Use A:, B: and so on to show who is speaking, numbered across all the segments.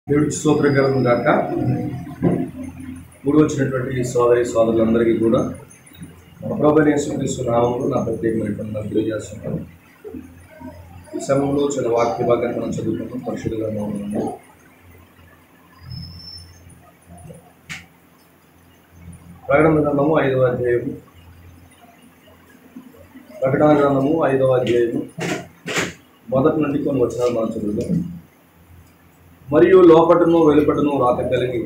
A: దేవుడికి స్తోత్రం కలుగును గాక. మూడు వచ్చినటువంటి సోదరి సోదరులందరికీ కూడా మన ప్రభువైన యేసుక్రీస్తు నామములో నా ప్రత్యేకమైనటువంటి తెలియజేస్తున్నాను. ఈ సమయంలో చిన్న వాక్య భాగాన్ని మనం చదువుకుంటాం. పరిశుద్ధ గ్రంథంలో ప్రకటన గ్రంథము 5వ అధ్యాయము. ప్రకటన గ్రంథము 5వ అధ్యాయము మొదటి నుండి కొన్ని వచనాలు మనం చదువుతాం. మరియు లోపటను వెలుపటను రాత కలిగి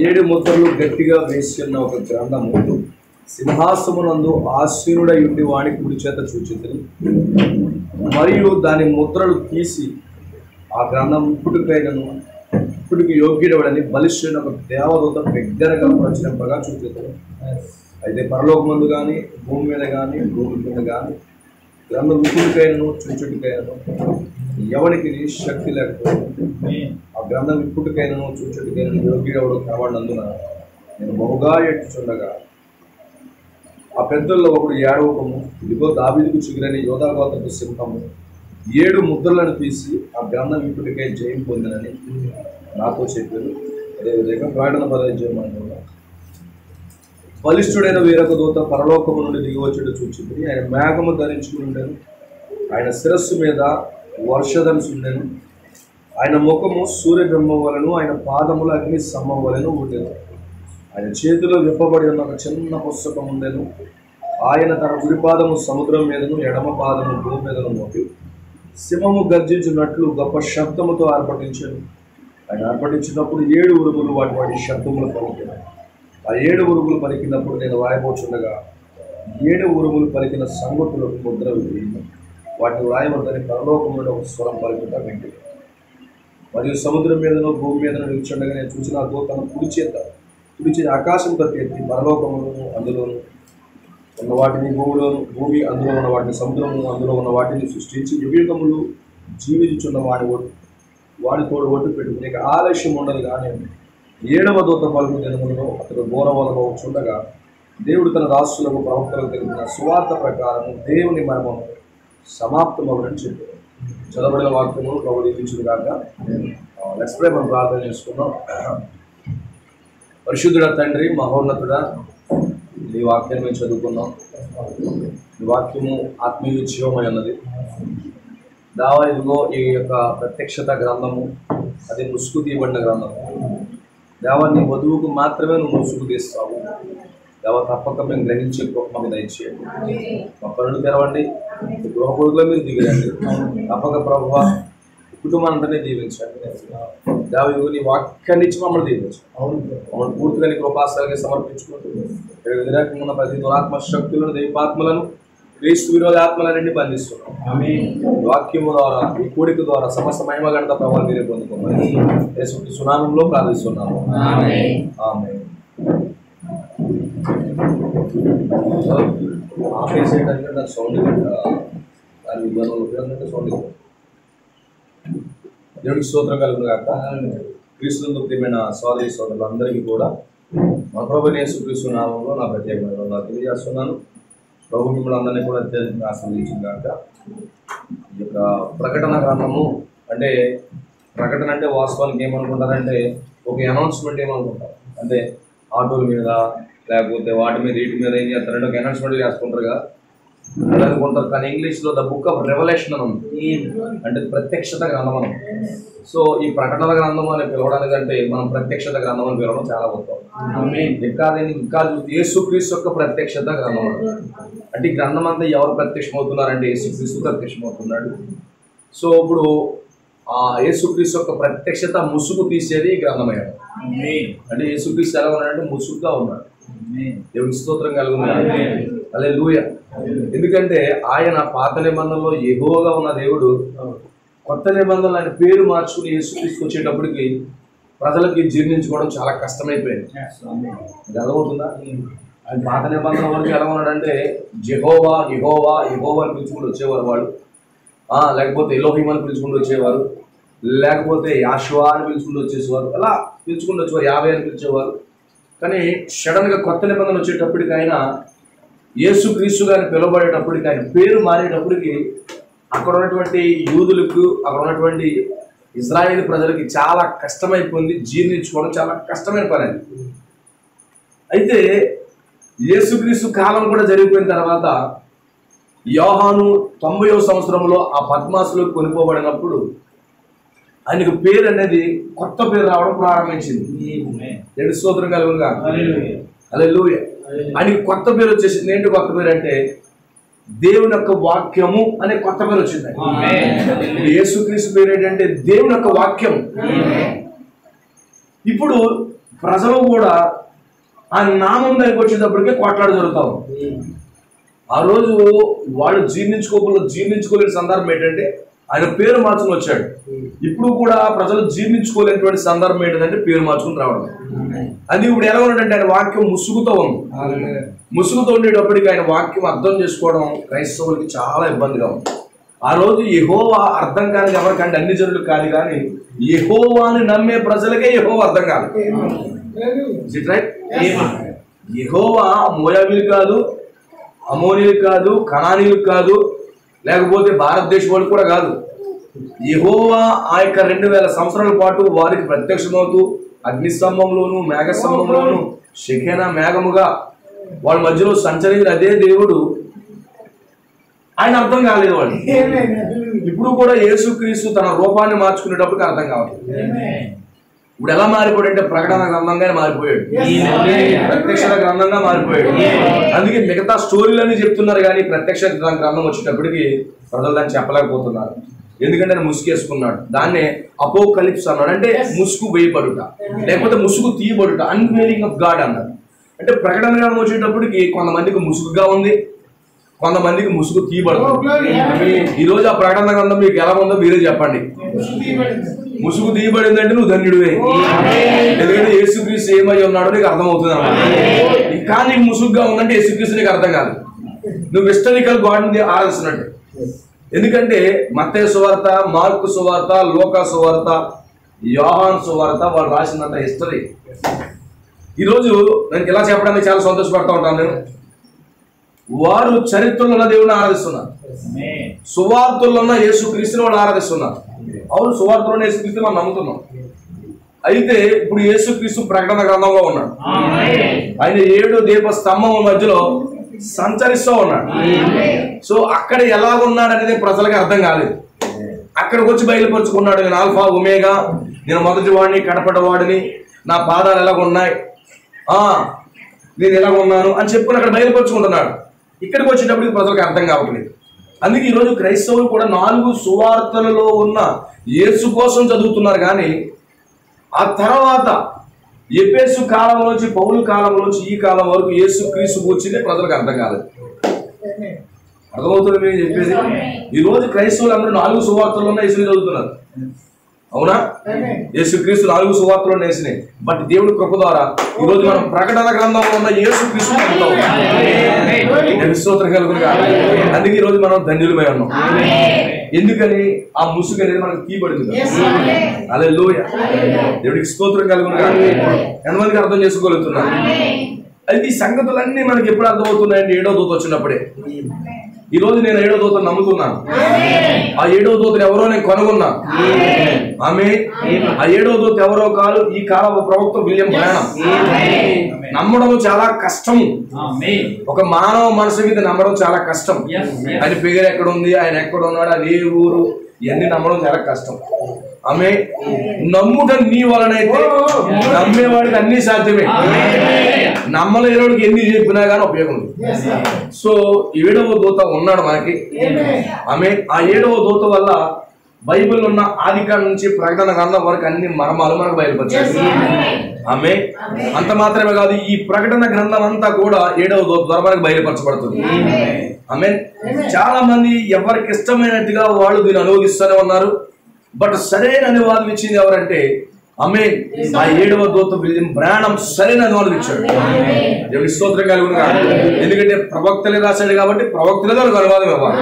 A: 7 ముద్రలు గట్టిగా వేసి ఉన్న ఒక గ్రంథము సింహాసమునందు ఆసీనుడై ఉండి వాని కుడి చేత చూచితిని. మరియు దాని ముద్రలు తీసి ఆ గ్రంథం ఇప్పటికి యోగ్యుడవడని బలిష్ఠుడైన ఒక దేవదూత బిగ్గరగా ప్రచురింపగా చూచితిని. అయితే పరలోకమందు కానీ భూమి మీద కానీ భూమి కింద కానీ గ్రంథం ఇప్పుడుకైనను చూచుటికైనను ఎవరికి శక్తి లేకపోతే ఆ గ్రంథం ఇప్పుడుకైనను చూచుటికైనను యోగ్యుడెవడు కావాలన్నందున నేను బహుగా ఎట్టుచుండగా ఆ పెద్దల్లో ఒకడు ఏడవకము, ఇదిగో దావీదుకు చిగురని యోధాగోత్రపు సింహము 7 ముద్రలను తీసి ఆ గ్రంథం ఇప్పటికై జయం పొందినని నాతో చెప్పారు. అదేవిధంగా ప్రకటన 10 బలిష్ఠుడైన వేరొక దూత పరలోకము నుండి దిగివచ్చుడు చూచింది. ఆయన మేఘము ధరించుకుని ఉండెను. ఆయన శిరస్సు మీద వర్షధనుసు ఉండెను. ఆయన ముఖము సూర్యబింబం వలెను, ఆయన పాదములు అగ్ని స్తంభం వలెను ఉండెను. ఆయన చేతిలో విప్పబడి ఉన్న ఒక చిన్న పుస్తకం ఉండెను. ఆయన తన కుడి పాదము సముద్రం మీదను ఎడమ పాదము భూమి మీదను మోపి సింహము గర్జించినట్లు గొప్ప శబ్దముతో ఆర్భటించాను. ఆయన ఆర్భటించినప్పుడు 7 ఉరుములు వాటి శబ్దములు పలికినాయి. ఆ 7 ఉరుములు పలికినప్పుడు నేను వాయబోచుండగా 7 ఉరుములు పలికిన సంగతులకు ముద్ర విరిగింది. వాటిని వ్రాయవద్దని పరలోకములో ఒక స్వరం పలుకుతా వింటి. మరియు సముద్రం మీదనో భూమి మీదనో నిల్చుండగా నేను చూసిన దూతను కుడిచి ఆకాశం ఎత్తి పరలోకములను అందులోను ఉన్న వాటిని భూమి అందులో ఉన్న వాటిని సముద్రము అందులో ఉన్న వాటిని సృష్టించి యుగములు జీవించున్న వాడి తోడు ఒట్టు పెట్టుకుని ఆలస్యం ఉండదు. కానీ 7వ దూత పలుకు దినములలో అతడు ఘోరవలలో చూడగా దేవుడు తన రాష్ట్రులకు ప్రవక్తలకు తెలిపిన సువార్త ప్రకారము దేవుని మర్మము సమాప్తమవునని చెప్పారు. చదవబడిన వాక్యము ప్రభు దీవించును గాక. Let's pray. మనం ప్రార్థన చేసుకున్నాం. పరిశుద్ధుడ తండ్రి, మహోన్నతుడ, ఈ వాక్యాన్ని మేము చదువుకున్నాం. ఈ వాక్యము ఆత్మీయ జీవమై ఉన్నది. దావా ఇదిగో ఈ యొక్క ప్రత్యక్షత గ్రంథము అది ముసుగు తీయబడిన గ్రంథము. దేవా నీ వధువుకు మాత్రమే నువ్వు ముసుగు తీస్తావు. దేవా తప్పక మేము గ్రహించే గొప్ప మీద ఇచ్చేయండి. మా పనులు తెరవండి. గృహ కొడుకులో మీరు దిగిరండి. తప్పక ప్రభువా కుటుంబానంతనే దీవించండి. దేవ నీ వాక్యాన్ని ఇచ్చి మమ్మల్ని దీవించండి. మమ్మల్ని పూర్తిగా నీ కృపాస్థలకి సమర్పించుకుంటుంది. వ్యతిరేకంగా ప్రతి దురాత్మ శక్తులను దైవాత్మలను క్రీస్తు విరోధ ఆత్మలన్నింటినీ బంధిస్తున్నాం. వాక్యము ద్వారా ఈ కూడిక ద్వారా సమస్త మహిమ గణత ప్రభావం మీరే పొందుకోమని యేసుక్రీస్తు సునామంలో ప్రార్థిస్తున్నాము. ఆమేన్. ఆఫీస్ ఏంటంటే నాకు సౌండ్ దాని విధానంలో సౌండ్. దేవుడికి స్తోత్రం కలుగును గాక. క్రీస్తునందు ప్రియమైన సోదరి సోదరులందరికీ కూడా మా ప్రభువైన యేసుక్రీస్తు నామములో నా ప్రత్యేకమైన తెలియజేస్తున్నాను. ప్రభు మిమ్మల్ని అందరినీ కూడా అత్యధికంగా ఆశీర్వదించును గాక. ఈ యొక్క ప్రకటన గ్రంథము అంటే ప్రకటన అంటే వాస్తవానికి ఏమనుకుంటారంటే ఒక అనౌన్స్మెంట్ ఏమనుకుంటారు అంటే ఆటోల మీద లేకపోతే వాటి మీద వీటి మీద ఏం చేస్తారంటే ఒక అనౌన్స్మెంట్ చేసుకుంటారు కదా అది అనుకుంటారు. కానీ ఇంగ్లీష్లో ద బుక్ ఆఫ్ రెవల్యూషన్ అని ఉంది. అంటే ప్రత్యక్షత గ్రంథం అని. సో ఈ ప్రకటన గ్రంథం అని పిలవడానికి అంటే మనం ప్రత్యక్షత గ్రంథం అని పిలవడం చాలా గొప్ప. ఇంకా యేసుక్రీస్తు యొక్క ప్రత్యక్షత గ్రంథం అంటే ఈ గ్రంథం అంతా ఎవరు ప్రత్యక్షమవుతున్నారంటే యేసుక్రీస్తు ప్రత్యక్షమవుతున్నాడు. సో ఇప్పుడు ఆ యేసుక్రీస్తు యొక్క ప్రత్యక్షత ముసుగు తీసేది ఈ గ్రంథమే. అంటే యేసుక్రీస్తు ఎలా ఉన్నాడంటే ముసుగుగా ఉన్నాడు. దేవుని స్తోత్రం కలుగుతున్నాడు. హల్లెలూయా. ఎందుకంటే ఆయన పాత నిబంధనలో యెహోవాగా ఉన్న దేవుడు కొత్త నిబంధనలు ఆయన పేరు మార్చుకుని యేసుక్రీస్తు వచ్చేటప్పటికి ప్రజలకి జీర్ణించుకోవడం చాలా కష్టమైపోయింది. ఇది అర్థమవుతుందా? ఆయన పాత నిబంధన వరకు ఎలా ఉన్నాడంటే యెహోవా యెహోవా యెహోవా అని పిలుచుకుంటూ వచ్చేవారు వాళ్ళు. లేకపోతే ఎలోహిం అని పిలుచుకుంటూ వచ్చేవారు. లేకపోతే యాషువా అని పిలుచుకుంటూ వచ్చేసేవారు. అలా పిలుచుకుంటూ వచ్చేవారు. 50 అని పిలిచేవారు. కానీ సడన్గా కొత్త నిబంధన వచ్చేటప్పటికి ఆయన యేసుక్రీస్తు గారిని పిలువబడేటప్పటికి ఆయన పేరు మారేటప్పటికి అక్కడ ఉన్నటువంటి యూదులకు అక్కడ ఉన్నటువంటి ఇజ్రాయేల్ ప్రజలకి చాలా కష్టమైపోయింది, జీర్ణించుకోవడం చాలా కష్టమైన పని అది. అయితే యేసుక్రీస్తు కాలం కూడా జరిగిపోయిన తర్వాత యోహాను 90వ సంవత్సరంలో ఆ పద్మాసులోకి కొనుక్కోబడినప్పుడు ఆయనకు పేరు అనేది కొత్త పేరు రావడం ప్రారంభించింది. దేవుని స్తోత్రం కలుగునుగా. హల్లెలూయా. ఆయనకి కొత్త పేరు వచ్చేసింది. ఏంటి కొత్త పేరు అంటే దేవుని యొక్క వాక్యము అనే కొత్త పేరు వచ్చింది. ఇప్పుడు యేసుక్రీస్తు పేరు ఏంటంటే దేవుని యొక్క వాక్యం. ఇప్పుడు ప్రజలు కూడా ఆ నామం దగ్గరికి వచ్చేటప్పటికే కొట్లాడ జరుగుతాం. ఆ రోజు వాళ్ళు జీర్ణించుకోలేని సందర్భం ఏంటంటే ఆయన పేరు మార్చుకుని వచ్చాడు. ఇప్పుడు కూడా ప్రజలు జీర్ణించుకోలేనటువంటి సందర్భం ఏంటంటే పేరు మార్చుకుని రావడం. అది ఇప్పుడు ఎలా ఉన్నాడంటే ఆయన వాక్యం ముసుగుతో ఉంది. ముసుగుతో ఉండేటప్పటికి ఆయన వాక్యం అర్థం చేసుకోవడం క్రైస్తవులకి చాలా ఇబ్బందిగా ఉంది. ఆ రోజు యెహోవా అర్థం కాని ఎవరికంటే అన్ని జనులకు కాదు, కానీ యెహోవాని నమ్మే ప్రజలకే యెహోవా అర్థం కాదు. యెహోవా మోయాబీలు కాదు, అమోనీలు కాదు, కనానీలు కాదు, లేకపోతే భారతదేశం వాళ్ళు కూడా కాదు. యెహోవా ఆ యొక్క 2000 సంవత్సరాల పాటు వారికి ప్రత్యక్షమవుతూ అగ్నిస్తంభంలోను మేఘస్తంభంలోను షెకెనా మేఘముగా వాళ్ళ మధ్యలో సంచరించిన అదే దేవుడు ఆయన అర్థం కాలేదు వాళ్ళు. ఇప్పుడు కూడా యేసుక్రీస్తు తన రూపాన్ని మార్చుకునేటప్పటికి అర్థం కావాలి. ఇప్పుడు ఎలా మారిపోయాడంటే ప్రకటన గ్రంథంగా మారిపోయాడు, ప్రత్యక్ష గ్రంథంగా మారిపోయాడు. అందుకే మిగతా స్టోరీలన్నీ చెప్తున్నారు, కానీ ప్రత్యక్ష గ్రంథం వచ్చేటప్పటికి ప్రజలు దాన్ని చెప్పలేకపోతున్నారు. ఎందుకంటే ఆయన ముసుగేసుకున్నాడు. దాన్నే అపోకలిప్స్ అన్నాడు, అంటే ముసుగు వేయబడుట, లేకపోతే ముసుగు తీయబడుట, అన్వేలింగ్ ఆఫ్ గాడ్ అన్నారు. అంటే ప్రకటన గ్రంథం వచ్చేటప్పటికి కొంతమందికి ముసుగుగా ఉంది, కొంతమందికి ముసుగు తీయబడుతుంది. ఈ రోజు ఆ ప్రకటన గ్రంథం మీకు ఎలా ఉందో మీరే చెప్పండి. ముసుగు తీయబడిందంటే నువ్వు ధన్యుడివే, ఎందుకంటే యేసుక్రీస్తు ఏమై ఉన్నాడో నీకు అర్థమవుతుంది అన్నమాట. కానీ నీకు ముసుగుగా ఉందంటే యేసుక్రీస్తు నీకు అర్థం కాదు, నువ్వు హిస్టారికల్ గాడ్ని ఆరాధిస్తున్నట్టు. ఎందుకంటే మత్తయి సువార్త, మార్కు సువార్త, లూకా సువార్త, యోహాను సువార్త వాళ్ళు రాసినంత హిస్టరీ. ఈరోజు నేను ఇలా చెప్పడానికి చాలా సంతోషపడతా ఉంటాను. నేను వారు చరిత్రలో ఉన్న దేవుని ఆరాధిస్తున్నారు, సువార్తల్లో ఉన్న యేసుక్రీస్తుని వాళ్ళు ఆరాధిస్తున్నారు. అవును, సువార్తలో యేసుక్రీస్తుని మనం నమ్ముతున్నాం. అయితే ఇప్పుడు యేసుక్రీస్తు ప్రకటన గ్రంథంలో ఉన్నాడు. ఆయన 7 దీప స్తంభం మధ్యలో సంచరిస్తూ ఉన్నాడు. సో అక్కడ ఎలాగున్నాడు అనేది ప్రజలకు అర్థం కాలేదు. అక్కడికి వచ్చి బయలుపరుచుకున్నాడు, నేను ఆల్ఫా ఒమేగా, నేను మొదటి వాడిని కడపటి వాడిని, నా పాదాలు ఎలాగున్నాయి, నేను ఎలాగున్నాను అని చెప్పుకుని అక్కడ బయలుపరుచుకుంటున్నాడు. ఇక్కడికి వచ్చేటప్పటికి ప్రజలకు అర్థం కావట్లేదు. అందుకే ఈరోజు క్రైస్తవులు కూడా 4 సువార్తలలో ఉన్న యేసు కోసం చదువుతున్నారు, కానీ ఆ తర్వాత ఎఫెసు కాలంలోంచి పౌలు కాలంలోంచి ఈ కాలం వరకు యేసుక్రీస్తు కూర్చుంటే ప్రజలకు అర్థం కాలేదు. అర్థమవుతుంది మేము చెప్పేది? ఈరోజు క్రైస్తవులు అందరూ 4 సువార్తల్లో ఉన్న యేసుని చదువుతున్నారు. అవునా? యేసుక్రీస్తు 4 సువార్తలు వేసినాయి. బట్ దేవుడి కృప ద్వారా ఈరోజు మనం ప్రకటన గ్రంథంలో ఉన్న యేసుక్రీస్తు స్తోత్రం కలుగునుగా. అందుకే ఈరోజు మనం ధన్యులమై ఉన్నాం. ఎందుకని? ఆ ముసుగు అనేది మనకు తీయబడింది. హల్లెలూయా, దేవుడికి స్తోత్రం కలుగునుగా. ఎంతమందికి అర్థం చేసుకోగలుగుతున్నారు? అయితే ఈ సంగతులన్నీ మనకి ఎప్పుడు అర్థమవుతున్నాయండి? 7వ దూత వచ్చినప్పుడే. ఈ రోజు నేను 7వ దూతను నమ్ముతున్నాను. ఆ 7వ దూతను ఎవరో నేను కనుగొన్నాను. ఆమె ఆ 7వ దూత ఎవరో కాదు, ఈ కాల ప్రవక్త విలియం బ్రానమ్. నమ్మడం చాలా కష్టం. ఒక మానవ మనసు మీద నమ్మడం చాలా కష్టం. ఆయన పేరు ఎక్కడ ఉంది, ఆయన ఎక్కడ ఉన్నాడు, అది ఏ ఊరు, ఇవన్నీ నమ్మడం చాలా కష్టం. ఆమె నమ్ముట నీ వలనైతే నమ్మేవాడికి అన్ని సాధ్యమే. నమ్మలేనివాడికి ఎన్ని చెప్పినా కానీ ఉపయోగం ఉంది. సో 7వ దూత ఉన్నాడు మనకి. ఆమె ఆ 7వ దూత వల్ల బైబిల్ ఉన్న ఆదికాండం నుంచి ప్రకటన గ్రంథం వరకు అన్ని మర్మాలు మనకు బయలుపరిచాడు. ఆమె అంత మాత్రమే కాదు, ఈ ప్రకటన గ్రంథం అంతా కూడా 7వ దూత ద్వారా మనకు బయలుపరచబడుతుంది. ఆమె చాలా మంది ఎవరికి ఇష్టమైనట్టుగా వాళ్ళు దీన్ని అనువదిస్తూనే ఉన్నారు. బట్ సరైన అనువాదం ఇచ్చింది ఎవరంటే ఆమె ఆ 7వ దూత విలియం బ్రానమ్ సరైన అనువాదం ఇచ్చాడు. దేవుడి స్తోత్రం కలుగునుగా. ఎందుకంటే ప్రవక్తలే రాశాడు కాబట్టి ప్రవక్తలే అనువాదం ఇవ్వాలి.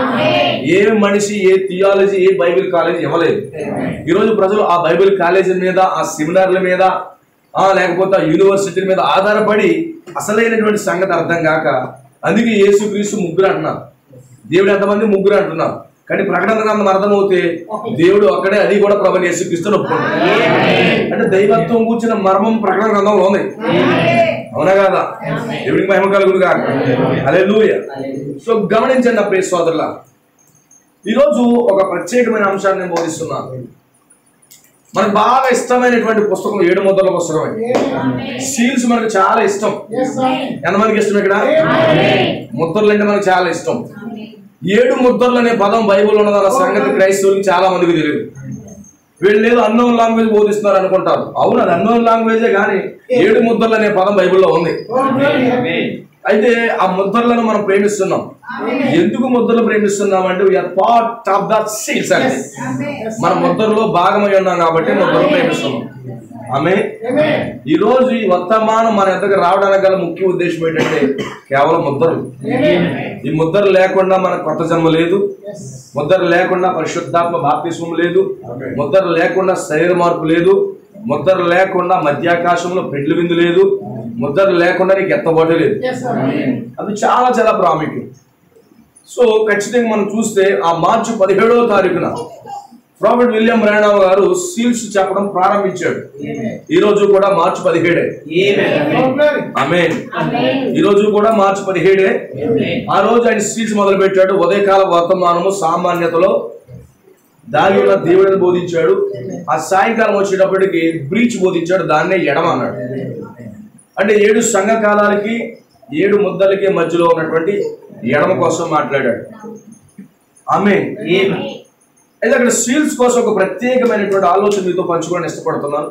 A: ఏ మనిషి, ఏ థియాలజీ, ఏ బైబిల్ కాలేజీ ఇవ్వలేదు. ఈరోజు ప్రజలు ఆ బైబిల్ కాలేజీ మీద, ఆ సెమినార్ల మీద, లేకపోతే ఆ యూనివర్సిటీల మీద ఆధారపడి అసలైనటువంటి సంగతి అర్థం కాక, అందుకే యేసుక్రీస్తు ముగ్గురు అంటున్నారు. దేవుడు ఎంతమంది? ముగ్గురు అంటున్నారు. కానీ ప్రకటన గ్రంథం అర్థమవుతే దేవుడు అక్కడే అది కూడా ప్రభుని యేసుక్రీస్తుని ఒప్పుకుంటాడు. అంటే దైవత్వం కూర్చున్న మర్మం ప్రకటన గ్రంథంలో ఉంది. అవునా కాదా? దేవుడికి మహిమ కలుగును గాక. హల్లెలూయా. సో గమనించండి ప్రియ సోదరులా, ఈరోజు ఒక ప్రత్యేకమైన అంశాన్ని నేను బోధిస్తున్నాను. మనకు బాగా ఇష్టమైనటువంటి పుస్తకం 7 ముద్రల పుస్తకమే. సీల్స్ మనకు చాలా ఇష్టం. ఎంతమందికి ఇష్టం? ఇక్కడ ముద్రలు అంటే మనకు చాలా ఇష్టం. 7 ముద్రలు అనే పదం బైబిల్ ఉన్నదన్న సంగతి క్రైస్తవులకి చాలా మందికి తెలియదు. వీళ్ళు ఏదో అన్నోన్ లాంగ్వేజ్ బోధిస్తున్నారు అనుకుంటారు. అవును, అది అన్నోన్ లాంగ్వేజే, కానీ 7 ముద్రలు అనే పదం బైబిల్లో ఉంది. అయితే ఆ ముద్రలను మనం ప్రేమిస్తున్నాం. ఎందుకు ముద్రలు ప్రేమిస్తున్నాం అంటే we are part of the seals. అంటే మన ముద్రలో భాగమై ఉన్నాం కాబట్టి ముద్రలు ప్రేమిస్తున్నాం. ఆమేన్. ఈ రోజు ఈ వర్తమానం మన ఎద్దకు రావడానికి గల ముఖ్య ఉద్దేశం ఏంటంటే కేవలం ముద్రలు. ఈ ముద్రలు లేకుండా మనకు కొత్త జన్మ లేదు, ముద్రలు లేకుండా పరిశుద్ధాత్మ బాప్తిస్మం లేదు, ముద్రలు లేకుండా శరీర మార్పు లేదు, ముద్రలు లేకుండా మధ్యాకాశంలో పెండ్లి విందు లేదు, ముద్రలు లేకుండా నీకు ఎత్తబాటు లేదు. అది చాలా చాలా ప్రాముఖ్యం. సో ఖచ్చితంగా మనం చూస్తే ఆ మార్చి 17వ తారీఖున ప్రాఫెట్ విలియం బ్రానమ్ గారు సీల్స్ చెప్పడం ప్రారంభించాడు. ఈ రోజు కూడా మార్చి 17. ఆమేన్. ఈ రోజు కూడా మార్చి 17. ఆ రోజు ఆయన సీల్స్ మొదలు పెట్టాడు. ఉదయకాల వర్తమానము సామాన్యతలో దాని ఉన్న దేవుడిని బోధించాడు. ఆ సాయంకాలం వచ్చేటప్పటికి బ్రీచ్ బోధించాడు. దాన్నే ఎడమ అన్నాడు. అంటే 7 సంఘకాలాలకి 7 ముద్దలకి మధ్యలో ఉన్నటువంటి ఎడమ కోసం మాట్లాడాడు. ఆమేన్. అయితే అక్కడ సీల్స్ కోసం ఒక ప్రత్యేకమైనటువంటి ఆలోచన మీతో పంచుకోవడానికి ఇష్టపడుతున్నాను.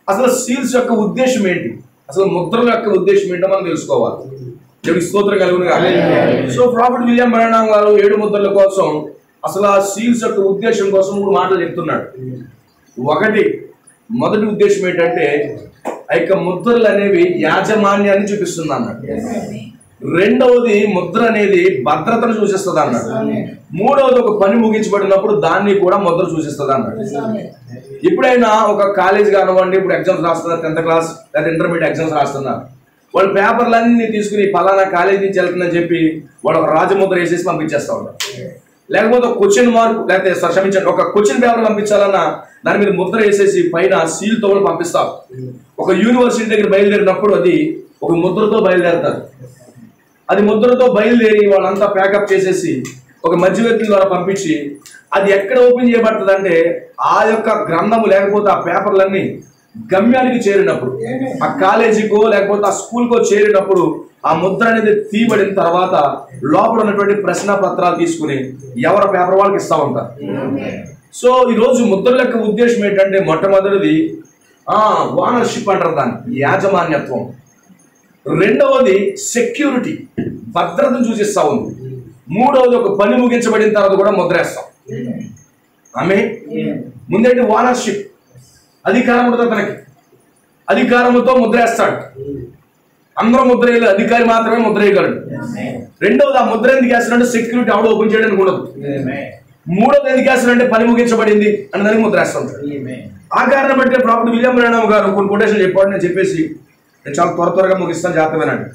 A: అసలు సీల్స్ యొక్క ఉద్దేశం ఏంటి, అసలు ముద్రల యొక్క ఉద్దేశం ఏంటో మనం తెలుసుకోవాలి. దేవుడికి స్తోత్రం కలుగును గాక. సో ప్రాఫెట్ విలియం బ్రానమ్ గారు 7 ముద్రల కోసం అసలు ఆ సీల్స్ యొక్క ఉద్దేశం కోసం 3 మాటలు చెప్తున్నాడు. మొదటి ఉద్దేశం ఏంటంటే ఆ యొక్క ముద్రలు అనేవి యాజమాన్యాన్ని చూపిస్తుంది అన్నాడు. రెండవది ముద్ర అనేది భద్రతను సూచిస్తుంది అన్నాడు. మూడవది ఒక పని ముగించబడినప్పుడు దాన్ని కూడా ముద్ర సూచిస్తుంది అన్నాడు. ఎప్పుడైనా ఒక కాలేజ్ కానివ్వండి, ఇప్పుడు ఎగ్జామ్స్ రాస్తున్నారు, 10th క్లాస్ లేదా ఇంటర్మీడియట్ ఎగ్జామ్స్ రాస్తున్నారు, వాళ్ళు పేపర్లన్నీ తీసుకుని పలానా కాలేజ్ నుంచి వెళ్తుందని చెప్పి వాళ్ళు ఒక రాజముద్ర వేసేసి పంపించేస్తూ ఉంటారు. లేకపోతే ఒక క్వశ్చన్ మార్క్ లేకపోతే క్షమించండి ఒక క్వశ్చన్ పేపర్ పంపించాలన్నా దాని మీద ముద్ర వేసేసి పైన సీల్తో కూడా పంపిస్తారు. ఒక యూనివర్సిటీ దగ్గర బయలుదేరినప్పుడు అది ఒక ముద్రతో బయలుదేరుతారు. అది ముద్రతో బయలుదేరి వాళ్ళంతా ప్యాకప్ చేసేసి ఒక మధ్యవర్తి ద్వారా పంపించి అది ఎక్కడ ఓపెన్ చేయబడుతుంది అంటే ఆ యొక్క గ్రంథము లేకపోతే ఆ పేపర్లన్నీ గమ్యానికి చేరినప్పుడు, ఆ కాలేజీకో లేకపోతే ఆ స్కూల్కో చేరినప్పుడు ఆ ముద్ర అనేది తీయబడిన తర్వాత లోపల ఉన్నటువంటి ప్రశ్న పత్రాలు తీసుకుని ఎవరి పేపర్ వాళ్ళకి ఇస్తా ఉంటారు. సో ఈరోజు ముద్రల యొక్క ఉద్దేశం ఏంటంటే మొట్టమొదటిది ఓనర్షిప్ అంటారు, దాన్ని యాజమాన్యత్వం. రెండవది సెక్యూరిటీ, భద్రతను సూచిస్తా ఉంది. మూడవది ఒక పని ముగించబడిన తర్వాత కూడా ముద్రేస్తాం. ఆమె ముందేంటి ఓనర్షిప్, అధికారం ఉంటుంది తనకి, అధికారంతో ముద్రేస్తాడు. అందరూ ముద్ర వేయలేదు, అధికారి మాత్రమే ముద్ర వేయగలడు. రెండవది ఆ ముద్ర ఎందుకు వేస్తాడంటే సెక్యూరిటీ ఆవిడ ఓపెన్ చేయడానికి ఉండదు. మూడవది ఎందుకు వేస్తాడంటే పని ముగించబడింది అని దానికి ముద్ర వేస్తుంటాడు. ఆ కారణం బట్టి ప్రాఫెట్ విలియం బ్రానమ్ గారు కొన్ని కొటేషన్ చెప్పాడు. నేను చెప్పేసి నేను చాలా త్వరగా ముగిస్తాను, జాగ్రత్తమేనండి.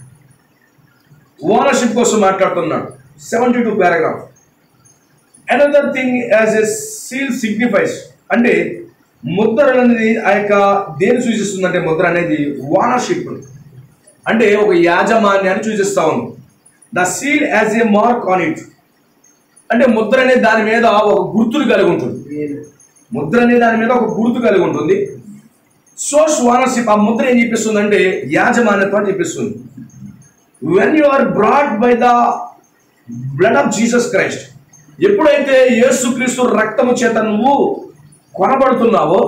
A: ఓనర్షిప్ కోసం మాట్లాడుతున్నాడు. 72 paragraph. Another thing as a seal signifies, అంటే ముద్ర అనేది ఆ యొక్క దేని సూచిస్తుందంటే ముద్ర అనేది ఓనర్షిప్, అంటే ఒక యాజమాన్యాన్ని సూచిస్తా ఉంది. The seal as a mark on it, అంటే ముద్ర అనేది దాని మీద ఒక గుర్తులు కలిగి ఉంటుంది. ముద్ర అనేది దాని మీద ఒక గుర్తు కలిగి ఉంటుంది. సోర్స్ ఓనర్షిప్, ఆ ముద్ర ఏం చెప్పిస్తుంది అంటే యాజమాన్యత్వం అని చెప్పిస్తుంది. When you are brought by the blood of Jesus Christ, ఎప్పుడైతే యేసుక్రీస్తు రక్తము చేత నువ్వు కొనబడుతున్నావో,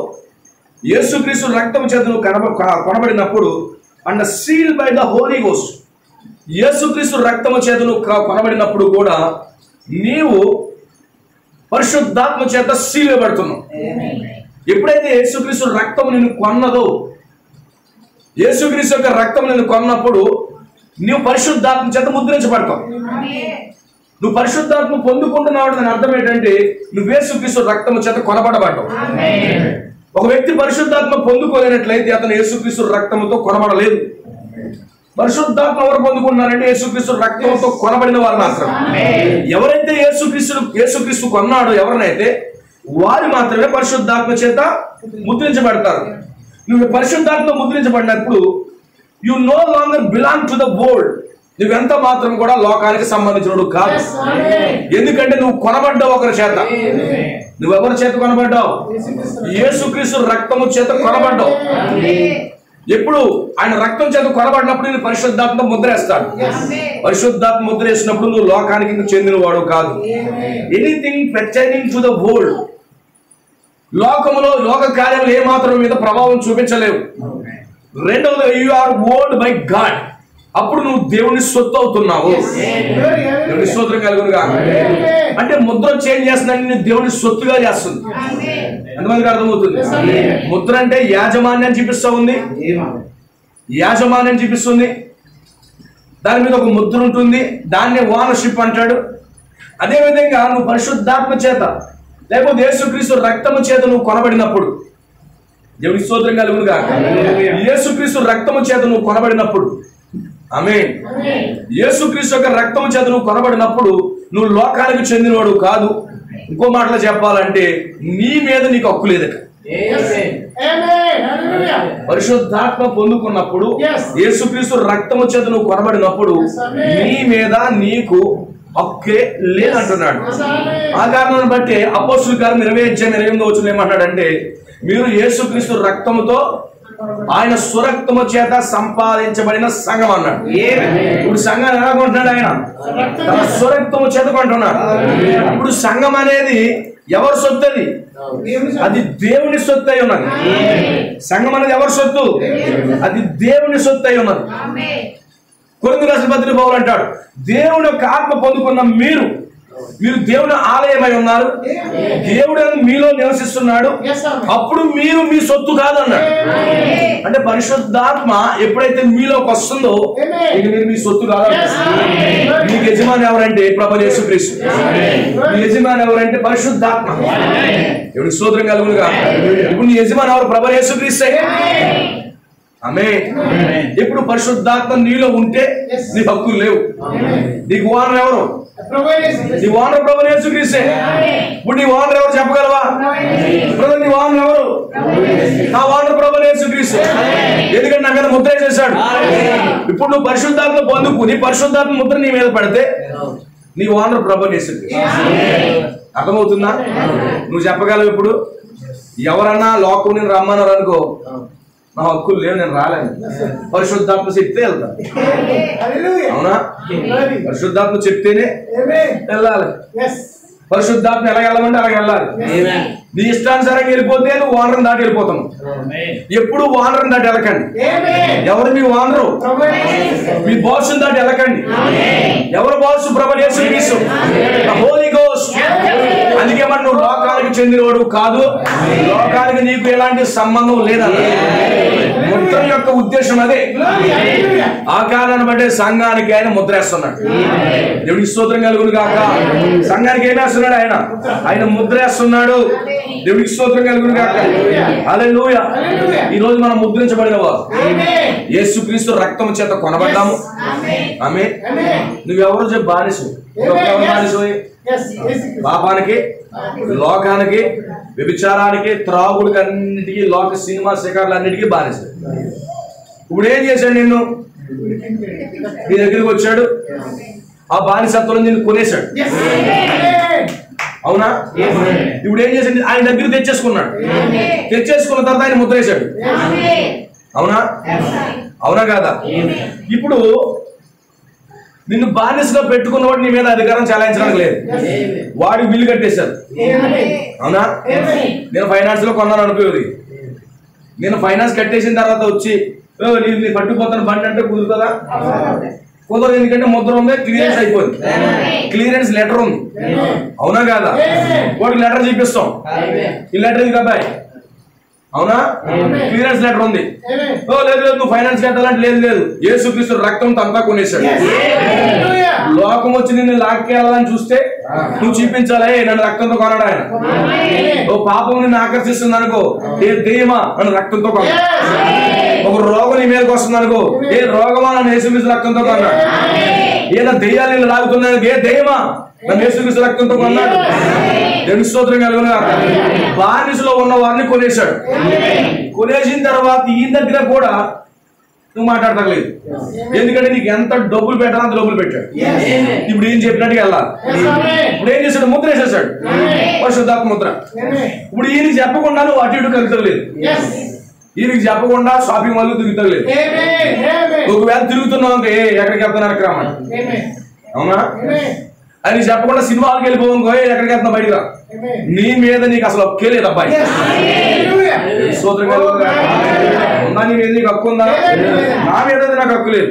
A: యేసుక్రీస్తు రక్తము చేత నువ్వు కొనబడినప్పుడు and seal by the Holy Ghost, యేసుక్రీస్తు రక్తము చేత నువ్వు కొనబడినప్పుడు కూడా నీవు పరిశుద్ధాత్మ చేత సీల్ వేయబడుతున్నావు. ఎప్పుడైతే యేసుక్రీస్తు రక్తము నిన్ను కొన్నదో, యేసుక్రీస్తు యొక్క రక్తం నిన్ను కొన్నప్పుడు నువ్వు పరిశుద్ధాత్మ చేత ముద్రించబడతావు. నువ్వు పరిశుద్ధాత్మ పొందుకుంటున్నావు. దాని అర్థం ఏంటంటే నువ్వు యేసుక్రీస్తు రక్తము చేత కొనబడబడ్డావు. ఒక వ్యక్తి పరిశుద్ధాత్మ పొందుకోలేనట్లయితే అతను యేసుక్రీస్తు రక్తముతో కొనబడలేదు. పరిశుద్ధాత్మ ఎవరు పొందుకున్నారంటే యేసుక్రీస్తు రక్తంతో కొనబడిన వారు మాత్రం. ఎవరైతే యేసుక్రీస్తు కొన్నాడో ఎవరినైతే వారు మాత్రమే పరిశుద్ధాత్మ చేత ముద్రించబడతారు. నువ్వు పరిశుద్ధాత్మ ముద్రించబడినప్పుడు you no longer belong to the world. నువ్వెంత మాత్రం కూడా లోకానికి సంబంధించినడు కాదు. ఎందుకంటే నువ్వు కొనబడ్డావు ఒకరి చేత. నువ్వెవరి చేత కొనబడ్డావు? యేసుక్రీస్తు రక్తము చేత కొనబడ్డావు. ఎప్పుడు ఆయన రక్తం చేత కొనబడినప్పుడు నేను పరిశుద్ధాత్మ ముద్ర వేస్తాడు. పరిశుద్ధాత్మ ముద్ర వేసినప్పుడు నువ్వు లోకానికి చెందినవాడు కాదు. Anything pertaining to the world, లోకములో లోక కార్యములు ఏ మాత్రం మీద ప్రభావం చూపించలేవు. రెండవది you are owned by God. అప్పుడు నువ్వు దేవుని సొత్తు అవుతున్నావు. దేవుని స్తోత్రం కలుగునుగా. అంటే ముద్ర చేంజ్ చేస్తున్నాడు, నేను దేవుని సొత్తుగా చేస్తుంది. ఎంతమందికి అర్థమవుతుంది? ముద్ర అంటే యాజమాన్యం చూపిస్తా ఉంది. యాజమాన్యం చూపిస్తుంది. దాని మీద ఒక ముద్ర ఉంటుంది, దాన్నే ఓనర్షిప్ అంటాడు. అదేవిధంగా నువ్వు పరిశుద్ధాత్మ చేత లేకపోతే యేసుక్రీస్తు రక్తము చేత నువ్వు కొనబడినప్పుడు, దేవుని స్తోత్రం కలుగునుగా. యేసుక్రీస్తు రక్తము చేత నువ్వు కొనబడినప్పుడు, ఆమేన్, యేసుక్రీస్తు యొక్క రక్తము చేత నువ్వు కొనబడినప్పుడు నువ్వు లోకానికి చెందినవాడు కాదు. ఇంకో మాటలో చెప్పాలంటే నీ మీద నీకు హక్కు లేదట. పరిశుద్ధాత్మ పొందుకున్నప్పుడు యేసుక్రీస్తు రక్తము చేత నువ్వు కొనబడినప్పుడు నీ మీద నీకు హక్కే లేదంటున్నాడు. ఆ కారణాన్ని బట్టి అపోస్తుల కార్యం 20:28 ఏమంటాడంటే, మీరు యేసుక్రీస్తు రక్తముతో ఆయన స్వరక్తము చేత సంపాదించబడిన సంఘం అన్నాడు. ఇప్పుడు సంఘాన్ని ఎలా కొంటున్నాడు? ఆయన తన స్వరక్తము చేత కొంటున్నాడు. ఇప్పుడు సంఘం అనేది ఎవరి సొత్తు? అది దేవుని సొత్తు అయి ఉన్నది. సంఘం అనేది ఎవరి సొత్తు? అది దేవుని సొత్తు అయి ఉన్నది. కొరింథీ రాసిన పత్రిక పౌలు అంటాడు, దేవుని యొక్క ఆత్మ పొందుకున్న మీరు దేవుని ఆలయమై ఉన్నారు, దేవుడు మీలో నివసిస్తున్నాడు, అప్పుడు మీరు మీ సొత్తు కాదన్నాడు. అంటే పరిశుద్ధాత్మ ఎప్పుడైతే మీలోకి వస్తుందో ఇక మీరు మీ సొత్తు కాదన్నారు. మీకు యజమాని ఎవరంటే ప్రభువు యేసుక్రీస్తు. మీ యజమాని ఎవరంటే పరిశుద్ధాత్మ. ఎవరికి స్తోత్రం కలుగునుగా. ఇప్పుడు నీ యజమాని ఎవరు? ప్రభువు యేసుక్రీస్తు. ఆమేన్. ఇప్పుడు పరిశుద్ధాత్మ నీలో ఉంటే నీ హక్కులు లేవు. నీకు ఓనర్ ఎవరు? నీ ఓనర్ ప్రభువు యేసుక్రీస్తే. ఇప్పుడు నీ ఓనర్ ఎవరు చెప్పగలవా? నీ ఓనర్ ఎవరు? నా ఓనర్ ప్రభువు యేసుక్రీస్తే. ఎందుకంటే నా మీద ముద్ర చేశాడు. ఇప్పుడు నువ్వు పరిశుద్ధాత్మ పొందుకు, నీ పరిశుద్ధాత్మ ముద్ర నీ మీద పడితే నీ ఓనర్ ప్రభువు యేసుక్రీస్తే. అర్థమవుతుందా? నువ్వు చెప్పగలవు. ఇప్పుడు ఎవరన్నా లోకం నేను రమ్మన్నారు అనుకో, నా హక్కులు లేవు, నేను రాలేను. పరిశుద్ధాత్మ చెప్తే వెళ్తా. అవునా? పరిశుద్ధాత్మ చెప్తేనే వెళ్ళాలి. పరిశుద్ధాత్మ ఎలా వెళ్ళమంటే అలాగే వెళ్ళాలి. నీ ఇష్టానుసారంగా వెళ్ళిపోతే నువ్వు ఓనర్ దాటి వెళ్ళిపోతావు. ఎప్పుడు ఓనర్ దాటి వెళ్ళకండి. ఎవరు మీ ఓనరు? మీ బాస్ దాటి వెళ్ళకండి. ఎవరు బాస్? ప్రభువు యేసుక్రీస్తు, హోలీ గోస్ట్. అందుకే మరి నువ్వు లోకానికి చెందినవాడు కాదు, లోకానికి నీకు ఎలాంటి సంబంధం లేదన్న ముద్ర యొక్క ఉద్దేశం అదే. ఆ కారణాన్ని బట్టి సంఘానికి ఆయన ముద్ర వేస్తున్నాడు. దేవునికి స్తోత్రం కలుగును గాక. సంఘానికి ఏం వేస్తున్నాడు? ఆయన ముద్ర వేస్తున్నాడు. దేవునికి స్తోత్రం కలుగును గాక. హల్లెలూయా. ఈ రోజు మనం ముద్రించబడిన వారు, యేసుక్రీస్తు రక్తం చేత కొనబడ్డాము. ఆమేన్. నువ్వెవరు చెప్పు? బానిసు. బానిసు పాపానికి, లోకానికి, వ్యభిచారానికి, త్రాగుడికి, అన్నిటికీ, లోక సినిమా శిఖర్లు అన్నిటికీ బానిస. ఇప్పుడు ఏం చేశాడు? నిన్ను నీ దగ్గరికి వచ్చాడు, ఆ బానిసత్వం నిన్ను కొనేశాడు. అవునా? ఇప్పుడు ఏం చేశాడు? ఆయన దగ్గర తెచ్చేసుకున్నాడు. తెచ్చేసుకున్న తర్వాత ఆయన ముద్ర వేశాడు. అవునా? అవునా కాదా? ఇప్పుడు నిన్ను బానిసగా పెట్టుకున్నవాడు నీ మీద అధికారం చెలాయించడానికి లేదు. వాడికి బిల్లు కట్టేశారు. అవునా? నేను ఫైనాన్స్ లో కొన్నాను అనుకోది. నేను ఫైనాన్స్ కట్టేసిన తర్వాత వచ్చి నీ పట్టుకుపోతాను బండి అంటే కుదురుతుందా? కుదరదు. ఎందుకంటే ముద్ర ఉంది, క్లియరెన్స్ అయిపోయింది, క్లియరెన్స్ లెటర్ ఉంది. అవునా కాదా? వాడికి లెటర్ చూపిస్తాం. ఈ లెటర్ ఎందుకు అబ్బాయి? అవునా? క్లియరెన్స్ లెటర్ ఉంది. ఓ లేదు లేదు నువ్వు ఫైనాన్స్ కట్టాలంటే లేదు లేదు, యేసుక్రీస్తు రక్తంతో అంతా కొనేశాడు. లోకం వచ్చి నిన్ను లాక్కెళ్ళాలని చూస్తే నువ్వు చూపించాలి నన్ను రక్తంతో కొన్నాడు ఆయన. ఓ పాపం నిన్ను ఆకర్షిస్తుంది అనుకో, ఏ దెయ్యమా నన్ను రక్తంతో కొన్నాడు. ఒక రోగం నీ మీదకి వస్తుంది అనుకో, ఏ రోగమా నన్ను యేసుక్రీస్తు రక్తంతో కొన్నాడు. ఏదో దెయ్యాలు నిన్ను లాగుతున్నాడు, ఏ దెయ్యమా నన్ను యేసుక్రీస్తు రక్తంతో కొన్నాడు. దేవుని స్తోత్రం కలుగును గాక. బానిసలో ఉన్న వారిని కొనేశాడు. కొనేసిన తర్వాత ఈ దగ్గర కూడా నువ్వు మాట్లాడతలేదు, ఎందుకంటే నీకు ఎంత డబ్బులు పెట్టాలో అంత డబ్బులు పెట్టాడు. ఇప్పుడు ఏం చెప్పినట్టుగా వెళ్ళాలి. ఇప్పుడు ఏం చేశాడు? ముద్ర వేసేసాడు, పరిశుద్ధాత్మ ముద్ర. ఇప్పుడు ఈయనకి చెప్పకుండా నువ్వు అటు ఇటు కలుగుతలేదు, ఈయనకి చెప్పకుండా షాపింగ్ మాల్ తిరుగుతలేదు. ఒకవేళ తిరుగుతున్నావు అంటే ఎక్కడికి వెళ్తున్నా అక్కడ అవునా? అని చెప్పకుండా సినిమాకి వెళ్ళిపోవనుకో ఎక్కడికి వెళ్తున్నా బయటగా, నీ మీద నీకు అసలు ఒకే లేదు అబ్బాయి. ఉందా నీ మీద నీకు హక్కు ఉందా? నా మీద నాకు హక్కు లేదు.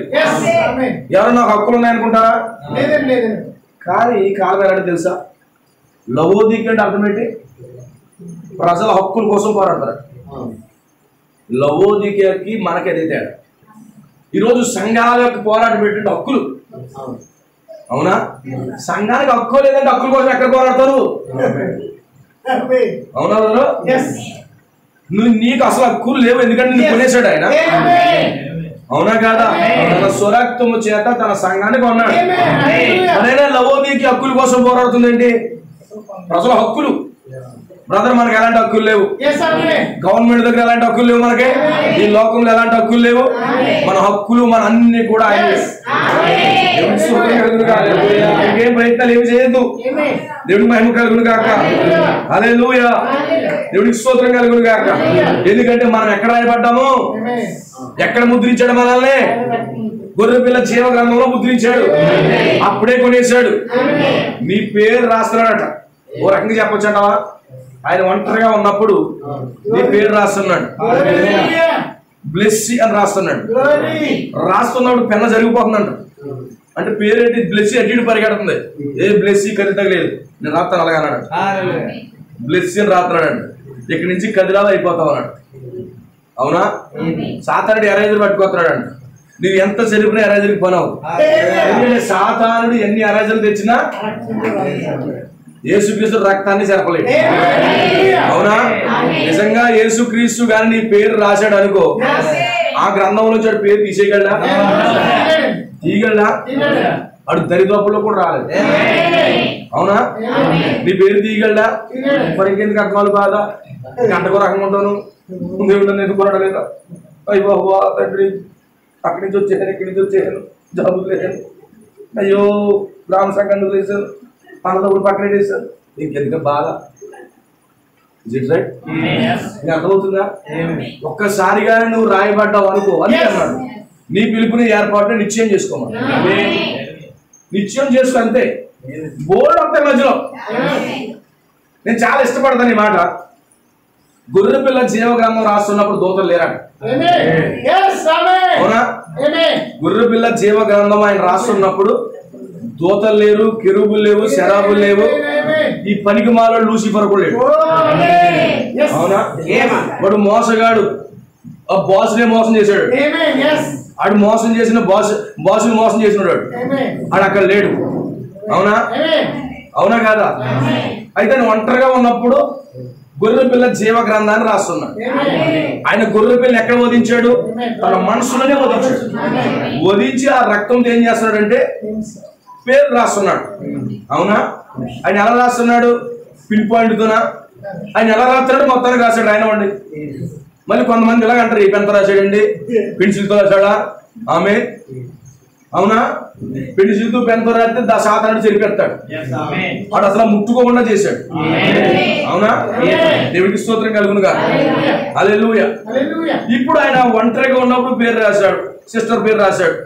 A: ఎవరు నాకు హక్కులు ఉన్నాయనుకుంటారా? కానీ ఈ కాలం ఎలా తెలుసా, లవోదికి అంటే అర్థం ఏంటి? ప్రజల హక్కుల కోసం పోరాడతారు. లవోదికి మనకి అదే తేడా. ఈరోజు సంఘాల యొక్క పోరాటం పెట్టిన హక్కులు, అవునా? సంఘానికి హక్కు లేదంటే హక్కుల కోసం ఎక్కడ పోరాడతారు? అవునా? నువ్వు నీకు అసలు హక్కులు లేవు, ఎందుకంటే నువ్వు కొనేశాడు ఆయన. అవునా కాదా? తన స్వరక్తము చేత తన సంఘాన్ని కొన్నాడు. అదైనా లవోదికి హక్కుల కోసం పోరాడుతుంది ఏంటి? ప్రజల హక్కులు. బ్రదర్ మనకి ఎలాంటి హక్కులు లేవు, గవర్నమెంట్ దగ్గర ఎలాంటి హక్కులు లేవు, మనకి ఈ లోకంలో ఎలాంటి హక్కులు లేవు. మన హక్కులు మన అన్ని కూడా ఏం ప్రయత్నాలు ఏమి చేయొద్దు. దేవుడికి మహిమ కలుగును గాక. హల్లెలూయా. దేవుడికి స్తోత్రం కలుగును గాక. ఎందుకంటే మనం ఎక్కడ రాయబడ్డాము, ఎక్కడ ముద్రించాడు మనల్ని? గొర్రె పిల్ల జీవ గ్రంథంలో ముద్రించాడు, అప్పుడే కొనేశాడు. నీ పేరు రాస్తున్నాడట. ఓ రకంగా చెప్పొచ్చు అంటావా? ఆయన ఒంటరిగా ఉన్నప్పుడు నీ పేరు రాస్తున్నాడు, బ్లెస్సీ అని రాస్తున్నాడు. రాస్తున్నప్పుడు పెన్న జరిగిపోతుందంట. అంటే పేరేంటి? బ్లెస్సీ అడ్డు పరిగెడుతుంది. ఏ బ్లెస్సీ కది తగలేదు, నేను రాస్తాను అలాగన్నాడు. బ్లెస్సీ అని రాస్తున్నాడు. ఇక్కడి నుంచి కదిరాలు అయిపోతావు అన్నాడు. అవునా? సాతానుడు ఎరేజర్ పట్టుకొస్తున్నాడు అంట. నువ్వు ఎంత చెరిపినా ఎరేజర్కి పనవు. ఎందుకంటే సాతానుడు ఎన్ని ఎరేజర్లు తెచ్చినా యేసుక్రీస్తు రక్తాన్ని చెరపలేడు. అవునా? నిజంగా యేసుక్రీస్తు గాని నీ పేరు రాశాడు అనుకో, ఆ గ్రంథంలో చెడు పేరు తీసేయగలడా? తీయగలడా? అడు దరిద్రపులో కూడా రాలేదు. అవునా? నీ పేరు తీయగలడా? మరి ఇంకెందుకు అర్థమాలు బాధ? గంటకు రకంగా ఉంటాను, దేవుడు నన్ను ఎదుర్కొనడం లేదా? అయ్యో తండ్రి, అక్కడి నుంచి వచ్చేసాను, ఇక్కడి నుంచి వచ్చేసాను, జాబులు లేసాను, అయ్యో గ్రామ సంఘాన్ని వేసాను, పనులు పక్కన వేసాను, ఇంకెందుకు బాధ? అర్థమవుతుందా? ఒక్కసారిగా నువ్వు రాయబడ్డావు అనుకో అని అన్నాడు. నీ పిలుపుని ఏర్పాటు నిశ్చయం చేసుకోమని. నిశ్చయం చేసుకో అంతే. బోర్డు అంతే మధ్యలో. నేను చాలా ఇష్టపడతాను ఈ మాట. గొర్రె పిల్ల జీవ గ్రంథం రాస్తున్నప్పుడు దూతలు లేరా? అవునా? గొర్రె పిల్ల జీవ గ్రంథం ఆయన రాస్తున్నప్పుడు దూతలు లేరు, కెరూబులు లేవు, శరాబులు లేవు, ఈ పనికి మాలో లూసిఫర్ కూడా లేడు. అవునా? వాడు మోసగాడు, ఆ బాస్నే మోసం చేశాడు. ఆడు మోసం చేసిన బాసుని మోసం చేసినాడు. ఆడు అక్కడ లేడు. అవునా? అవునా కాదా? అయితే ఒంటరిగా ఉన్నప్పుడు గొర్రె పిల్ల జీవ గ్రంథాన్ని రాస్తున్నాడు. ఆయన గొర్రె పిల్ల ఎక్కడ వధించాడు? తన మనసులోనే వధించాడు. వధించి ఆ రక్తంతో ఏం చేస్తున్నాడంటే పేరు రాస్తున్నాడు. అవునా? ఆయన ఎలా రాస్తున్నాడు? పిన్ పాయింట్తోనా? ఆయన ఎలా రాస్తున్నాడు? మొత్తానికి రాశాడు ఆయన వండి. మళ్ళీ కొంతమంది ఇలాగ అంటారు, ఈ పెన్తో రాశాడండి, పెన్సిల్తో రాశాడా? ఆమె అవునా? పెన్సిల్తో పెన్తో రాస్తే సాతానుడు చెరిపెడతాడు. వాడు అసలు ముట్టుకోకుండా చేశాడు. అవునా? దేవుడికి స్తోత్రం కలుగునుగా. హల్లెలూయా. ఇప్పుడు ఆయన ఒంటరిగా ఉన్నప్పుడు పేరు రాశాడు, సిస్టర్ పేరు రాశాడు.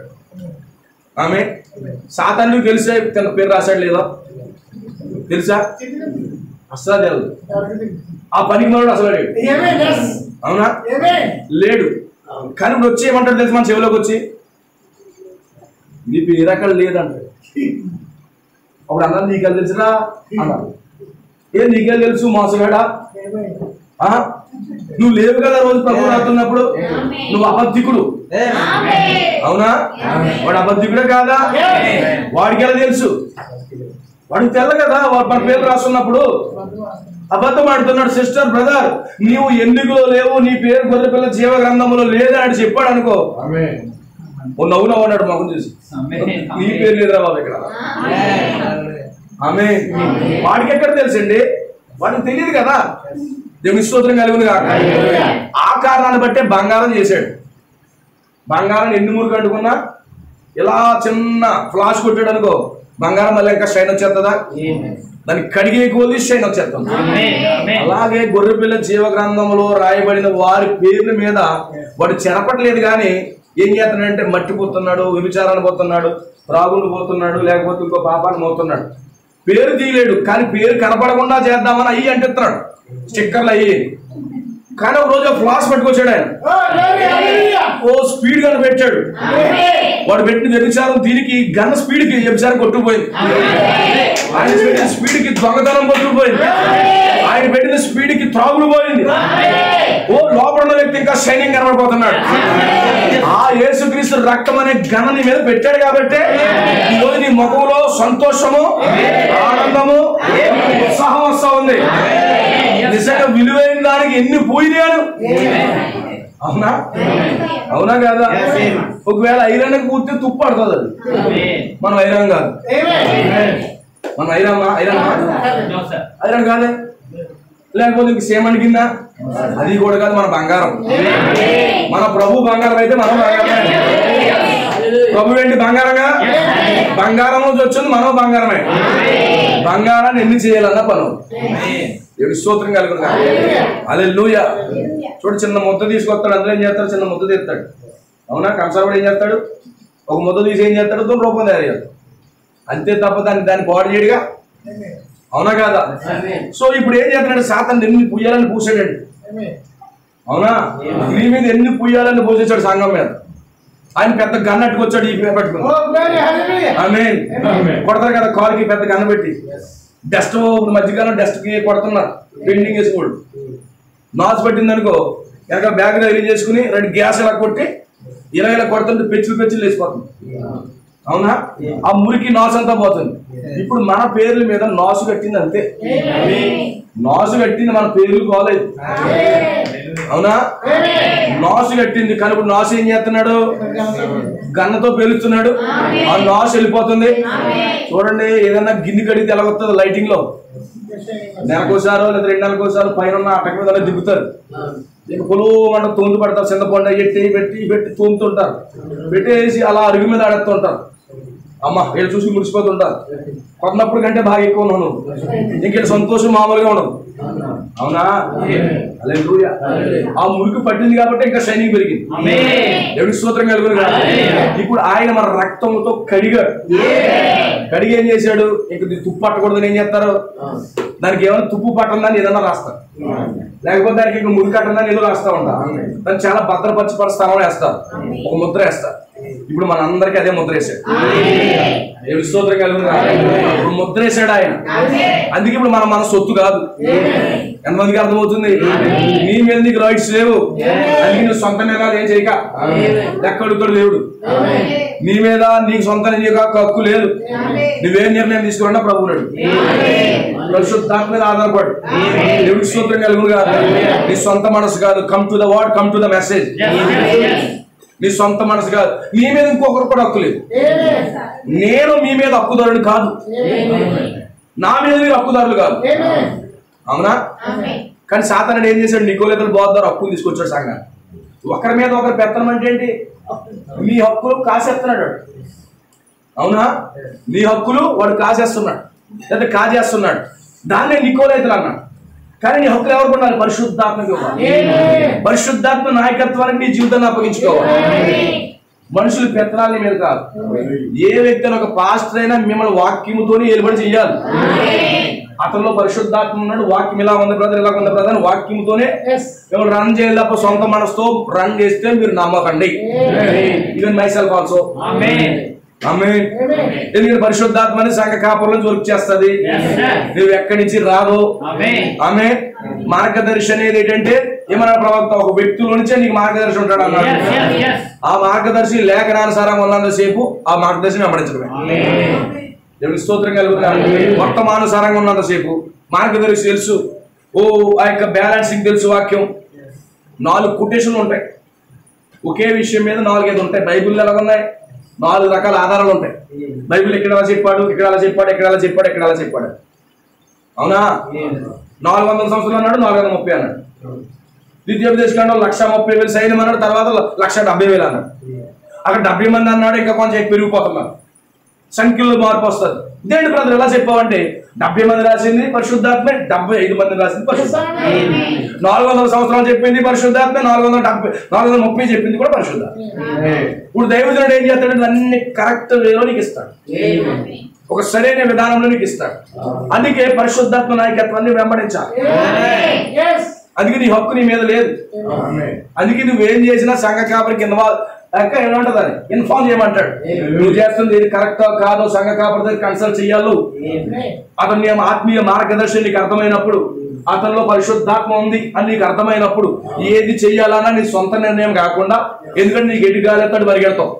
A: ఆమె సాతానుడికి తెలిసే తన పేరు రాశాడు లేదా? తెలుసా? అసలు తెలియదు. ఆ పనికి మనోడు అసలు లేడు. అవునా? లేడు. కానీ ఇప్పుడు వచ్చి ఏమంటాడు తెలుసు? మన చెవిలోకి వచ్చి నీ పేరు అక్కడ లేదంటాడు. అప్పుడు అన్నారు నీకెళ్ళి తెలుసురా అన్నారు. ఏ నీకెళ్ళి తెలుసు మోసగాడా? నువ్వు లేవు కదా రోజు ప్రభు రాతున్నప్పుడు. నువ్వు అబద్ధికుడు. అవునా? వాడు అబద్ధికుడే కాదా? వాడికి ఎలా తెలుసు? వాడికి తెల్ల కదా వాడు మన పేరు రాస్తున్నప్పుడు. అబద్ధం ఆడుతున్నాడు. సిస్టర్, బ్రదర్, నీవు ఎన్నికలో లేవు, నీ పేరు గొర్రెపిల్ల జీవ గ్రంథంలో లేదని చెప్పాడు అనుకో, ఓ నవ్వు నవ్వన్నాడు మొహం చూసి, నీ పేరు లేదురా బాబు ఇక్కడ. ఆమె వాడికి ఎక్కడ తెలుసండి? వాడికి తెలియదు కదా. దేవుని స్తోత్రం కలుగును కాక. ఆ కారణాన్ని బట్టే బంగారం చేశాడు. బంగారాన్ని ఎన్ని మురికి అంటుకున్నా ఇలా చిన్న ఫ్లాష్ కొట్టాడు అనుకో, బంగారం మళ్ళీ ఇంకా షైన్ వచ్చేస్తుందా? దానికి కడిగే కొద్ది షైన్ వచ్చేస్తుంది. అలాగే గొర్రెపిల్ల జీవ గ్రంథంలో రాయబడిన వారి పేర్ల మీద వాడు చెరపట్లేదు, కానీ ఏం చేస్తున్నాడంటే మట్టి పోతున్నాడు, వ్యభిచారాన్ని పోతున్నాడు, త్రాగులు పోతున్నాడు, లేకపోతే ఇంకో పాపాన్ని పోతున్నాడు. పేరు తీయలేడు, కానీ పేరు కనపడకుండా చేద్దామని అయ్యి అంటున్నాడు, స్టిక్కర్లు అయ్యి. కానీ ఒక రోజు ఫ్లాష్ పట్టుకొచ్చాడు ఆయన. ఓ స్పీడ్ గా పెట్టాడు. వాడు పెట్టిన వ్యభిచారం దీనికి గన్న స్పీడ్ కి వ్యభిచారం కొట్టుకుపోయింది. ఆయన పెట్టిన స్పీడ్ కి దొంగతనం కొట్టుకుపోయింది. ఆయన పెట్టిన స్పీడ్ కి త్రాగులు పోయింది. ఓ లోపల ఉన్న వ్యక్తి ఇంకా షైనింగ్ కనబడిపోతున్నాడు. ఆ యేసుక్రీస్తు రక్తం అనే గణ నీ మీద పెట్టాడు కాబట్టి ఈరోజు నీ ముఖంలో సంతోషము, ఆనందము, ఉత్సాహం వస్తా ఉంది. నిజంగా విలువైన దానికి ఎన్ని పోయినాను. అవునా? అవునా కాదా? ఒకవేళ ఐరన్ కూర్చొని తుప్పు పడుతుంది, అది మనం ఐరన్ కాదు. మనం ఐరన్ కాదే. లేకపోతే ఇంక సేమని కింద అది కూడా కాదు, మన బంగారం. మన ప్రభు బంగారం అయితే మనం బంగారమే. ప్రభు ఏంటి? బంగారంగా. బంగారం నుంచి వచ్చింది, మనం బంగారమే. బంగారాన్ని ఎన్ని చేయాలన్నా పను. దేవుని స్తోత్రం కలుగును. హల్లెలూయా. చూడు, చిన్న ముద్ద తీసుకొస్తాడు, అందులో ఏం చేస్తాడు? చిన్న ముద్ద తీస్తాడు. అవునా? కంసారుడు ఏం చేస్తాడు? ఒక ముద్ద తీసి ఏం చేస్తాడు? తో రూపం తయారు చేస్తాడు. అంతే తప్ప దాన్ని పాడు చేయడుగా. అవునా కాదా? సో ఇప్పుడు ఏం చేస్తున్నాడు? సాతాను ఎన్ని పుయ్యాలని పూసాడండి. అవునా? నీ మీద ఎన్ని పుయ్యాలని పూసేశాడు సంఘం మీద. ఆయన పెద్ద గన్ను అట్టుకొచ్చాడు, ఈ పట్టుకుని. ఆమేన్. కొడతారు కదా కాలుకి పెద్ద గన్ను పెట్టి. డస్ట్ మధ్యకాలం డస్ట్ కి కొడుతున్నారు, పెయింటింగ్ వేసుకోడు. నాచు పట్టింది అనుకో, వెనక బ్యాగ్ రిలీజ్ చేసుకుని రెండు గ్యాస్ ఇలా కొట్టి ఇలా కొడుతుంటే పెచ్చులు వేసిపోతుంది. అవునా? ఆ మురికి నాసు అంతా పోతుంది. ఇప్పుడు మన పేర్ల మీద నాసు కట్టింది, అంతే. నాసు కట్టింది, మన పేర్లు పోలేదు. అవునా? నాసు కట్టింది, కానీ ఇప్పుడు నాసు ఏం చేస్తున్నాడు? గన్నతో పేలుస్తున్నాడు. ఆ నాసు వెళ్ళిపోతుంది. చూడండి, ఏదన్నా గిన్నె కడిగితే ఎలా వస్తుంది? లైటింగ్ లో నెలకోసారో లేదా 2 నెలలకోసారో పైన ఉన్న అటక మీద దిగుతారు. ఇక పొలమంట తోందు పడతారు, చింతపండు పెట్టి తోముతుంటారు. పెట్టేసి అలా అరుగు మీద ఆడుతుంటారు. అమ్మ వీళ్ళు చూసి మురిసిపోతుంటారు. కొన్నప్పుడు కంటే బాగా ఎక్కువ ఉన్నాను, ఇంక సంతోషం మామూలుగా ఉండదు. అవునా? హల్లెలూయా. ఆ మురికి పట్టింది కాబట్టి ఇంకా షైనింగ్ పెరిగింది. దేవుని స్తోత్రం కలుగును గాక. ఇప్పుడు ఆయన మన రక్తంతో కడిగి ఏం చేశాడు? ఇంక తుప్పు పట్టకూడదని ఏం చేస్తారు? దానికి ఏమైనా తుప్పు పట్టదని ఏదన్నా రాస్తారు, లేకపోతే దానికి ఇంకా మురికి కట్టదని ఏదో రాస్తా ఉంటారు. దాన్ని చాలా భద్రపరిచి స్థానంలో వేస్తారు, ఒక ముద్ర వేస్తారు. ఇప్పుడు మన అందరికి అదే ముద్ర వేసాడు. దేవుని స్తోత్రం కలుగును గాక. ఇప్పుడు ముద్ర వేసాడు ఆయన. అందుకే ఇప్పుడు మన సొత్తు కాదు. ఎంతమందికి అర్థమవుతుంది? నీ మీద నీకు రైట్స్ లేవు, అందుకే నువ్వు సొంత నిర్ణయాలు ఏం చేయక. ఎక్కడుక్కడు దేవుడు నీ మీద నీకు సొంత హక్కు లేదు. నువ్వేం నిర్ణయం తీసుకున్నా ప్రభువునాడు. పరిశుద్ధాత్మ మీద ఆధారపడు. దేవుని స్తోత్రం కలుగును గాక. నీ సొంత మనసు కాదు. Come to the word, come to the message. నీ సొంత మనసు కాదు. నీ మీద ఇంకొకరు కూడా హక్కు లేదు. నేను మీ మీద హక్కుదారుడు కాదు, నా మీద మీరు హక్కుదారులు కాదు. అవునా? కానీ సాతానుడు ఏం చేశాడు? నికోలేతలు బోధ హక్కులు తీసుకొచ్చాడు సంఘాన్ని. ఒకరి మీద ఒకరు పెత్తనం అంటే ఏంటి? నీ హక్కులు కాసేస్తున్నాడు. అవునా? నీ హక్కులు వాడు కాసేస్తున్నాడు, లేదా కాజేస్తున్నాడు. దాన్నే నికోలేతలు అన్నాడు. కానీ నీ హక్కులు ఎవరికి ఉండాలి? పరిశుద్ధాత్మకి ఇవ్వాలి. పరిశుద్ధాత్మ నాయకత్వానికి నీ జీవితాన్ని అప్పగించుకోవాలి. మనుషులు పెత్తనాల మీద కాదు. ఏ వ్యక్తి ఒక పాస్టర్ అయినా మిమ్మల్ని వాక్యముతోనే ఏలుబడి చెయ్యాలి. అతనిలో పరిశుద్ధాత్మ ఉన్నాడు. వాక్యం ఇలా ఉంది బ్రదర్, ఇలా ఉంది బ్రదర్, వాక్యంతోనే మిమ్మల్ని రన్ చేయాలి తప్ప సొంత మనసుతో రన్ చేస్తే మీరు నమ్మకండి. Even myself also. ఆమేన్. ఎందుకంటే పరిశుద్ధాత్మని సంఘ కాపురంలో వర్క్ చేస్తుంది. నువ్వు ఎక్కడి నుంచి రాదు. ఆమేన్. మార్గదర్శి అనేది ఏంటంటే ఏమన్నా ప్రవక్త ఒక వ్యక్తుల నుంచే నీకు మార్గదర్శి ఉంటాడు అన్నాడు. ఆ మార్గదర్శి లేఖనానుసారంగా ఉన్నంతసేపు ఆ మార్గదర్శిని వెంబడించడమే. దేవునికి స్తోత్రం కలుగుతుంది. వర్తమానుసారంగా ఉన్నంతసేపు మార్గదర్శి తెలుసు, ఆ యొక్క బ్యాలెన్సింగ్ తెలుసు. వాక్యం 4 కొటేషన్లు ఉంటాయి ఒకే విషయం మీద, 4-5 ఉంటాయి. బైబిల్ ఎలా ఉన్నాయి, 4 రకాల ఆధారాలు ఉంటాయి. బైబిల్ ఇక్కడ అలా చెప్పాడు, ఇక్కడ అలా చెప్పాడు, ఇక్కడ అలా చెప్పాడు, ఇక్కడ అలా చెప్పాడు. అవునా? 400 సంవత్సరాలు అన్నాడు, 430 అన్నాడు. ద్వితీయోపదేశకాండంలో 1,30,000 సైన్యం అన్నాడు, తర్వాత 1,70,000 అన్నాడు. అక్కడ 70 మంది అన్నాడు, ఇంకా కొంచెం పెరిగిపోతున్నారు. సంఖ్యలో మార్పు వస్తుంది. ఇదేంటి బ్రదర్ ఎలా చెప్పావంటే 70 మంది రాసింది పరిశుద్ధాత్మే, 75 మంది రాసింది పరిశుద్ధాత్మ. 400 సంవత్సరాలు చెప్పింది పరిశుద్ధాత్మే, 430 చెప్పింది కూడా పరిశుద్ధాత్మ. ఇప్పుడు దైవజనుడు ఏం చేస్తాడు, అన్ని కరెక్ట్ వేలో నీకు ఇస్తాడు, ఒక సరైన విధానంలో నీకు ఇస్తాడు. అందుకే పరిశుద్ధాత్మ నాయకత్వాన్ని వెంబడించాలి. అందుకే నీ హక్కు నీ మీద లేదు. అందుకే నువ్వేం చేసినా సంఘ కాపరికి ఏమంటది అని ఇన్ఫార్మ్ చేయమంటాడు. నువ్వు చేస్తుంది ఇది కరెక్టో కాదో సంఘ కాపరి దగ్గర కన్సల్ట్ చెయ్యాలి. అతని ఆత్మీయ మార్గదర్శనం నీకు అర్థమైనప్పుడు, అతనిలో పరిశుద్ధాత్మ ఉంది అని నీకు అర్థమైనప్పుడు ఏది చెయ్యాలన్నా నీ సొంత నిర్ణయం కాకుండా, ఎందుకంటే నీకు ఎటు గాలి పరిగెడతాం.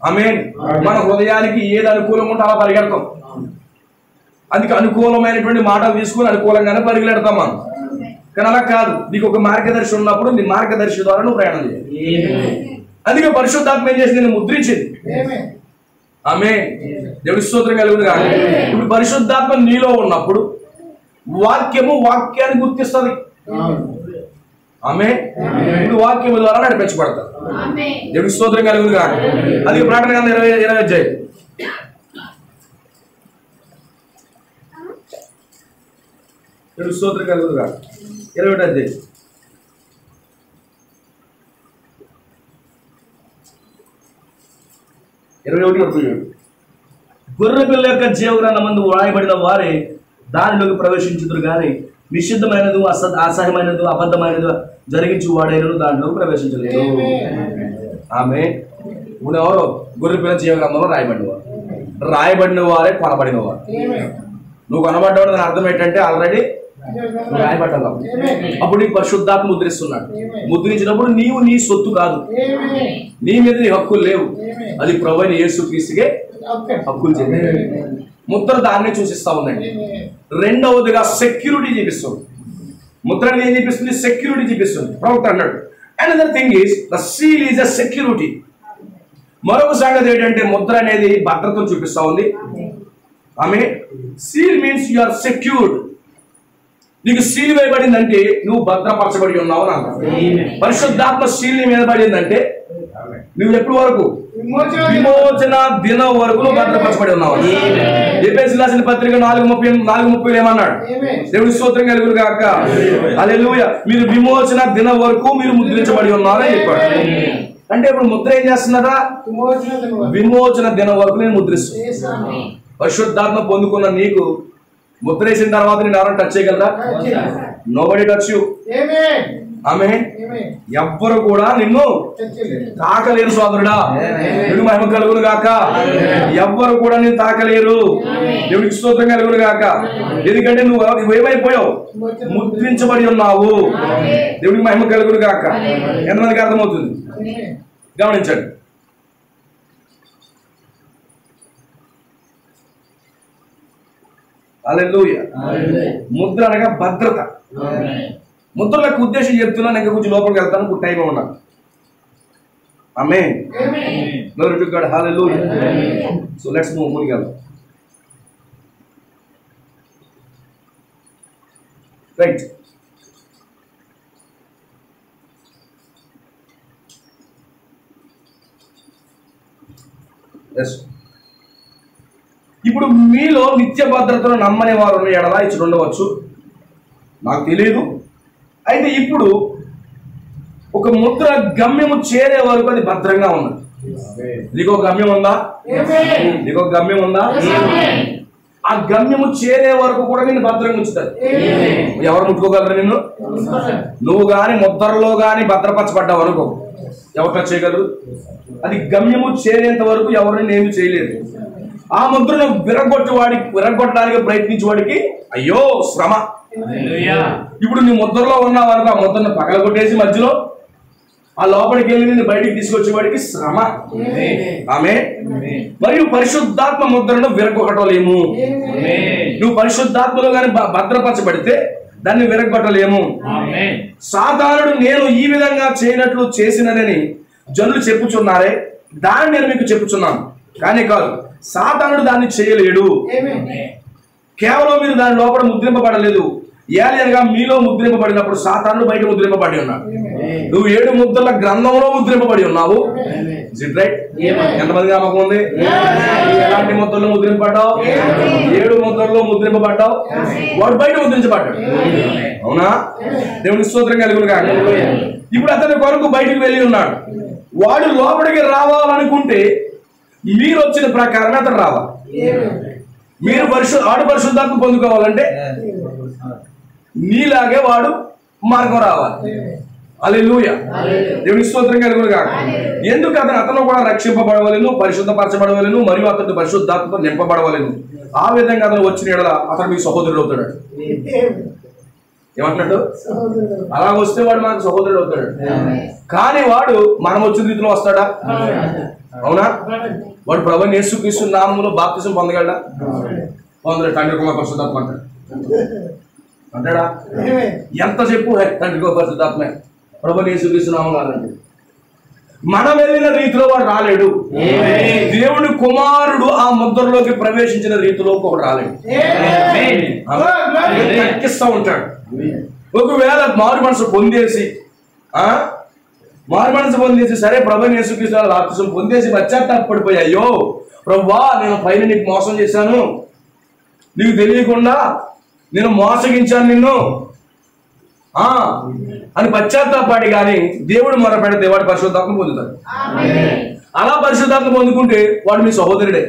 A: ఆమేన్. మన హృదయానికి ఏది అనుకూలంగా ఉంటే అలా పరిగెడతాం. అందుకే అనుకూలమైనటువంటి మాటలు తీసుకుని అనుకూలంగానే పరిగెడతాం మనం. కానీ అలా కాదు, నీకు ఒక మార్గదర్శి ఉన్నప్పుడు నీ మార్గదర్శి ద్వారా నువ్వు ప్రయాణం చేయాలి. అందుకే పరిశుద్ధాత్మ ఏం చేసి నేను ముద్రించింది. ఆమేన్. దేవుని స్తోత్రం కలుగును గాక. ఇప్పుడు పరిశుద్ధాత్మ నీలో ఉన్నప్పుడు వాక్యము వాక్యాన్ని గుర్తిస్తుంది. ఆమేన్. ఇప్పుడు వాక్యము ద్వారా నడిపించబడతారు. దేవుని స్తోత్రం కలుగును గాక. అది ప్రకటన గ్రంథం 20 అధ్యాయం. దేవుని స్తోత్రం కలుగును గాక. 21 అధ్యాయం. 21 గొర్రె పిల్ల యొక్క జీవగ్రంథమందు వ్రాయబడిన వారే దానిలోకి ప్రవేశించుదురు గాని నిషిద్ధమైనది, అసహ్యమైనది, అబద్ధమైనది జరిగించి వాడైనను దాంట్లోకి ప్రవేశించలేదు. ఆమె ఇప్పుడు ఎవరు గొర్రె పిల్ల జీవగ్రంథంలో రాయబడిన వారే కొనబడిన వారు. నువ్వు కొనబడ్డవాడు దాని అర్థం ఏంటంటే ఆల్రెడీ రాయబడ్డావు. అప్పుడు నీకు పరిశుద్ధాత్మ ముద్రిస్తున్నాడు. ముద్రించినప్పుడు నీవు నీ సొత్తు కాదు, నీ మీద నీ హక్కులు లేవు. అది ప్రభువైన యేసుక్రీస్తుకే హక్కులు చెందాయి. ముద్ర దాన్ని సూచిస్తా ఉందండి. రెండవదిగా సెక్యూరిటీ చూపిస్తుంది. ముద్ర ఏం చూపిస్తుంది? సెక్యూరిటీ చూపిస్తుంది. ప్రవక్త అన్నాడు. Another thing is the seal is a security. మరొక సంగతి ఏంటంటే ముద్ర అనేది భద్రతను చూపిస్తా ఉంది. ఆమె seal means you are secured. నీకు సీల్ వేయబడిందంటే నువ్వు భద్రపరచబడి ఉన్నావు అని అంటారు. పరిశుద్ధాత్మ సీల్ మీద పడిందంటే నువ్వు ఎప్పటి వరకు? విమోచన దినం వరకు నువ్వు భద్రపరచబడి ఉన్నావు. ఎఫెసీయులకు రాసిన పత్రిక 4:30 ఏమన్నాడు? దేవుని స్తోత్రం కలుగును గాక. హల్లెలూయా. మీరు విమోచన దినం వరకు మీరు ముద్రించబడి ఉన్నారని చెప్పాడు. అంటే ఇప్పుడు ముద్ర ఏం చేస్తున్నారా? విమోచన దినం వరకు నేను ముద్రిస్తాను. పరిశుద్ధాత్మ పొందుకున్న నీకు ముద్ర వేసిన తర్వాత నేను ఎవరైనా టచ్ చేయగలరా? Nobody touch you. ఆమేన్. ఎవ్వరు కూడా నిన్ను తాకలేరు సోదరుడా. దేవుని మహిమ కలుగును గాక. ఎవ్వరు కూడా నిన్ను తాకలేరు. దేవునికి స్తోత్రం కలుగును గాక. ఎందుకంటే నువ్వు ఏమైపోయావు? ముద్రించబడి ఉన్నావు. దేవునికి మహిమ కలుగును గాక. ఎంతమందికి అర్థమవుతుంది? గమనించండి. హల్లెలూయా. ముద్ర అనగా భద్రత. ముద్రలకు ఉద్దేశం చెప్తున్నాను, ఇంకా కొంచెం లోపలికి వెళ్తాను, ఇప్పుడు టైం ఉన్నాను. ఆమేన్. Glory to God. హల్లెలూయా. So let's move. ముందుకు వెళ్దాం. రైట్. ఎస్. ఇప్పుడు మీలో నిత్య భద్రతను నమ్మని వారు ఎడలా ఇచ్చి ఉండవచ్చు, నాకు తెలియదు. అయితే ఇప్పుడు ఒక ముద్ర గమ్యము చేరే వరకు అది భద్రంగా ఉన్నది. నీకో గమ్యం ఉందా? నీకో గమ్యం ఉందా? ఆ గమ్యము చేరే వరకు కూడా నేను భద్రంగా ఉంచుతాను. ఎవరు ముట్టుకోగలరు నిన్ను? నువ్వు గాని ముద్రలో గాని భద్రపరచబడ్డావు అనుకో, ఎవరు టచ్ చేయగలరు? అది గమ్యము చేరేంత వరకు ఎవరిని ఏమి చేయలేదు. ఆ ముద్రను విరగొట్టడానికి ప్రయత్నించే వాడికి అయ్యో శ్రమ. ఇప్పుడు నీ ముద్రలో ఉన్నావు అనుకో, ఆ ముద్రను పగలగొట్టేసి మధ్యలో ఆ లోపలికి వెళ్ళి నేను బయటికి తీసుకొచ్చేవాడికి శ్రమ. ఆమె మరియు పరిశుద్ధాత్మ ముద్రను విరగొట్టలేము. నువ్వు పరిశుద్ధాత్మలో కానీ భద్రపరచబడితే దాన్ని విరగొట్టలేము. సాతానుడు నేను ఈ విధంగా చేయనట్లు చేసినని జనులు చెప్పుచున్నారే, దాన్ని నేను మీకు చెప్పుచున్నాను. కానీ కాదు, సాతానుడు దాన్ని చేయలేడు. కేవలం మీరు దాని లోపల ముద్రింపబడలేదు, ఏలియనగా మీలో ముద్రింపబడినప్పుడు సాతానుడు బయట ముద్రింపబడి ఉన్నాడు. నువ్వు 7 ముద్రల గ్రంథంలో ముద్రింపబడి ఉన్నావు. ఎంతమంది నమ్మకం ఉంది? ఎలాంటి ముద్రలో ముద్రింపబడ్డావు? 7 ముద్రల్లో ముద్రింపబడ్డావు. వాడు బయట ముద్రించబడ్డాడు. అవునా? దేవుని స్తోత్రం కలుగును గాక. ఇప్పుడు అతని కొరకు బయటికి వెళ్ళి ఉన్నాడు. వాడు లోపలికి రావాలనుకుంటే మీరు వచ్చిన ప్రకారమే అతను రావాలి. మీరు వాడు పరిశుద్ధాత్మ పొందుకోవాలంటే నీలాగే వాడు మార్గం రావాలి. హల్లెలూయా. దేవుని స్తోత్రం కలుగును గాక. ఎందుకు అతను కూడా రక్షింపబడవలెను, పరిశుద్ధపరచబడవలెను, మరియు అతను పరిశుద్ధాత్మతో నింపబడవలెను. ఆ విధంగా అతను వచ్చిన ఎడల అతను మీకు సహోదరుడు అవుతాడు. ఏమంటున్నాడు? అలా వస్తే వాడు మనకు సహోదరుడు అవుతాడు. కానీ వాడు మనం వచ్చిన రీతిలో వస్తాడా? అవునా? వాడు ప్రభువైన యేసుక్రీస్తు నామములో బాప్తిసం పొందగలడా? పొందలేడు. తండ్రి కుమార పరిశుద్ధాత్మ అంటాడు. అంటాడా? ఎంత చెప్పు తండ్రి కుమార పరిశుద్ధాత్మ ప్రభువైన యేసుక్రీస్తు నామం కాదండి. మనం వెళ్ళిన రీతిలో వాడు రాలేడు. దేవుని కుమారుడు ఆ ముద్రలోకి ప్రవేశించిన రీతిలో ఒకడు రాలేడు. తగ్గిస్తూ ఉంటాడు. ఒకవేళ మారు మనసు పొందేసి సరే ప్రభువైన యేసుక్రీస్తు బాప్తిసం పొందేసి పశ్చాత్తాపపడిపోయి, అయ్యో ప్రభువా నేను పైన నీకు మోసం చేశాను, నీకు తెలియకుండా నేను మోసగించాను నిన్ను అని పశ్చాత్తాపడి కానీ దేవుడు మొరపెడితే వాడు పరిశుద్ధాత్మ పొందుతాడు. అలా పరిశుద్ధాత్మ పొందుకుంటే వాడు మీ సహోదరుడే.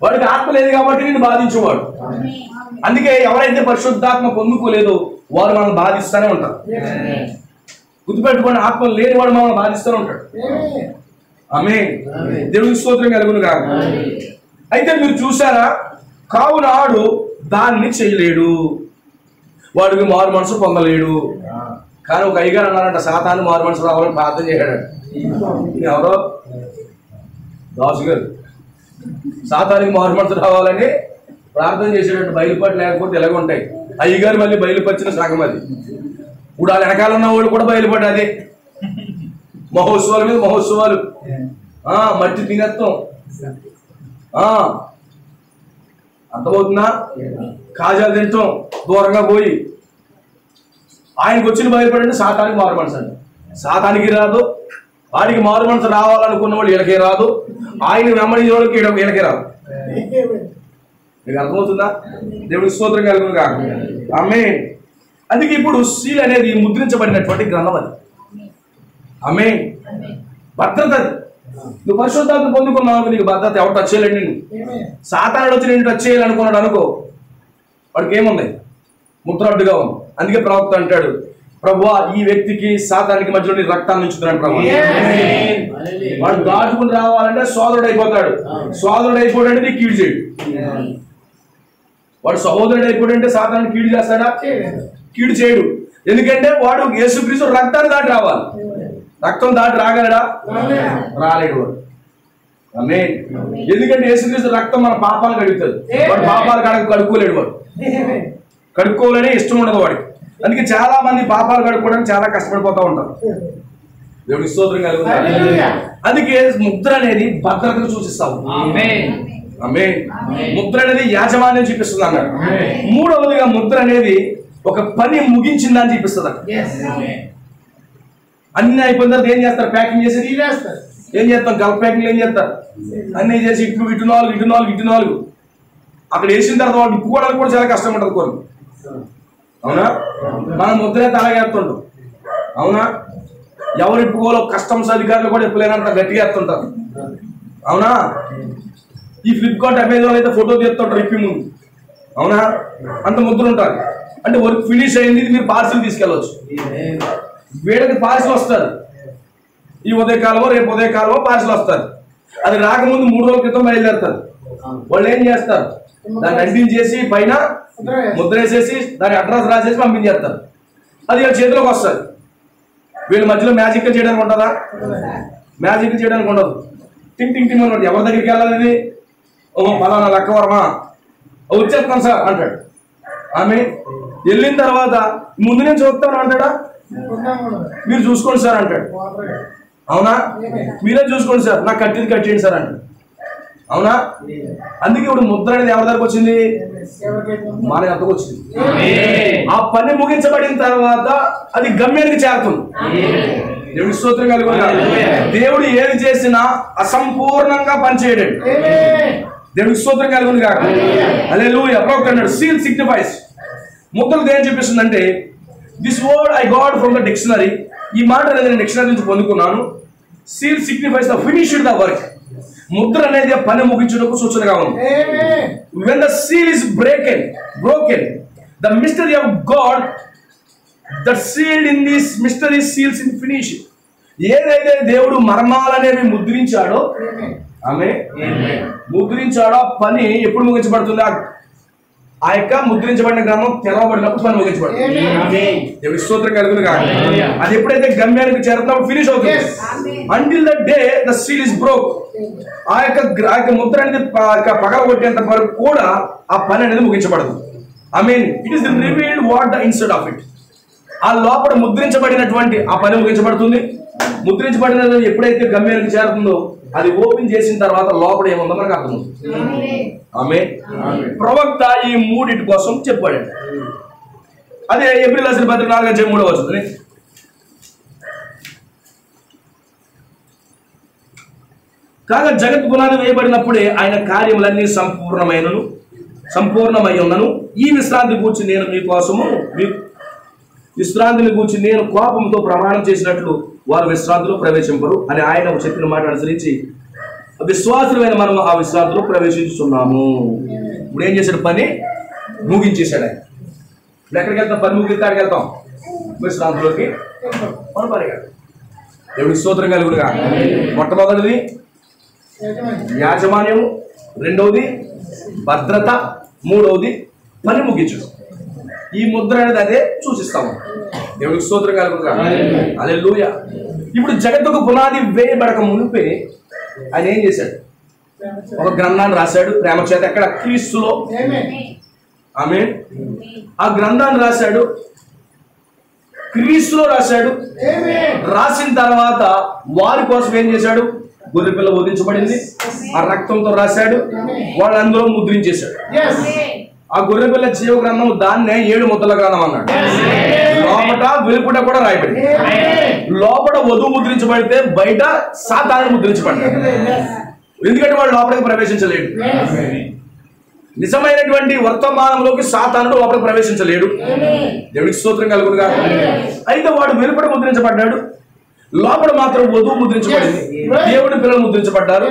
A: వాడికి ఆత్మ లేదు కాబట్టి నేను బాధించేవాడు. అందుకే ఎవరైతే పరిశుద్ధాత్మ పొందుకోలేదో వారు మనం బాధిస్తూనే ఉంటారు. గుర్తుపెట్టుకోండి, ఆత్మ లేని వాడు మనం బాధిస్తూనే ఉంటాడు. ఆమేన్. దేవునికి స్తోత్రం కలుగును గాక. అయితే మీరు చూసారా, కావున వాడు దాన్ని చేయలేడు, వాడికి మారు మనసు పొందలేడు. కానీ ఒక అయ్యగారు అన్నారంట, సాతాను మారు మనసు రావాలని ప్రార్థన చేశాడు. ఎవరో దాసు గారు సాతానికి మారు మనసు రావాలని ప్రార్థన చేసేటట్టు. బయలుపడి లేకపోతే ఎలాగ ఉంటాయి. అయ్యగారు మళ్ళీ బయలుపరిచిన సగం అది. ఇప్పుడు వాళ్ళ వెనకాల ఉన్న వాళ్ళు కూడా బయలుపడి అదే మహోత్సవాల మీద మహోత్సవాలు, మట్టి తినేత్తం, అర్థమవుతుందా? కాజాలు తింటాం దూరంగా పోయి. ఆయనకు వచ్చిన బయలుపడండి సాతానికి మారు మనసు అండి. సాతానికి రాదు, వాడికి మారు మనసు రావాలనుకున్న వాళ్ళు వీళ్ళకే రాదు, ఆయన వెంబడించే వాళ్ళకి వీళ్ళకే రాదు. మీకు అర్థమవుతుందా? దేవుడికి స్తోత్రం కలుగును గాక. ఆమేన్. అందుకే ఇప్పుడు సీల్ అనేది ముద్రించబడినటువంటి గ్రంథం అది. ఆమేన్. భద్రత. నువ్వు పరిశుద్ధాత్మ పొందుకున్నావు, నీకు భద్రత. ఎవరు టచ్ చేయలేండి నిన్ను. సాతానుడు వచ్చి నేను టచ్ చేయాలనుకున్నాడు అనుకో, వాడికి ఏముంది? ముద్ర అడ్డుగా ఉంది. అందుకే ప్రవక్త అంటాడు, ప్రభువా ఈ వ్యక్తికి సాతానికి మధ్యలో నీ రక్తాన్ని ఉంచుతున్నాడు ప్రభు. వాడు దాటుకుని రావాలంటే సోదరుడు అయిపోతాడు. సోదరుడు అయిపోయాడంటే నీకు కీడు చేయడు. వాడు సహోదరుడు అయిపోయాడంటే సాతాన్ని కీడు చేస్తాడా? కీడు చేయడు. ఎందుకంటే వాడు యేసుక్రీస్తు రక్తాన్ని దాటి రావాలి. రక్తం దాటి రాగలడా? రాలేడు వాడు. ఆమేన్. ఎందుకంటే యేసుక్రీస్తు రక్తం మన పాపాలు కడుగుతుంది. వాడు పాపాలు కడుక్కోలేడు. వాడు కడుక్కోవాలని ఇష్టం ఉండదు వాడికి. అందుకే చాలా మంది పాపాలు కడుక్కోవడానికి చాలా కష్టపడిపోతూ ఉంటారు. దేవుడికి స్తోత్రం కలుగుతుంది. అందుకే ముద్ర అనేది భద్రతను సూచిస్తావు. ఆమేన్. ముద్ర అనేది యాజమాన్యం చూపిస్తుంది అన్నాడు. మూడవదిగా ముద్ర అనేది ఒక పని ముగించిందని చూపిస్తుంది అక్కడ. అన్ని అయిపోయిన తర్వాత ఏం చేస్తారు? ప్యాకింగ్ చేసి ఏం చేస్తాం? గల్ఫ్ ప్యాకింగ్ ఏం చేస్తారు? అన్ని చేసి ఇటు 4 అక్కడ వేసిన తర్వాత వాళ్ళు ఇప్పుకోవడానికి కూడా చాలా కష్టం ఉంటుంది కొన్ని. అవునా? మనం ముద్ర అయితే అలాగే వేస్తుంటాం. అవునా? ఎవరు ఇప్పుకోవాలో కస్టమ్స్ అధికారులు కూడా ఇప్పలేనంత గట్టిగా వేస్తుంటారు. అవునా? ఈ ఫ్లిప్కార్ట్ అమెజాన్ అయితే ఫోటో తీస్తుంటారు ఇప్పి ముందు. అవునా? అంత ముద్ర ఉంటారు. అంటే వర్క్ ఫినిష్ అయింది, మీరు పార్సిల్ తీసుకెళ్ళవచ్చు. వీళ్ళకి పార్సిల్ వస్తారు. ఈ ఉదయకాలమో రేపు ఉదయకాలమో పార్సిల్ వస్తారు. అది రాకముందు 3 రోజుల క్రితం బయలుదేరుతారు. వాళ్ళు ఏం చేస్తారు? దాన్ని అంటించేసి పైన ముద్ర వేసేసి దాని అడ్రస్ రాసేసి పంపించేస్తారు. అది వీళ్ళ చేతిలోకి వస్తుంది. వీళ్ళ మధ్యలో మ్యాజిక్ చేయడానికి ఉంటుందా? మ్యాజిక్ చేయడానికి ఉండదు. టింగ్ టింగ్ టింగ్ అన్నట్టు ఎవరి దగ్గరికి వెళ్ళాలి? ఇది పలానా లక్కవరమా వచ్చేస్తాను సార్ అంటాడు. ఆమె వెళ్ళిన తర్వాత ముందు నేను చూస్తాను అంటాడా? మీరు చూసుకోండి సార్ అంటాడు. అవునా? మీరే చూసుకోండి సార్, నాకు కట్టింది కట్టేయండి సార్ అంటాడు. అవునా? అందుకే ఇప్పుడు ముద్ర అనేది ఎవరి దగ్గరకు వచ్చింది? మన ఎంతకు వచ్చింది. ఆ పని ముగించబడిన తర్వాత అది గమ్యానికి చేరుతుంది. దేవుడి స్తోత్రం కలుగును. దేవుడు ఏది చేసినా అసంపూర్ణంగా పనిచేయడు. దేవుడికి స్తోత్రం కలుగును గాక. హల్లెలూయా. ప్రవక్త అన్నాడు సీల్ సిగ్నిఫైస్. ముద్రలు దేని చూపిస్తుందంటే this word I got from the dictionary. ఈ మాట అనేది నేను డిక్షనరీ నుంచి పొందుకున్నాను. Seal signifies the finished the work. ముద్ర అనేది పని ముగించుటకు సూచనగా ఉంది. When the seal is broken, the mystery of God that sealed in this mystery seals in finish. ఏదైతే దేవుడు మర్మాలనేవి ముద్రించాడో ముద్రించాడో పని ఎప్పుడు ముగించబడుతుంది? ఆ యొక్క ముద్రించబడిన గ్రంథం తెరవబడినప్పుడు పని ముగించబడుతుంది. దేవుడి స్తోత్రం కలుగును గాక. అది ఎప్పుడైతే గమ్యానికి చేరుతున్నప్పుడు ఫినిష్ అవుతుంది. Until the day the seal is broke. ఆ యొక్క ముద్ర అనేది పగలగొట్టేంత వరకు కూడా ఆ పని అనేది ముగించబడదు. It is revealed what the instead of it. ఆ లోపల ముద్రించబడినటువంటి ఆ పని ముగించబడుతుంది. ముద్రించబడినది ఎప్పుడైతే గమ్యానికి చేరుతుందో అది ఓపెన్ చేసిన తర్వాత లోపల ఏముందో మనకు అర్థమవుతుంది. ఆమేన్. ప్రవక్త ఈ మూడిటి కోసం చెప్పాడు. అదే ఏప్రిల్ రాసిన పత్రిక 4:3 వచనం. కాగా జగత్ పునాది వేయబడినప్పుడే ఆయన కార్యములన్నీ సంపూర్ణమై ఉన్నను. ఈ విశ్రాంతి గూర్చి నేను మీకోసము విశ్రాంతిని గూర్చి నేను కోపంతో ప్రమాణం చేసినట్లు వారు విశ్రాంతిలో ప్రవేశింపరు అని ఆయన చెప్పిన మాట అనుసరించి విశ్వాసులమైన మనం ఆ విశ్రాంతిలో ప్రవేశిస్తున్నాము. ఇప్పుడు ఏం చేశాడు? పని ముగించేశాడు. ఆయన ఎక్కడికి వెళ్తాం? పని ముగిస్తాడికి వెళ్తాం, విశ్రాంతిలోకి మనం పరిగెడతాం. దేవుడికి స్తోత్రం కలుగును గాక. మొట్టమొదటిది యాజమాన్యము, రెండవది భద్రత, మూడవది పని ముగించడం. ఈ ముద్ర అనేది అదే సూచిస్తాము. దేవుడికి స్తోత్రం కలుగును గాక. హల్లెలూయా. ఇప్పుడు జగత్తుకు పునాది వేయబడక మునిపే ఆయన ఏం చేశాడు? ఒక గ్రంథాన్ని రాశాడు ప్రేమ చేత. ఎక్కడ? క్రీస్తులో. ఆమేన్. ఆ గ్రంథాన్ని రాశాడు, క్రీస్తులో రాశాడు. రాసిన తర్వాత వారి కోసం ఏం చేశాడు? గొర్రె పిల్ల వధించబడింది, ఆ రక్తంతో రాశాడు, వాళ్ళు అందులో ముద్రించేశాడు. ఆ గొర్రె పిల్ల జీవ గ్రంథం దాన్నే 7 ముద్రల గ్రంథం అన్నాడు. లోపట వెలుపట కూడా రాయబడింది. లోపల వధువు ముద్రించబడితే బయట సాతాను ముద్రించబడ్డాడు. ఎందుకంటే వాడు లోపలికి ప్రవేశించలేడు. నిజమైనటువంటి వర్తమానంలోకి సాతానుడు లోపలికి ప్రవేశించలేడు. దేవుడికి స్తోత్రం కలుగును గాక. అయితే వాడు వెలుపట ముద్రించబడ్డాడు, లోపల మాత్రం వధువు ముద్రించబడింది, దేవుడి పిల్లలు ముద్రించబడ్డారు.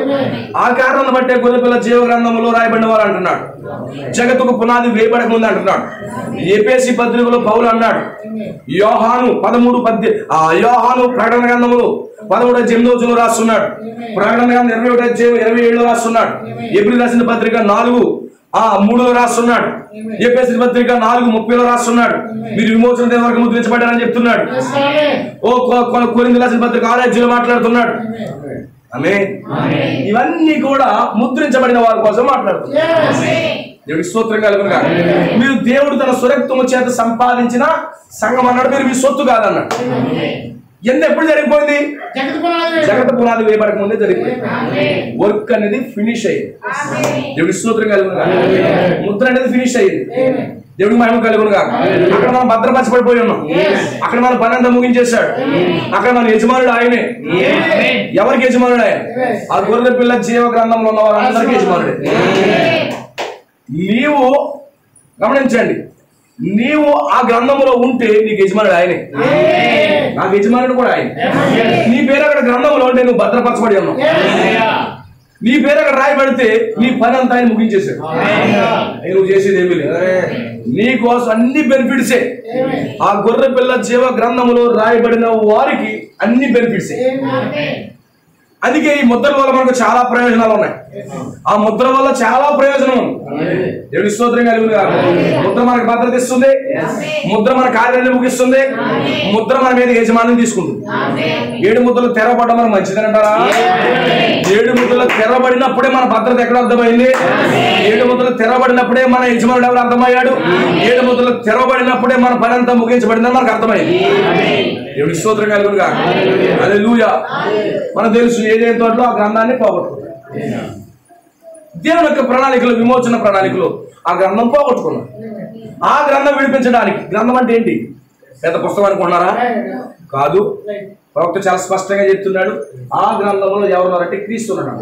A: ఆ కారణాన్ని బట్టే గొర్రె పిల్ల జీవ గ్రంథంలో రాయబడిన వారు అంటున్నాడు. జగత్తుకు పునాది వేయబడక ముందు అంటున్నాడు. ఎఫెసీ పత్రికలో పౌలు అన్నాడు, యోహాను ప్రకటన గ్రంథములో 11:8 రాస్తున్నాడు. ప్రకటన గ్రంథం 21:27 రాస్తున్నాడు. ఏప్రిల్ రాసిన పత్రిక 4:3 రాస్తున్నాడు. ఎఫెసీ పత్రిక 4:30 రాస్తున్నాడు. మీరు విమోచన దేవ వరకు ముద్రించబడ్డారని చెప్తున్నాడు. కొరింథీ రాసిన పత్రిక 6:5 మాట్లాడుతున్నాడు. ఆమేన్. ఇవన్నీ కూడా ముద్రించబడిన వారి కోసం మాట్లాడుతున్నారు. దేవుడికి స్తోత్రం కలుగును గాక. మీరు దేవుడు తన స్వరక్తము చేత సంపాదించిన సంఘం అన్నాడు. మీరు మీ సొత్తు కాదన్నాడు. ఎప్పుడు జరిగిపోయింది? జగత్ పునాది వేయబడక ముందే జరిగిపోయింది. వర్క్ అనేది ఫినిష్ అయ్యింది. దేవుడి స్తోత్రం కలుగును గాక. ముద్ర అనేది ఫినిష్ అయ్యింది. దేవుడికి మహిమ కలుగును గాక. అక్కడ మనం భద్రపరచబడిపోయి ఉన్నాం. అక్కడ మన పని అంతా ముగించేశాడు. అక్కడ మన యజమానుడు ఆయనే. ఎవరికి యజమానుడు ఆయన? ఆ గొర్రె పిల్ల జీవ గ్రంథంలో ఉన్న వాళ్ళందరికీ యజమానుడే. నీవు గమనించండి, నీవు ఆ గ్రంథంలో ఉంటే నీకు యజమానుడు ఆయనే. నాకు యజమానుడు కూడా ఆయన. నీ పేరు అక్కడ గ్రంథంలో ఉంటే నువ్వు భద్రపరచబడి ఉన్నావు. నీ పేరు అక్కడ రాయబడితే నీ పని అంతా ఆయన ముగించేశాడు. నువ్వు చేసేది ఏమీ లేదు. నీ కోసం అన్ని బెనిఫిట్సే. ఆ గొర్రె పిల్ల జీవ గ్రంథములో రాయబడిన వారికి అన్ని బెనిఫిట్సే. అందుకే ఈ ముద్ర వల్ల మనకు చాలా ప్రయోజనాలు ఉన్నాయి. ఆ ముద్ర వల్ల చాలా ప్రయోజనం ఉంది. దేవుని స్తోత్రం కలుగును గాక. ముద్ర మనకు భద్రత ఇస్తుంది. ముద్ర మన కార్యాన్ని ముగిస్తుంది. ముద్ర మన మీద యజమానం తీసుకుంటుంది. 7 ముద్రలు తెరవబడడం మనకు మంచిదనంటారా? 7 ముద్రలు తెరవబడినప్పుడే మన భద్రత ఎక్కడ అర్థమైంది? 7 ముద్రలు తెరవబడినప్పుడే మన యజమానుడు ఎవరు అర్థమయ్యాడు? 7 ముద్రలు తెరవబడినప్పుడే మన పని అంతా ముగించబడిందని మనకు అర్థమైంది. దేవుని స్తోత్రం కలుగును గాక. హల్లెలూయా. మనకు తెలుసు ఏదైనా తోటలో ఆ గ్రంథాన్ని పోగొట్టుకున్నాడు. దేవుని యొక్క ప్రణాళికలు, విమోచన ప్రణాళికలు ఆ గ్రంథం పోగొట్టుకున్నాడు. ఆ గ్రంథం విడిపించడానికి, గ్రంథం అంటే ఏంటి? పెద్ద పుస్తకం అనుకున్నారా? కాదు. ప్రవక్త చాలా స్పష్టంగా చెప్తున్నాడు. ఆ గ్రంథంలో ఎవరున్నారంటే క్రీస్తు ఉన్నాడు.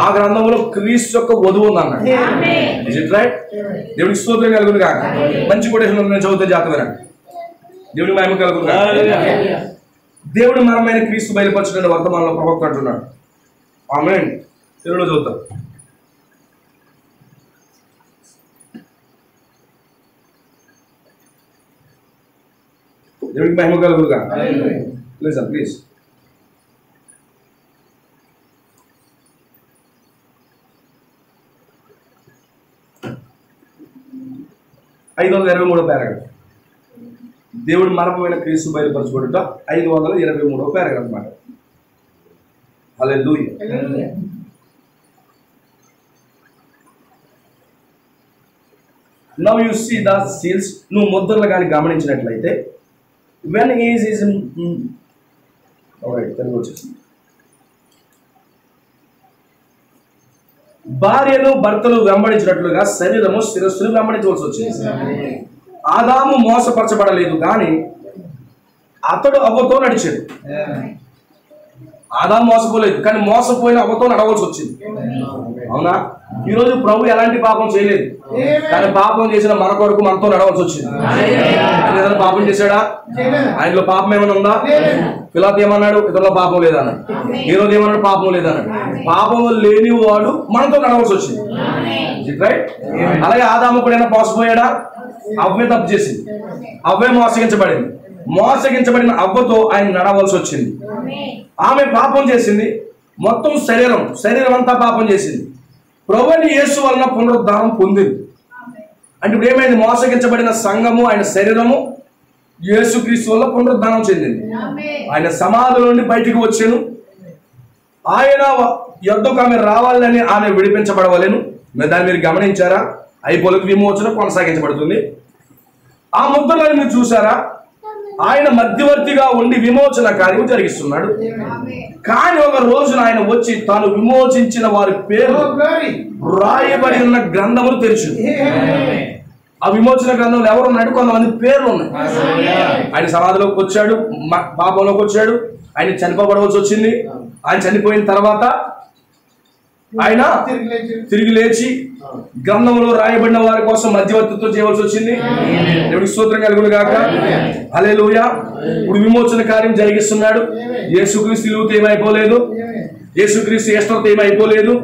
A: ఆ గ్రంథంలో క్రీస్తు యొక్క వధువు ఉందన్నాడు. Is it right? దేవునికి స్తోత్రం కలుగును గాక. మంచి కొటేషన్ నేను చదువుతా జాతకం. దేవుని మహిమ కలుగును గాక. దేవుడు మరమైన క్రీస్తు బయలుపరచడానికి వర్తమానంలో ప్రవక్త అంటున్నాడు. ఆమేన్. తెలుగులో చదువుతాం. దేవుడికి మహిమ కలుగును గాక. Listen please. పారాగ్రాఫ్. దేవుడు మరమైన క్రీస్తు బయలుపరచబడుట 523వ పారాగ్రాఫ్ అన్నమాట. హల్లెలూయా. Now you see the seals. నువ్వు ముద్రలు కానీ గమనించినట్లయితే when is తెలుగు వచ్చేసింది. భార్యను భర్తలు వెంబడించినట్లుగా శరీరము శిరస్సును వెంబడించవలసి వచ్చింది. ఆదాము మోసపరచబడలేదు కానీ అతడు అవ్వతో నడిచాడు. ఆదాము మోసపోలేదు కానీ మోసపోయిన అవ్వతో నడవలసి వచ్చింది. అవునా? ఈరోజు ప్రభు ఎలాంటి పాపం చేయలేదు కానీ పాపం చేసిన మన కొరకు మనతో నడవలసి వచ్చింది. ఏదైనా పాపం చేశాడా? ఆయనలో పాపం ఏమైనా ఉందా? పిలాతు ఏమన్నాడు? ఇతరులో పాపం లేదన్నాడు. ఈరోజు ఏమన్నాడు? పాపం లేదన్నాడు. పాపం లేని వాడు మనతో నడవలసి వచ్చింది. రైట్? అలాగే ఆదాము కూడా మోసపోయాడా? అవ్వే తప్పు చేసింది. అవ్వే మోసగించబడింది. మోసగించబడిన అవ్వతో ఆయన నడవలసి వచ్చింది. ఆమె పాపం చేసింది. మొత్తం శరీరం అంతా పాపం చేసింది. ప్రభువైన యేసు వలన పునరుద్ధానం పొందింది. అంటే ఇప్పుడు ఏమైంది? మోసగించబడిన సంఘము, ఆయన శరీరము యేసుక్రీస్తు వల్ల పునరుద్ధానం చెందింది. ఆయన సమాధి నుండి బయటికి వచ్చాను. ఆయన యొద్దకు ఆమె రావాలని ఆమె విడిపించబడవలేను. దాన్ని మీరు గమనించారా? అయిపోలేదు. విమోచన కొనసాగించబడుతుంది. ఆ ముద్రలను మీరు చూసారా? ఆయన మధ్యవర్తిగా ఉండి విమోచన కార్యం జరిగిస్తున్నాడు. కానీ ఒక రోజున ఆయన వచ్చి తాను విమోచించిన వారి పేరు రాయబడి ఉన్న గ్రంథములు తెరిచింది. ఆ విమోచన గ్రంథంలో ఎవరున్నాడు? కొంతమంది పేర్లు ఉన్నాయి. ఆయన సమాధిలోకి వచ్చాడు, పాపంలోకి వచ్చాడు, ఆయన చనిపోబడవలసి వచ్చింది. ఆయన చనిపోయిన తర్వాత ఆయన తిరిగి లేచి గ్రంథంలో రాయబడిన వారి కోసం మధ్యవర్తిత్వం చేయవలసి వచ్చింది. దేవుడికి స్తోత్రం కలుగును గాక. హల్లెలూయా. ఇప్పుడు విమోచన కార్యం జరిగిస్తున్నాడు. యేసుక్రీస్తు యూత్ ఏమైపోలేదు. యేసుక్రీస్తు ఎస్టర్తో ఏమైపోలేదు.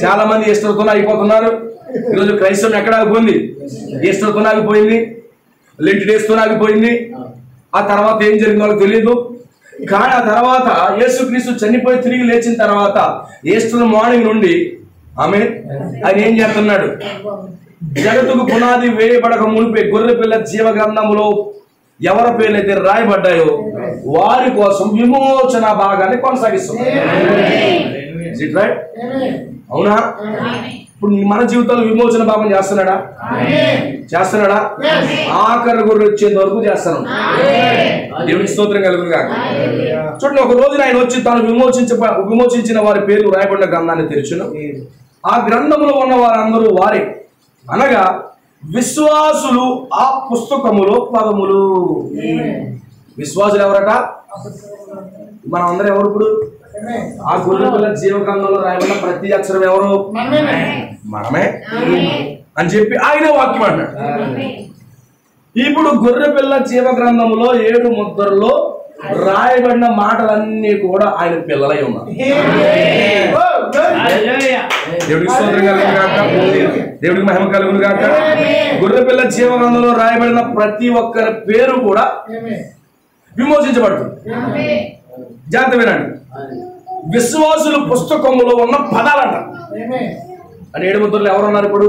A: చాలా మంది ఎస్టర్తో అయిపోతున్నారు. ఈరోజు క్రైస్తవం ఎక్కడ ఆగిపోయింది? ఎస్టర్తో ఆగిపోయింది. లెంట్ డేస్తో ఆగిపోయింది. ఆ తర్వాత ఏం జరిగిందో వాళ్ళకి తెలియదు. కానీ ఆ తర్వాత యేసుక్రీస్తు చనిపోయి తిరిగి లేచిన తర్వాత ఈస్టర్ మార్నింగ్ నుండి ఆయన ఏం చేస్తున్నాడు? జగత్తుకు పునాది వేయబడక మునిపే గొర్రె పిల్ల జీవ గ్రంథములో ఎవరి పేర్లు అయితే రాయబడ్డాయో వారి కోసం విమోచన భాగాన్ని కొనసాగిస్తున్నాడు. అవునా? ఇప్పుడు మన జీవితంలో విమోచన భాగం చేస్తున్నాడా? ఆఖరి గొర్రె వచ్చేంత వరకు చేస్తాను. దేవునికి స్తోత్రం కలుగును గాక. చూడండి, ఒక రోజున ఆయన వచ్చి తాను విమోచించిన వారి పేర్లు రాయబడిన గ్రంథాన్ని తెరిచెను. ఆ గ్రంథంలో ఉన్న వారందరూ వారే, అనగా విశ్వాసులు ఆ పుస్తకములో పదములు. విశ్వాసులు ఎవరట? మనం అందరం ఎవరు? ఇప్పుడు ఆ గొర్రె పిల్ల జీవ గ్రంథంలో రాయబడిన ప్రతి అక్షరం ఎవరు? మనమే అని చెప్పి ఆయన వాక్యం అన్నాడు. ఇప్పుడు గొర్రె పిల్ల జీవ గ్రంథములో 7 ముద్రల్లో రాయబడిన మాటలన్నీ కూడా ఆయన పిల్లలై ఉన్నారు. దేవుడికి స్తోత్రం కలుగును గాక. దేవుడికి మహిమ కలుగును గాక. గొర్రె పిల్ల జీవ గ్రంథంలో రాయబడిన ప్రతి ఒక్కరి పేరు కూడా విమోచించబడుతుంది. జాగ్రత్త వినండి. విశ్వాసుల పుస్తకములో ఉన్న పదాలంట. అని 7 ముద్రలు ఎవరున్నారు? ఇప్పుడు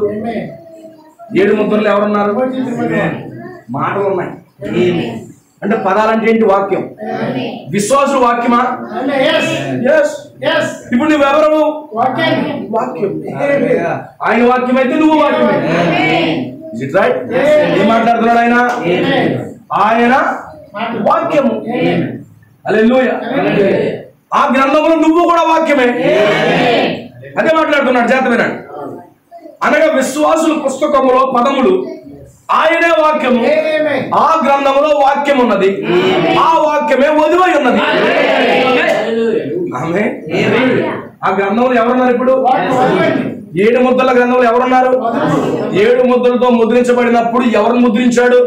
A: 7 ముద్రలు ఎవరున్నారు? మాటలు ఉన్నాయి. అంటే పదాలంటే ఏంటి? వాక్యం. విశ్వాసుల వాక్యమా? ఇప్పుడు నువ్వెవరు? వాక్యం. ఆయన వాక్యం అయితే నువ్వు వాక్యమే. ఏం మాట్లాడుతున్నాడు ఆయన? ఆయన వాక్యము. హల్లెలూయా. ఆ గ్రంథంలో నువ్వు కూడా వాక్యమే. అదే మాట్లాడుతున్నాడు. జాగ్రత్త వినండి. అనగా విశ్వాసుల పుస్తకములో పదములు ఆయనే వాక్యము. ఆ గ్రంథములో వాక్యం ఉన్నది. ఆ వాక్యమే వధువై ఉన్నది. ఆమె ఆ గ్రంథంలో ఎవరున్నారు? ఇప్పుడు 7 ముద్రల గ్రంథంలో ఎవరున్నారు? 7 ముద్రలతో ముద్రించబడినప్పుడు ఎవరిని ముద్రించాడు?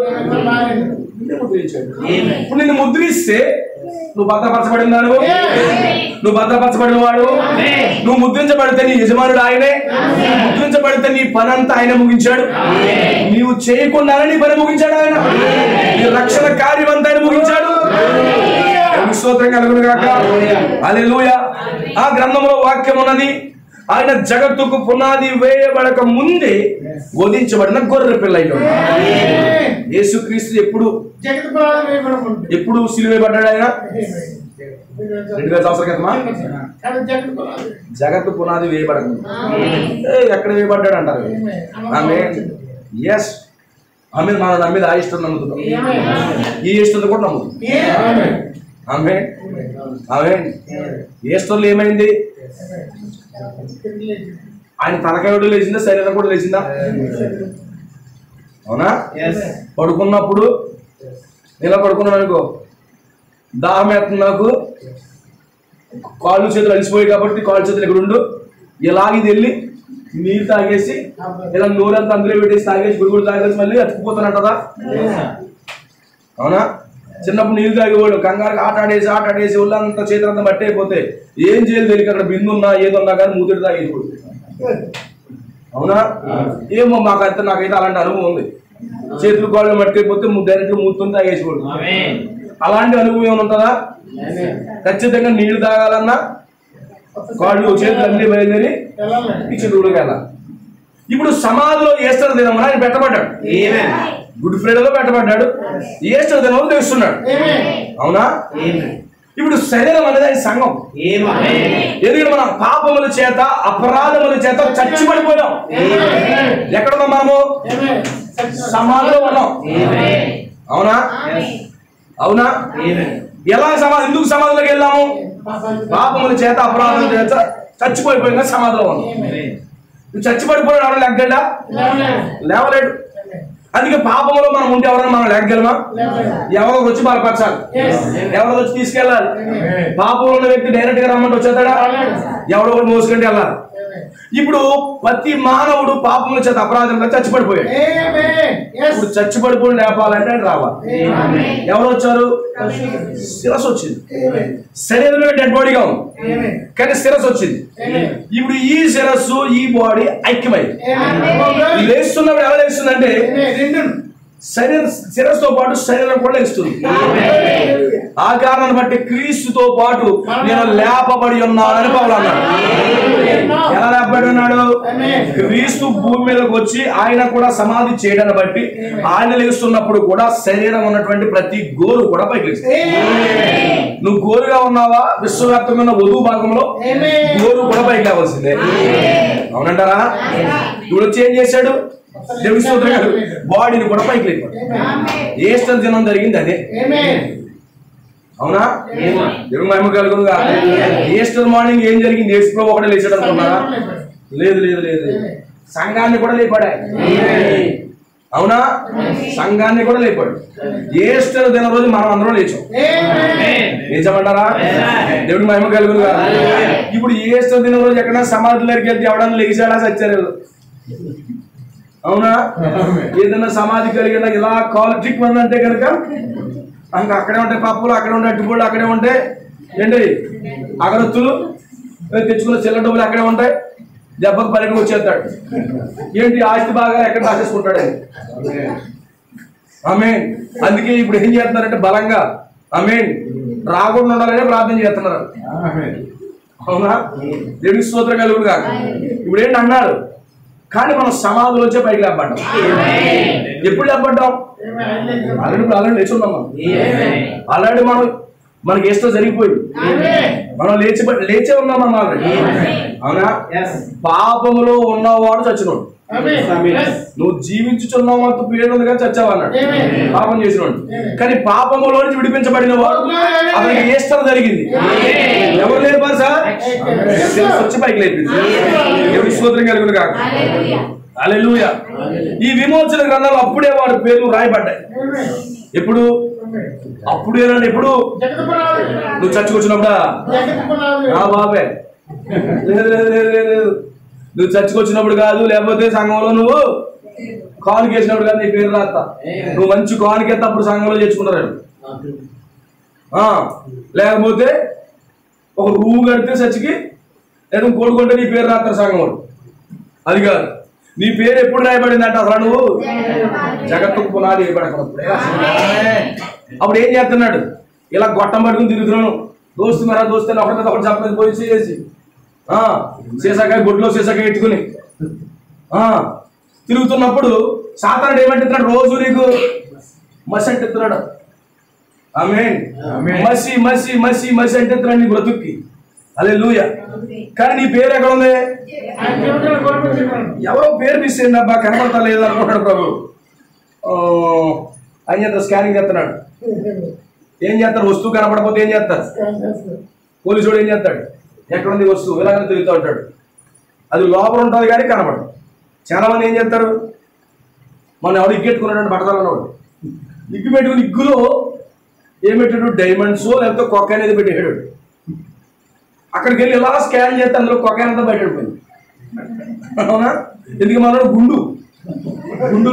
A: ఇప్పుడు నిన్ను ముద్రిస్తే నువ్వు భద్రపరచబడినాడు. నువ్వు భద్రపరచబడిన వాడు. నువ్వు ముద్రించబడితే నీ యజమానుడు ఆయనే. ముద్రించబడితే నీ పని అంతా ఆయన ముగించాడు. నీవు చేయకుండానే నీ పని ముగించాడు ఆయన. నీ రక్షణ కార్యం అంతా ఆయన ముగించాడు. స్తోత్రం కలుగును గాక. హల్లెలూయా. ఆ గ్రంథంలో వాక్యం ఉన్నది. ఆయన జగత్తుకు పునాది వేయబడక ముందే వధించబడిన గొర్రె పిల్ల. యేసుక్రీస్తు ఎప్పుడు సిలువేయబడ్డాడు? ఆయన 2000 సంవత్సరాల క్రితమా? జగత్తు పునాది వేయబడక ఎక్కడ వేయబడ్డాడు అంటారు. ఆమె ఎస్ ఆమె మనం నమ్మేది ఆ ఇష్టం నమ్ముతున్నాం. ఈ ఇష్టం కూడా నమ్ముతున్నాం. ఆమె ఆమె ఏ స్టోర్లో ఏమైంది? ఆయన తలకాయ కూడా లేచిందా? శరీరం కూడా లేచిందా? అవునా? పడుకున్నప్పుడు ఇలా పడుకున్నాను అనుకో, దాహం వేస్తుంది నాకు, కాళ్ళు చేతులు అలిసిపోయి కాబట్టి కాళ్ళు చేతులు ఇక్కడ ఉండు, ఇలాగే వెళ్ళి నీళ్ళు తాగేసి ఇలా నోరంతా అందులో పెట్టేసి తాగేసి గురుగుడు తాగేసి మళ్ళీ అతుక్కుపోతానంటదా? అవునా? చిన్నప్పుడు నీళ్ళు తాగేవాడు కంగారుగా ఆటాడేసి ఒళ్ళంతా చేతులంతా మట్టి అయిపోతే ఏం చేయాలి తెలియక అక్కడ బిందున్నా ఏదున్నా కానీ మూతుడు తాగేవాడు. అవునా? ఏమో నాకైతే అలాంటి అనుభవం ఉంది. చేతులు కాళ్ళు మట్టి అయిపోతే డైరెక్ట్ మూతుని తాగేసేవాడు. అలాంటి అనుభవం ఏమైనా ఉంటుందా? ఖచ్చితంగా నీళ్లు తాగాలన్నా కాళ్ళు చేతులు అన్ని బయలుదేరి ఇచ్చిన ఊళ్ళకి వెళ్ళాలి. ఇప్పుడు సమాధిలో ఈస్టర్ దినమున ఆయన పెట్టబడ్డాడు. గుడ్ ఫ్రైడేలో పెట్టబడ్డాడు. ఈస్టర్ దినం తెలుస్తున్నాడు. అవునా? ఇప్పుడు శరీరం అనేది ఆయన సంఘం. ఎందుకంటే మన పాపముల చేత అపరాధముల చేత చచ్చిపడిపోయాం. ఎక్కడున్నాం మనము? సమాధిలో ఉన్నాం. అవునా? అవునా? ఎలా ఎందుకు సమాధిలోకి వెళ్ళాము? పాపముల చేత అపరాధముల చేత చచ్చిపోయిపోయినా సమాధిలో ఉన్నాం. నువ్వు చచ్చిపడిపోయాడు. ఎవరైనా లెగ్గడా? లేవలేడు. అందుకే పాపంలో మనం ఉంటే ఎవరైనా మనం లేగలమా? ఎవరో వచ్చి బలపరచాలి, ఎవరో వచ్చి తీసుకెళ్ళాలి. పాపంలో ఉన్న వ్యక్తి డైరెక్ట్ గా రమ్మంటే వచ్చేస్తాడా? ఎవడో కూడా మోసుకుంటే వెళ్ళాలి. ఇప్పుడు ప్రతి మానవుడు పాపముల చేత అపరాధంగా చచ్చిపడిపోయాడు. ఇప్పుడు చచ్చిపడిపోయి లేపాలంటే రావాలి. ఎవరు వచ్చారు? శిరస్సు వచ్చింది. శరీరమే డెడ్ బాడీగా ఉంది కానీ శిరస్సు వచ్చింది. ఇప్పుడు ఈ శిరస్సు ఈ బాడీ ఐక్యమైంది. లేస్తున్నప్పుడు ఎలా లేస్తుందంటే శిరస్సుతో పాటు శరీరం కూడా లేస్తుంది. ఆ కారణాన్ని బట్టి క్రీస్తుతో పాటు నేను లేపబడి ఉన్నానని పౌలు అన్నాడు. ఎలా లేపబడి ఉన్నాడు? క్రీస్తు భూమి మీదకి వచ్చి ఆయన కూడా సమాధి చేయడాన్ని బట్టి ఆయన లేస్తున్నప్పుడు కూడా శరీరం ఉన్నటువంటి ప్రతి గోరు కూడా పైకి లేస్తుంది. నువ్వు గోరుగా ఉన్నావా? విశ్వవ్యాప్తంగా ఉన్న వధువు భాగంలో గోరు కూడా పైకి లేవాల్సిందే. అవునంటారా? ఇప్పుడు వచ్చి ఏం చేశాడు? బాడీని కూడా పైకి లేపాడు. ఈస్టర్ దినం జరిగింది అదే. అవునా? దేవుని మహిమ కలుగునుగా. ఈస్టర్ మార్నింగ్ ఏం జరిగింది? యేసు ప్రభువు ఒకటే లేచాడు అనుకున్నారా? లేదు లేదు లేదు. సంఘాన్ని కూడా లేపాడు. అవునా? సంఘాన్ని కూడా లేపాడు. ఈస్టర్ దిన రోజు మనం అందరం లేచాం. లేచామంటారా? దేవుడి మహిమ కలుగునుగా. ఇప్పుడు ఈస్టర్ దిన రోజు ఎక్కడైనా సమాధిలోకి వెళ్తే ఎవడన్నా లేచాడా? సచ్చారు. అవునా? ఏదైనా సమాధి కలిగిన ఇలా కాల్ ట్రిక్ అంటే కనుక ఇంకా అక్కడే ఉంటాయి పప్పులు, అక్కడే ఉంటాయి అట్టుబడులు, అక్కడే ఉంటాయి ఏంటి అగరత్తులు, తెచ్చుకున్న చిల్ల డబ్బులు అక్కడే ఉంటాయి. దెబ్బకు పరిగణ వచ్చేస్తాడు. ఏంటి ఆస్తి బాగా ఎక్కడ దాచేసుకుంటాడు. ఆమేన్. అందుకే ఇప్పుడు ఏం చేస్తున్నారంటే బలంగా ఆమేన్ రాకుండా ఉండాలనే ప్రార్థన చేస్తున్నారు. అవునా? దేవునికి స్తోత్రం కలుగును కాక. ఇప్పుడు ఏంటి అన్నాడు, కానీ మనం సమాధిలోంచే పైకి లేపడ్డాం. ఎప్పుడు లేపడ్డాం? ఆల్రెడీ లేచి ఉన్నాం మనం. ఆల్రెడీ మనకి ఏస్తో జరిగిపోయింది. మనం లేచే ఉన్నాం అన్న ఆల్రెడీ. అవునా? పాపములో ఉన్నవాడు చచ్చినోడు. నువ్వు జీవించుచున్నావు అంత పేరు ఉంది కానీ చచ్చావు అన్నాడు, పాపం చేసినోడు. కానీ పాపములో నుంచి విడిపించబడిన వాడు అతనికి ఏస్టర్ జరిగింది. ఎవరు లేపారు సార్? వచ్చి పైకి లేపింది. ఎవరి స్తోత్రం కలుగును కాక. హల్లెలూయా. ఈ విమోచన గ్రంథాలు అప్పుడే వాడి పేర్లు రాయబడ్డాయి. ఎప్పుడు? అప్పుడేనండి. ఎప్పుడు? నువ్వు చచ్చుకొచ్చినప్పుడా? బాబే, లేదు, నువ్వు చచ్చుకొచ్చినప్పుడు కాదు, లేకపోతే సంఘంలో నువ్వు కానుక వేసినప్పుడు కాదు నీ పేరు రాస్తా. నువ్వు మంచి కానుక ఎత్తే అప్పుడు సంఘంలో చేర్చుకుంటారు. లేకపోతే ఒక రూమ్ కడితే చచ్చికి లేదా కోడుకుంటే నీ పేరు రాస్తారు సంఘంలో. అది కాదు. నీ పేరు ఎప్పుడు రాయబడింది అంటే అసలు నువ్వు జగత్తు పునాది వేయబడకప్పుడు. అప్పుడు ఏం చేస్తున్నాడు? ఇలా గొట్టం పట్టుకుని తిరుగుతున్నాను. దోస్తు మరా దోస్తే ఒకటి చెప్పలేదు పోయి చేసి సీసాకాయ బొడ్లో సీసాకాయ ఎట్టుకుని తిరుగుతున్నప్పుడు సాతానుడు ఏమంటున్నాడు? రోజు నీకు మసి అంటున్నాడు. ఆమేన్. మసి మసి మసి మసి అంటున్నాడు నీ బ్రతుక్కి. హల్లెలూయా. కానీ నీ పేరు ఎక్కడ ఉంది? ఎవరో పేరు మిస్ అయింది అబ్బా, కనపడతా లేదు అనుకుంటాడు ప్రభు. ఆయన చేస్తారు, స్కానింగ్ చేస్తున్నాడు. ఏం చేస్తారు? వస్తువు కనపడకపోతే ఏం చేస్తారు? పోలీసుడు ఏం చేస్తాడు? ఎక్కడుంది వస్తువు? ఇలాగనే తిరుగుతూ ఉంటాడు. అది లోపల ఉంటుంది కానీ కనపడదు. చాలా మంది ఏం చేస్తారు? మనం ఎవడు ఇగ్గెట్టుకున్నాడు బట్టలు అన్నవాడు. ఇగ్గు పెట్టుకుని ఇగ్గులో ఏం పెట్టాడు? డైమండ్స్ లేకపోతే కొక్క అనేది పెట్టాడు. అక్కడికి వెళ్ళి ఇలా స్కాన్ చేస్తే అందులో కొకాయిన్ అంతా బయటపడిపోయింది. అవునా? ఎందుకు మన గుండు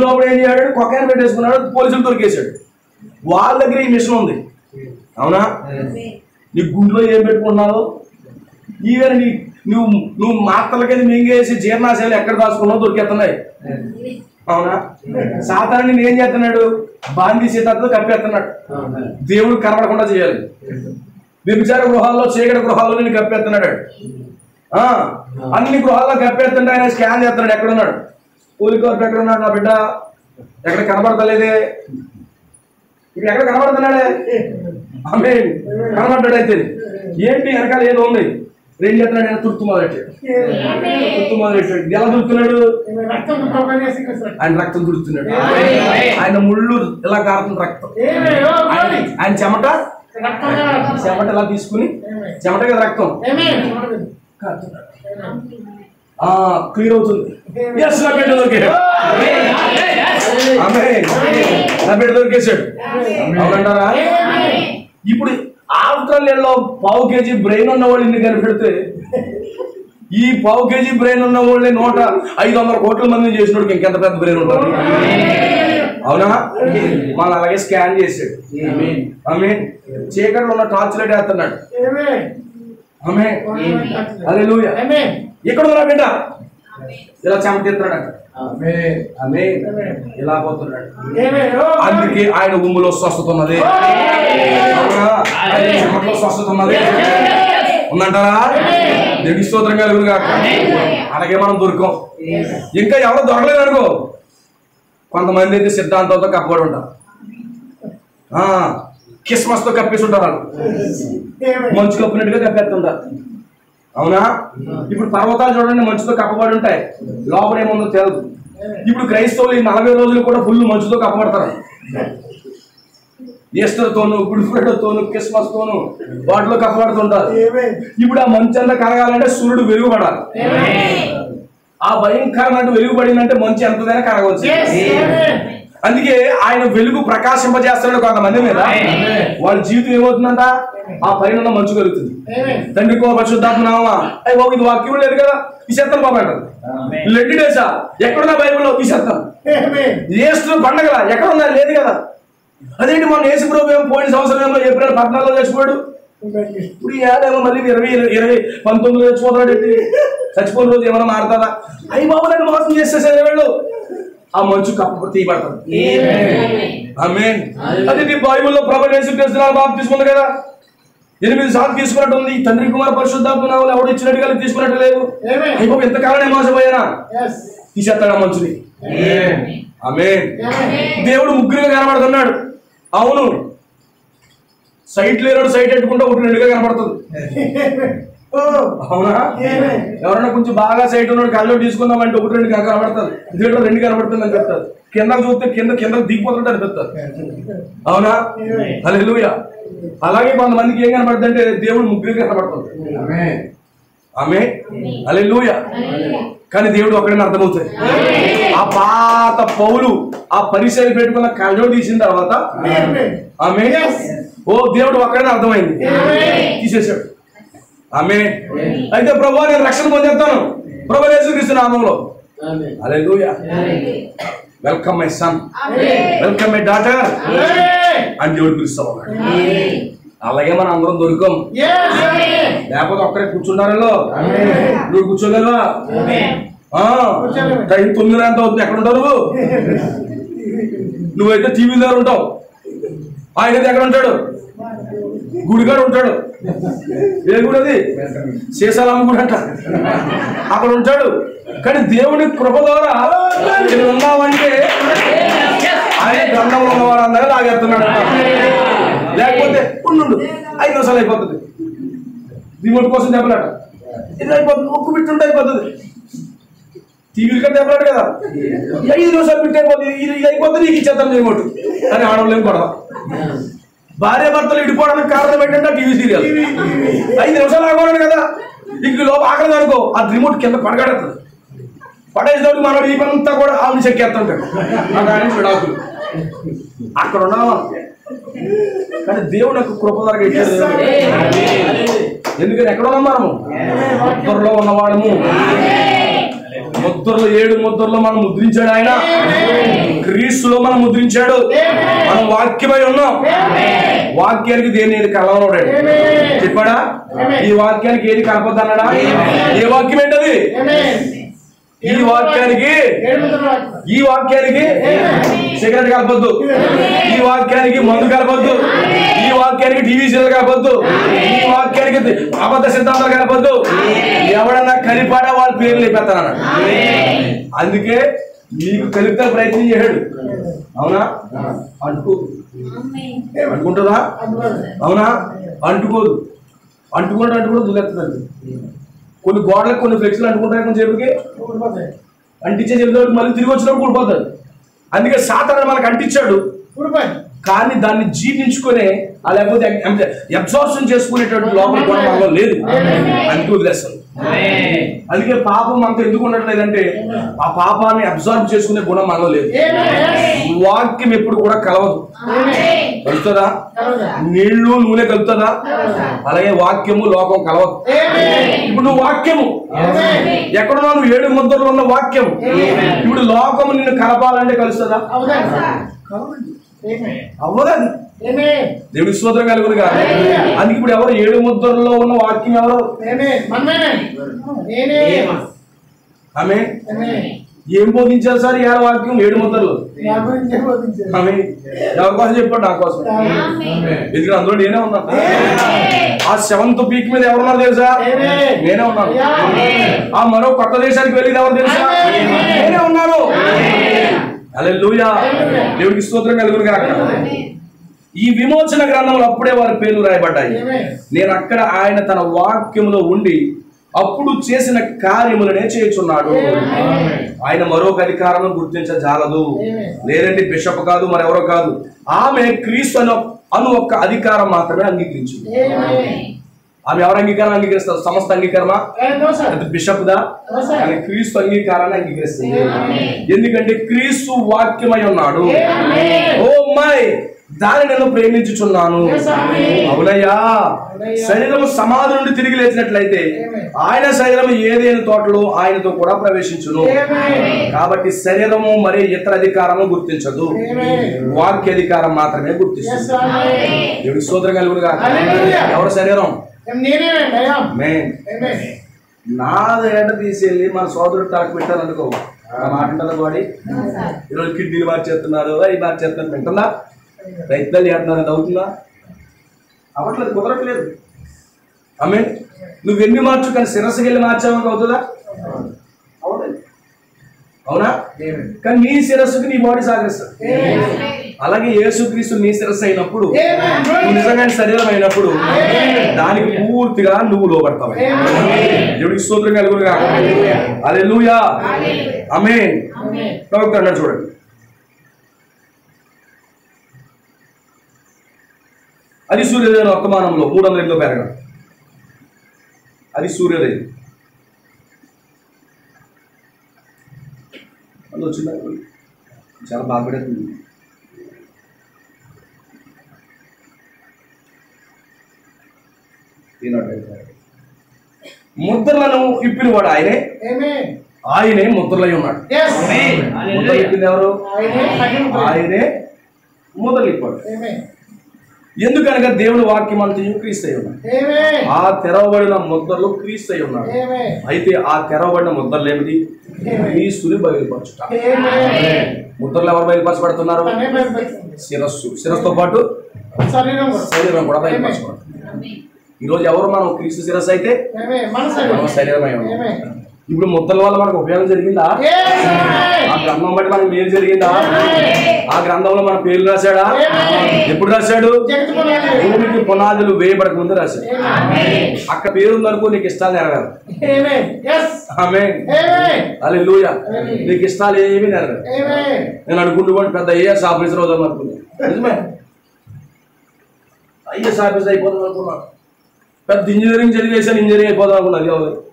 A: లోపల ఏం చేయాడు? కొకాయిన్ పెట్టేసుకున్నాడు. పోలీసులు దొరికేశాడు. వాళ్ళ దగ్గర ఈ మిషన్ ఉంది. అవునా? నీ గుండెలో ఏం పెట్టుకున్నావు? ఈవెన్ నువ్వు మాత్రలకి మింగేసి జీర్ణాశయాలు ఎక్కడ దాచుకున్నావు దొరికేస్తున్నాయి. అవునా? సాతానుడు నేను ఏం చేస్తున్నాడు? బాంధీ సీతతో కప్పేస్తున్నాడు. దేవుడు కనబడకుండా చేయాలి. వ్యభిచార గృహాల్లో, చీకటి గృహాల్లో నేను కప్పేస్తున్నాడు. అన్ని గృహాల్లో కప్పేస్తుంటే ఆయన స్కాన్ చేస్తున్నాడు. ఎక్కడున్నాడు? కూలికోర్టు ఎక్కడున్నాడు? నా బిడ్డ ఎక్కడ కనబడతలేదే. ఇప్పుడు ఎక్కడ కనబడుతున్నాడే? ఆమేన్. కనబడ్డాడు. అయితే ఏంటి? వెనకాల ఏదో ఉంది. ఏం చేస్తున్నాడు? ఆయన తుర్తు మొదలెట్టాడు. ఎలా తుడుతున్నాడు? ఆయన రక్తం తుడుతున్నాడు. ఆయన ముళ్ళు ఇలా కారుతుంది రక్తం. ఆయన చెమట ఇలా తీసుకుని చెమట కదా రక్తం క్లియర్ అవుతుంది. నా బిడ్డ దొరికాడు. నా బిడ్డ దొరికేశాడు. అవునంటారా? ఇప్పుడు ఆస్ట్రేలియాలో 1/2 kg బ్రెయిన్ ఉన్న వాళ్ళు ఇన్ని కనిపెడితే ఈ 1/2 kg బ్రెయిన్ ఉన్న వాళ్ళని 500 కోట్ల మంది చేసినోడికి ఇంకెంత పెద్ద బ్రెయిన్ ఉంటుంది. అవునా? మన అలాగే స్కాన్ చేసాడు. ఆమేన్. చీకట్లో ఉన్న టార్చ్ లైట్ వేస్తున్నాడు. ఆమేన్. హల్లెలూయా. ఎక్కడ ఉన్నా బిడ్డ? ఇలా చెమటెత్తున్నాడు. ఆమేన్. ఇలా పోతున్నాడు. అందుకే ఆయన ఉమ్ములో స్వస్థత ఉన్నది. చెమటలో స్వస్థత ఉన్నది. ఉందంటారా? దేవుని స్తోత్రం కలుగును గాక. అలాగే మనం దొరకం. ఇంకా ఎవరో దొరకలేదు అనుకో. కొంతమంది అయితే సిద్ధాంతంతో కప్పబడి ఉంటారు. కిస్మస్తో కప్పేసి ఉంటారు. మంచు కప్పినట్టుగా కప్పేస్తుంటారు. అవునా? ఇప్పుడు పర్వతాలు చూడండి, మంచుతో కప్పబడి ఉంటాయి. లోపల ఏముందో తెలియదు. ఇప్పుడు క్రైస్తవులు ఈ 40 రోజులు కూడా ఫుల్ మంచుతో కప్పబడతారు. ఈస్టర్తోను, గుడ్ ఫ్రైడేతోను, క్రిస్మస్ తోను వాటిలో కప్పబడుతుంటారు. ఇప్పుడు ఆ మంచు అంతా కరగాలంటే సూర్యుడు వెలుగుపడాలి. ఆ భయంకరమైన వెలుగుపడిందంటే మంచు ఎంతదైనా కరగవచ్చు. అందుకే ఆయన వెలుగు ప్రకాశింపజేస్తున్నాడు కొంతమంది మీద. వాళ్ళ జీవితం ఏమవుతుందంట? ఆ పైన మంచు కలుగుతుంది. తండ్రి కో పరిశుద్ధాత్మ నామమున అయ్యి బాబు ఇది వాక్యం లేదు కదా, తీసేస్తాను బాబు అంటారు. లెడ్డి డేసా ఎక్కడున్నా బైబిల్లో తీసేస్తాను. ఈస్టర్ పండగల ఎక్కడున్నా లేదు కదా. అదేంటి మన యేసు ప్రభువు ఏమో పోయిన సంవత్సరంలో ఏప్రిల్ 14 చచ్చిపోయాడు. ఇప్పుడు ఈ ఏడేమో మళ్ళీ 2019 చచ్చిపోతాడు. చచ్చిపోయిన రోజు ఏమైనా మారుతుందా? అయ్యి బాబు నన్ను మోసం చేసేసారు వీళ్ళు. ఆ మంచు కప్ప తీయబడతాడు. ఆమేన్. అది నీ బైబిల్లో ప్రభువు యేసు క్రీస్తు బాప్తిస్మం ఉంది కదా. 8 సార్లు తీసుకున్నట్టు ఉంది. తండ్రి కుమార పరిశుద్ధాత్మ నామములో ఎవడు ఇచ్చినట్టుగా తీసుకున్నట్టు లేదు. అయిపో ఎంతకాలం నేను మోసపోయానా, తీసేస్తాడా మంచుని. ఆమేన్. దేవుడు ముగ్గురుగా కనబడుతున్నాడు. అవును, సైట్ లేనాడు సైట్ పెట్టుకుంటే 1-2గా కనబడుతుంది. అవునా? ఎవరన్నా కొంచెం బాగా సైట్ ఉన్నాడు కళ్ళు తీసుకుందామంటే 1-2 కనబడుతుంది, దీంట్లో 2 కనబడుతుంది అని చెప్తారు. కిందకు చూస్తే కింద దిగిపోతుంటే అనిపిస్తారు. అవునా? హల్లెలూయా. అలాగే కొంతమందికి ఏం కనబడుతుంది అంటే దేవుడు ముగ్గురుగా కనబడుతుంది. ఆమేన్. హల్లెలూయా. కానీ దేవుడు ఒక్కడని అర్థమవుతుంది. ఆ పాత పౌలు ఆ పరిసరి పెట్టుకున్న కళ్ళు తీసిన తర్వాత ఆమేన్, ఓ దేవుడు ఒక్కడని అర్థమైంది, తీసేశాడు. ఆమేన్. అయితే ప్రభువా నేను రక్షణ పొందేస్తాను ప్రభువా యేసుక్రీస్తు నామములో. హల్లెలూయా. Welcome my son, welcome my daughter అని దేవుడు పిలుస్తా ఉన్నాడు. అలాగే మనం అందరం దొరికాం. లేకపోతే ఒక్కడే కూర్చున్నారో నువ్వు కూర్చోగలవా? టైం 9 ఎంత అవుతుంది, ఎక్కడ ఉంటావు నువ్వు? నువ్వైతే టీవీ దగ్గర ఉంటావు, ఆయన ఎక్కడ ఉంటాడు? గుడిగాడు ఉంటాడు. ఏ గుడి అది? శేషాలమ్మ గుడి అంట, అక్కడ ఉంటాడు. కానీ దేవుని కృప ద్వారా నువ్వు ఉన్నావంటే ఆయన గ్రంథంలో ఉన్న వారందరూ లాగేస్తున్నాడు. లేకపోతే ఉండు 5 నిమిషాలు అయిపోతుంది, రిమోట్ కోసం దెబ్బలాట, ఇది అయిపోతుంది, ఒక్క బిట్టుంటే అయిపోతుంది. టీవీలు కంటే దెబ్బలాట కదా, 5 నిమిషాలు బిట్ అయిపోతుంది, ఇది అయిపోతుంది, నీకు ఇచ్చేద్దాం రిమోట్ అని ఆడలేం గొడవ. భార్య భర్తలు ఇడిపోవడానికి కారణం ఏంటంటే టీవీ సీరియల్. 5 నిమిషాలు ఆగకూడదు కదా, ఇంక లోపు ఆకలి అనుకో ఆ రిమోట్ కింద పడగడుతుంది. పడేసినప్పుడు మనం ఈ పనంతా కూడా ఆవుని చెక్కేస్తుంటాడు. విడాకులు అక్కడ ఉన్నావా? కానీ దేవుడు నాకు కృప ద్వారా ఇచ్చాడు. ఎందుకని ఎక్కడ ఉన్నాం మనము? ముద్రలో ఉన్నవాడము. ముద్రలో 7 ముద్రలో మనం ముద్రించాడు ఆయన. క్రీస్తులో మనం ముద్రించాడు. మనం వాక్యమై ఉన్నాం. వాక్యానికి దేని ఏది కలవనోడాడు చెప్పాడా? ఈ వాక్యానికి ఏది కలపొద్దు అన్నాడా? ఏ వాక్యం ఏంటది? ఈ వాక్యానికి సిగరెట్ కలపొద్దు, ఈ వాక్యానికి మందు కలపొద్దు, ఈ వాక్యానికి టీవీ సీరియల్ కలపొద్దు, ఈ వాక్యానికి అబద్ధ సిద్ధాంతాలు కలపొద్దు. ఎవడన్నా కలిపాడా వాళ్ళ పేర్లు లేపెత్తాను. అందుకే నీకు కలిపితే ప్రయత్నం చేయడు. అవునా? అంటుకుంటుందా? అవునా? అంటుకోదు. అంటుకుంటే దులేస్తుంది. కొన్ని గోడలకు కొన్ని ఫ్లెక్స్లు అంటుకుంటాయి, కొంచెం సేపుకి అంటించే చెప్తాడు, మళ్ళీ తిరిగి వచ్చినప్పుడు కూడిపోతాడు. అందుకే సాతాను మనకు అంటించాడు, కానీ దాన్ని జీర్ణించుకునే లేకపోతే అబ్జార్ప్షన్ చేసుకునేటువంటి లోపల కూడా మనలో లేదు. అందుకే వదిలేస్తాడు. అందుకే పాపం అంత ఎందుకు ఉండట్లేదంటే ఆ పాపాన్ని అబ్జార్బ్ చేసుకునే గుణం మనలో లేదు. వాక్యం ఎప్పుడు కూడా కలవదు. కలుస్తుందా? నీళ్లు నూనె కలుపుతుందా? అలాగే వాక్యము లోకం కలవదు. ఇప్పుడు నువ్వు వాక్యము ఎక్కడున్నా, నువ్వు 7 ముద్రలో ఉన్న వాక్యం. ఇప్పుడు లోకము నిన్ను కలపాలంటే కలుస్తుందా? అవ్వదు. దేవుడి స్తోత్రం కలుగును గాక. అందుకే ఇప్పుడు ఎవరు 7 ముద్రలో ఉన్న వాక్యం ఎవరు? ఆమె ఏం బోధించారు సార్? 7 వాక్యం 7 ముద్రలు ఆమె ఎవరి కోసం చెప్పాడు? నా కోసం. ఎందుకంటే అందులో నేనే ఉన్నాను. ఆ 7th పీక్ మీద ఎవరున్నారు తెలుసా? నేనే ఉన్నాను. ఆ మరో కొత్త దేశానికి వెళ్ళేది ఎవరు తెలుసా? నేనే ఉన్నాను. హల్లెలూయా. దేవుడికి స్తోత్రం కలుగును గాక. ఈ విమోచన గ్రంథంలో అప్పుడే వారి పేర్లు రాయబడ్డాయి. నేను అక్కడ ఆయన తన వాక్యములో ఉండి అప్పుడు చేసిన కార్యములనే చేయుచున్నాడు. ఆయన మరొక అధికారం గుర్తించజాలదు. లేదండి బిషప్ కాదు, మరెవరో కాదు. ఆమె క్రీస్తు అను ఒక్క అధికారం మాత్రమే అంగీకరించింది. ఆమె ఎవరు అంగీకారం అంగీకరిస్తారు? సమస్త అంగీకారమా? బిషప్ దా? కానీ క్రీస్తు అంగీకారాన్ని అంగీకరిస్తుంది. ఎందుకంటే క్రీస్తు వాక్యమై ఉన్నాడు. ఓ మై దాన్ని నేను ప్రేమించుచున్నాను. అవునయ్యా. శరీరం సమాధి నుండి తిరిగి లేచినట్లయితే ఆయన శరీరం ఏదైనా తోటలో ఆయనతో కూడా ప్రవేశించును. కాబట్టి శరీరము మరి ఇతర అధికారము గుర్తించదు, వాక్య అధికారం మాత్రమే గుర్తిస్తుంది. దేవుడి స్తోత్రం కలుగును గాక. ఎవరి శరీరం? నాదేట తీసేళ్ళి మన సోదరుడు టాక్ పెట్టారనుకో, మాట ఉంటుంది వాడి. ఈరోజు కిడ్నీలు మార్చేస్తున్నారు, అవి మార్చేస్తున్నారు, వింటుందా? రైతులు చేస్తున్నారు, అది అవుతుందా? అవ్వట్లేదు, కుదరట్లేదు. ఆమె నువ్వు ఎన్ని మార్చు కానీ శిరస్సుకి వెళ్ళి మార్చావు అవుతుందా? అవునా? కానీ నీ శిరస్సుకి నీ బాడీ సహకరిస్తుంది. అలాగే యేసుక్రీస్తు నీ శిరస్సు అయినప్పుడు, నువ్వు నిజంగా శరీరం అయినప్పుడు దానికి పూర్తిగా నువ్వు లోబడతావు. దేవుడికి స్తోత్రం కలుగును గాక. హల్లెలూయా, ఆమేన్. ప్రవక్త అన్నాడు చూడండి, అది సూర్యోదయం వర్తమానంలో 308 పేరగా, అది సూర్యోదయం అది వచ్చిందా? చాలా బాధపడేస్తుంది. ముద్రలను ఇప్పినవాడు ఆయనే, ఆయనే ముద్రలై ఉన్నాడు. ముద్రలు ఇప్పింది ఎవరు? ఆయనే ముద్రలు ఇప్పాడు. ఎందుకనగా దేవుని వాక్యం అంతయు క్రీస్తు అయి ఉన్నాడు. ఆ తెరవబడిన ముద్రలు క్రీస్తు అయి ఉన్నాడు. అయితే ఆ తెరవబడిన ముద్రలు ఏమిటి? క్రీస్తుని బయలుపరచుట. ముద్రలు ఎవరు బయలుపరచబడుతున్నారు? శిరస్సు, శిరస్సుతో పాటు శరీరం కూడా బయలుపరచబడుతుంది. ఈరోజు ఎవరు మనం? క్రీస్తు శిరస్సు అయితే మనం శరీరమై ఉన్నాం. ఇప్పుడు ముద్రల వల్ల మనకు ఉపయోగం జరిగిందా? ఆ గ్రంథం బట్టి మనకు మేలు జరిగిందా? ఆ గ్రంథంలో మన పేర్లు రాశాడా? ఎప్పుడు రాశాడు? భూమికి పునాదులు వేయబడక ముందు రాశాడు. అక్కడ పేరుందనుకో నీకు ఇష్టాలు నెరవేరు. ఆమేన్, హల్లెలూయా. నీకు ఇష్టాలు ఏమీ నెరవేరు. నేను అనుకుంటున్నాను పెద్ద ఐఏఎస్ ఆఫీసర్ అవుదాం అనుకున్నాను. నిజమే, ఐఏఎస్ ఆఫీసర్ అయిపోదాం అనుకున్నాను. పెద్ద ఇంజనీరింగ్ చదివేసాను, ఇంజనీరింగ్ అయిపోదాం అనుకున్నాను.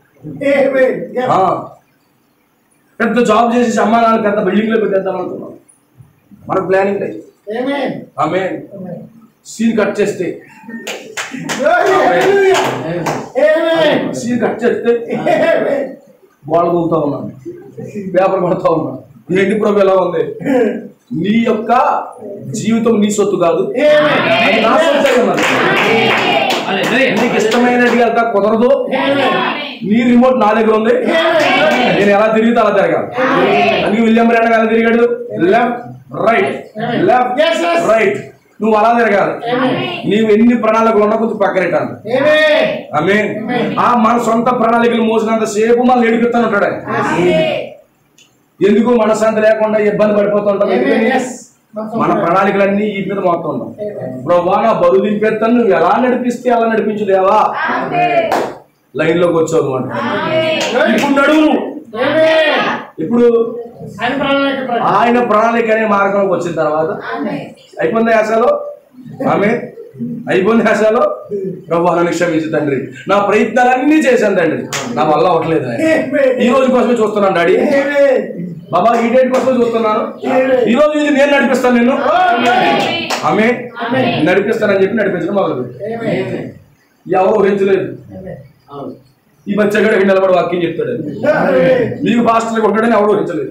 A: పెద్ద జాబ్ చేసి అమ్మా నాన్న పెద్ద బిల్డింగ్ లో పెట్టేద్దాం అనుకున్నాం. మన ప్లానింగ్ ఆమేన్. సీన్ కట్ చేస్తే గోడ కూలుతా ఉన్నాను, పేపర్ పడుతూ ఉన్నాను. ఏంటి ప్రభు ఎలా ఉంది? నీ యొక్క జీవితం నీ సొత్తు కాదు, అది నా సొత్తు అయి ఉన్నది. నీకు ఇష్టమైనది వెళ్తా కుదరదు. నీ రిమోట్ నా దగ్గర ఉంది, నేను ఎలా తిరిగితే అలా తిరగాలి. అందుకే విలియం బ్రాండ్ ఎలా తిరిగాడు? Left right, left right. నువ్వు అలా తిరగాలి. నీవు ఎన్ని ప్రణాళికలు ఉన్నా కొంచెం పక్కనెట్టాను. ఆమేన్. ఆ మన సొంత ప్రణాళికలు మోసినంత సేపు మనం ఏడిపిస్తాను ఉంటాడు. ఎందుకు మనశ్శాంతి లేకుండా ఇబ్బంది పడిపోతుంటాం? మన ప్రణాళికలన్నీ ఈ మీద మోస్తూ ఉంటాం. ప్రభువా నా బరువు దింపేస్తాను, నువ్వు ఎలా నడిపిస్తే అలా నడిపించు దేవా. లైన్ లోకి వచ్చావు అంట. ఇప్పుడు నడువు. ఇప్పుడు ఆయన ప్రణాళిక అనే మార్గంలోకి వచ్చిన తర్వాత అయిపోయింది ఆశలో. ఆమేన్, అయిపోయింది ఆశలో. ప్రభువా నన్ను క్షమించు తండ్రి, నా ప్రయత్నాలన్నీ చేశాను తండ్రి, నా వల్ల అవ్వట్లేదు. ఈ రోజు కోసమే చూస్తున్నాను డాడీ. బాబా ఈ డేట్ కోసం చూస్తున్నాను. ఈ రోజు ఇది నేను నడిపిస్తాను, నిన్ను ఆమేన్ నడిపిస్తానని చెప్పి నడిపించడం మొదలుపెట్టు. ఎవరు ఊహించలేదు. ఈ బచ్చగాడు నిలబడి వాక్యం చెప్తాడు, మీకు పాస్టర్గా ఉంటాడని ఎవరు ఊహించలేదు.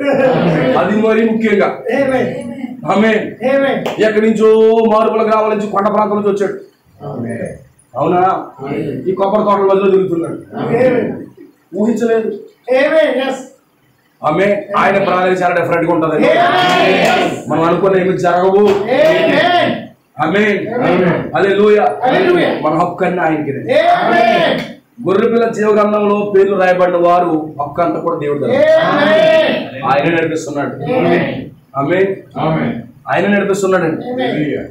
A: అది మరీ ముఖ్యంగా ఆమేన్. ఎక్కడి నుంచో మారుమూల గ్రామాల నుంచి, కొండ ప్రాంతం నుంచి వచ్చాడు. అవునా? ఈ కొబ్బరి తోటల మధ్యలో తిరుగుతున్నాడు. ఊహించలేదు. ఆమె ఆయన ప్రణాళిక చాలా డిఫరెంట్ గా ఉంటది. మనం అనుకున్న ఏమి జరగవు. ఆమేన్, హల్లెలూయా. మన హక్కు అన్నీ ఆయనకి. గొర్రెపిల్ల జీవ గ్రంథంలో పేర్లు రాయబడిన వారు హక్కు అంతా కూడా దేవుడు ఆయన నడిపిస్తున్నాడు. ఆమేన్, ఆయన నడిపిస్తున్నాడండి.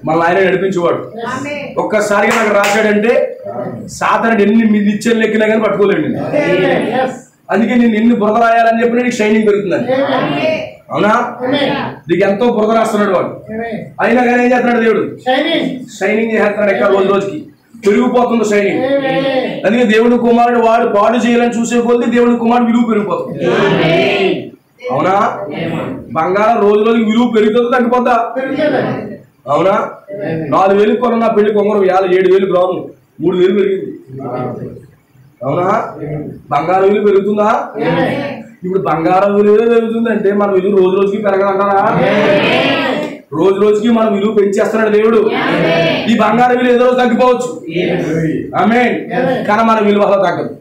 A: మళ్ళీ ఆయన నడిపించేవాడు. ఒక్కసారిగా నాకు రాశాడంటే సాధారణ ఎన్ని నిత్యం లెక్కినా కానీ పట్టుకోలేండి. అందుకే నేను ఎన్ని బురద రాయాలని చెప్పి నీకు షైనింగ్ పెరుగుతుందని. అవునా? నీకు ఎంతో బురద రాస్తున్నాడు వాడు, అయినా కానీ ఏం చేస్తున్నాడు దేవుడు? షైనింగ్ చేస్తున్నాడు. ఎక్కడ రోజు రోజుకి పెరిగిపోతుంది షైనింగ్. అందుకే దేవుడి కుమారుడు వాడు పాడు చేయాలని చూసే కొద్దీ దేవుడి కుమారుడు విలువ పెరిగిపోతుంది. అవునా? బంగారం రోజు రోజుకి విలువ పెరుగుతుంది, తగ్గిపోతా? అవునా? 4,000 కొన్న పెళ్లి కొంగరం 7,000 గ్రాములు 3,000 పెరిగింది. అవునా? బంగారం విలువ పెరుగుతుందా? ఇప్పుడు బంగారం విలువ పెరుగుతుందంటే మన విలువ రోజు రోజుకి పెరగదంటారా? రోజు రోజుకి మన విలువ పెంచేస్తున్నాడు దేవుడు. ఈ బంగారం విలువ ఏదో రోజు తగ్గిపోవచ్చు, ఆమేన్, కానీ మన విలువ అలా తగ్గదు.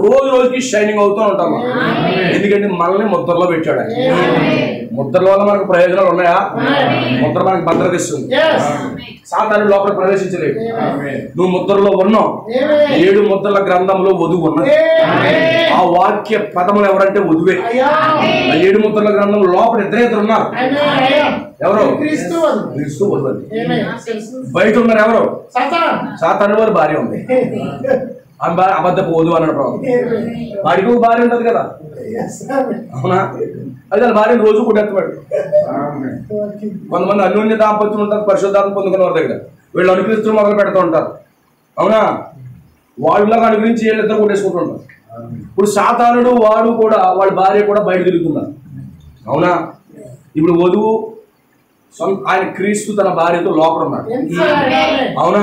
A: రోజు రోజుకి షైనింగ్ అవుతూ ఉంటాము. ఎందుకంటే మనల్ని ముద్రలో పెట్టాడు. ముద్రల వల్ల మనకు ప్రయోజనాలు ఉన్నాయా? ముద్ర మనకు భద్రత ఇస్తుంది. సాతాను లోపల ప్రవేశించలేదు. నువ్వు ముద్రలో ఉన్నావు. 7 ముద్రల గ్రంథంలో వధువు ఉన్నది. ఆ వాక్య పదములు ఎవరంటే వధువే. 7 ముద్రల గ్రంథంలో లోపల ఇద్దరు ఉన్నారు. ఎవరు? క్రీస్తు వధువు. బయట ఉన్నారు ఎవరు? సాతాను వారి భార్య ఉంది. అబద్ధపు వధువు అన్నాడు ప్రభు. వాడికి ఒక భార్య ఉంటుంది కదా, అవునా? అది వాళ్ళ భార్యను రోజు కొట్టేస్తాడు. కొంతమంది అన్యోన్య దాంపత్యం ఉంటారు, పరిశుద్ధాత్మ పొందుకున్న వారి దగ్గర. వీళ్ళు అనుకరిస్తూ మొదలు పెడుతూ ఉంటారు, అవునా? వాళ్ళలాగా అనుకరించి వీళ్ళిద్దరు కొట్టేసుకుంటూ ఉంటారు. ఇప్పుడు సాతానుడు వాడు కూడా వాళ్ళ భార్య కూడా బయట తిరుగుతున్నారు, అవునా? ఇప్పుడు వధువు ఆయన క్రీస్తు తన భార్యతో లోపల ఉన్నాడు, అవునా?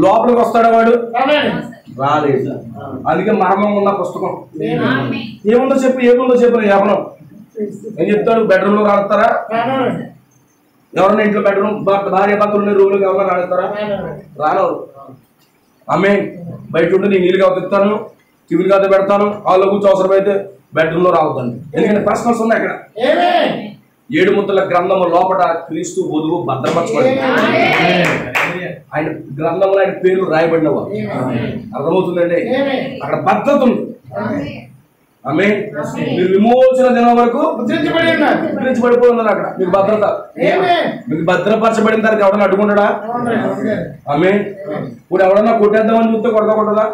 A: లోపలికి వస్తాడు వాడు? రాలేదు. అందుకే మర్మం ఉన్న పుస్తకం ఏముందో చెప్పు, ఏముందో చెప్పు. నేను చెప్పను. ఏం చెప్తాడు? బెడ్రూమ్ లో రాస్తారా? ఎవరన్నా ఇంట్లో బెడ్రూమ్ భార్య భర్తలు రూమ్లోకి ఎవరన్నా రాస్తారా? రానవరు. ఆమె బయట ఉండి నేను నీళ్ళు కావుతాను, టిఫిన్ కాదు పెడతాను, హాల్లో కూర్చో, అవసరమైతే బెడ్రూమ్ లో రావద్దండి. ఎందుకంటే పర్సనల్స్ ఉన్నాయి అక్కడ. 7 ముద్రల గ్రంథము లోపల క్రీస్తు వధువు భద్రపరచబడింది. ఆయన గ్రంథంలో ఆయన పేర్లు రాయబడినవా? అర్థమవుతుందండి? అక్కడ భద్రత ఉంది. ఆమె మీరు విమోచన దినం వరకు ముద్రించబడిపోతున్నారు. అక్కడ మీకు భద్రత, మీకు భద్రపరచబడిన దానికి ఎవడన్నా అడ్డుకుంటాడా? ఆమె ఇప్పుడు ఎవడన్నా కొట్టేద్దామని చూస్తే కొట్టదా?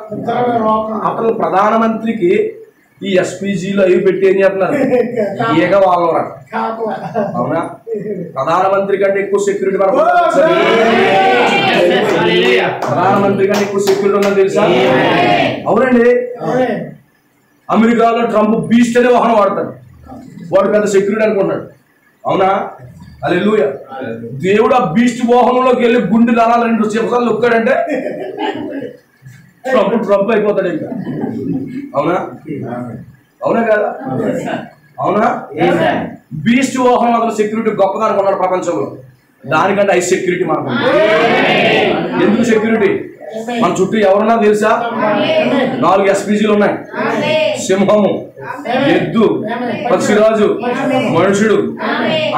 A: అప్పుడు ప్రధానమంత్రికి ఈ ఎస్పీజీలో అవి పెట్టి ఏం చేస్తున్నారు? ఏగా వాళ్ళరా, అవునా? ప్రధానమంత్రి కంటే ఎక్కువ సెక్యూరిటీ ప్రధానమంత్రి కంటే ఎక్కువ సెక్యూరిటీ ఉందని తెలుసా? అవునండి. అమెరికాలో ట్రంప్ బీస్ట్ అనే వాహనం వాడతాడు. వాడు పెద్ద సెక్యూరిటీ అనుకుంటాడు, అవునా? హల్లెలూయా. దేవుడు ఆ బీస్ట్ వాహనంలోకి వెళ్ళి గుండె నరాలు 2 చెప్పాలు నొక్కాడంటే ట్రంప్ అయిపోతాడు ఇంకా, అవునా? అవునా కదా? అవునా? బీస్ట్ వాహనం అతను సెక్యూరిటీ గొప్పగా అనుకున్నాడు ప్రపంచంలో. దానికంటే హై సెక్యూరిటీ మనకు. ఎందుకు సెక్యూరిటీ? మన చుట్టూ ఎవరున్నా తెలుసా? 4 ఎస్పీజీలు ఉన్నాయి. సింహము, ఎద్దు, పక్షిరాజు, మనుషుడు,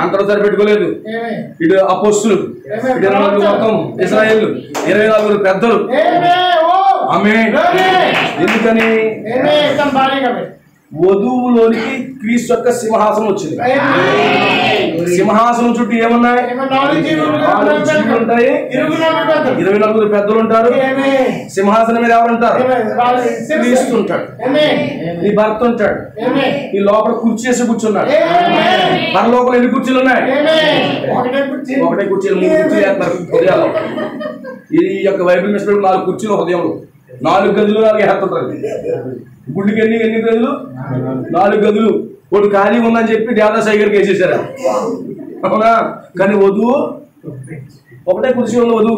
A: అంతలో సరిపెట్టుకోలేదు. ఇటు అపోస్తులు, ఇటు 24 మొత్తం ఇశ్రాయేలు, 24 పెద్దలు. ఆమేన్. ఎందుకని? వధువులోనికి క్రీస్తు యొక్క సింహాసనం వచ్చింది. సింహాసనం చుట్టూ ఏమున్నాయి? 4 జీవులు ఉంటాయి, 24 పెద్దలు ఉంటారు. సింహాసనం మీద ఎవరు ఉంటారు? క్రీస్తు ఉంటాడు, నీ భర్త ఉంటాడు, నీ లోపల కుర్చీ వేసి కూర్చున్నాడు. పరలోకంలో ఎన్ని కుర్చీలు ఉన్నాయి? ఒకటే కుర్చీలు, 3 కుర్చీలు వేస్తున్నారు హృదయాల్లో. ఈ యొక్క బైబిల్ మిస్ 4 కుర్చీలు హృదయంలో, 4 గదులు 4 హెత్తుంటారు. గుడికి ఎన్ని గదులు? 4 గదులు. ఒకటి ఖాళీ ఉందని చెప్పి దేవదాసాయి గారికి వేసేసారా, అవునా? కానీ వధువు ఒకటే కుర్చీ ఉన్న వధువు,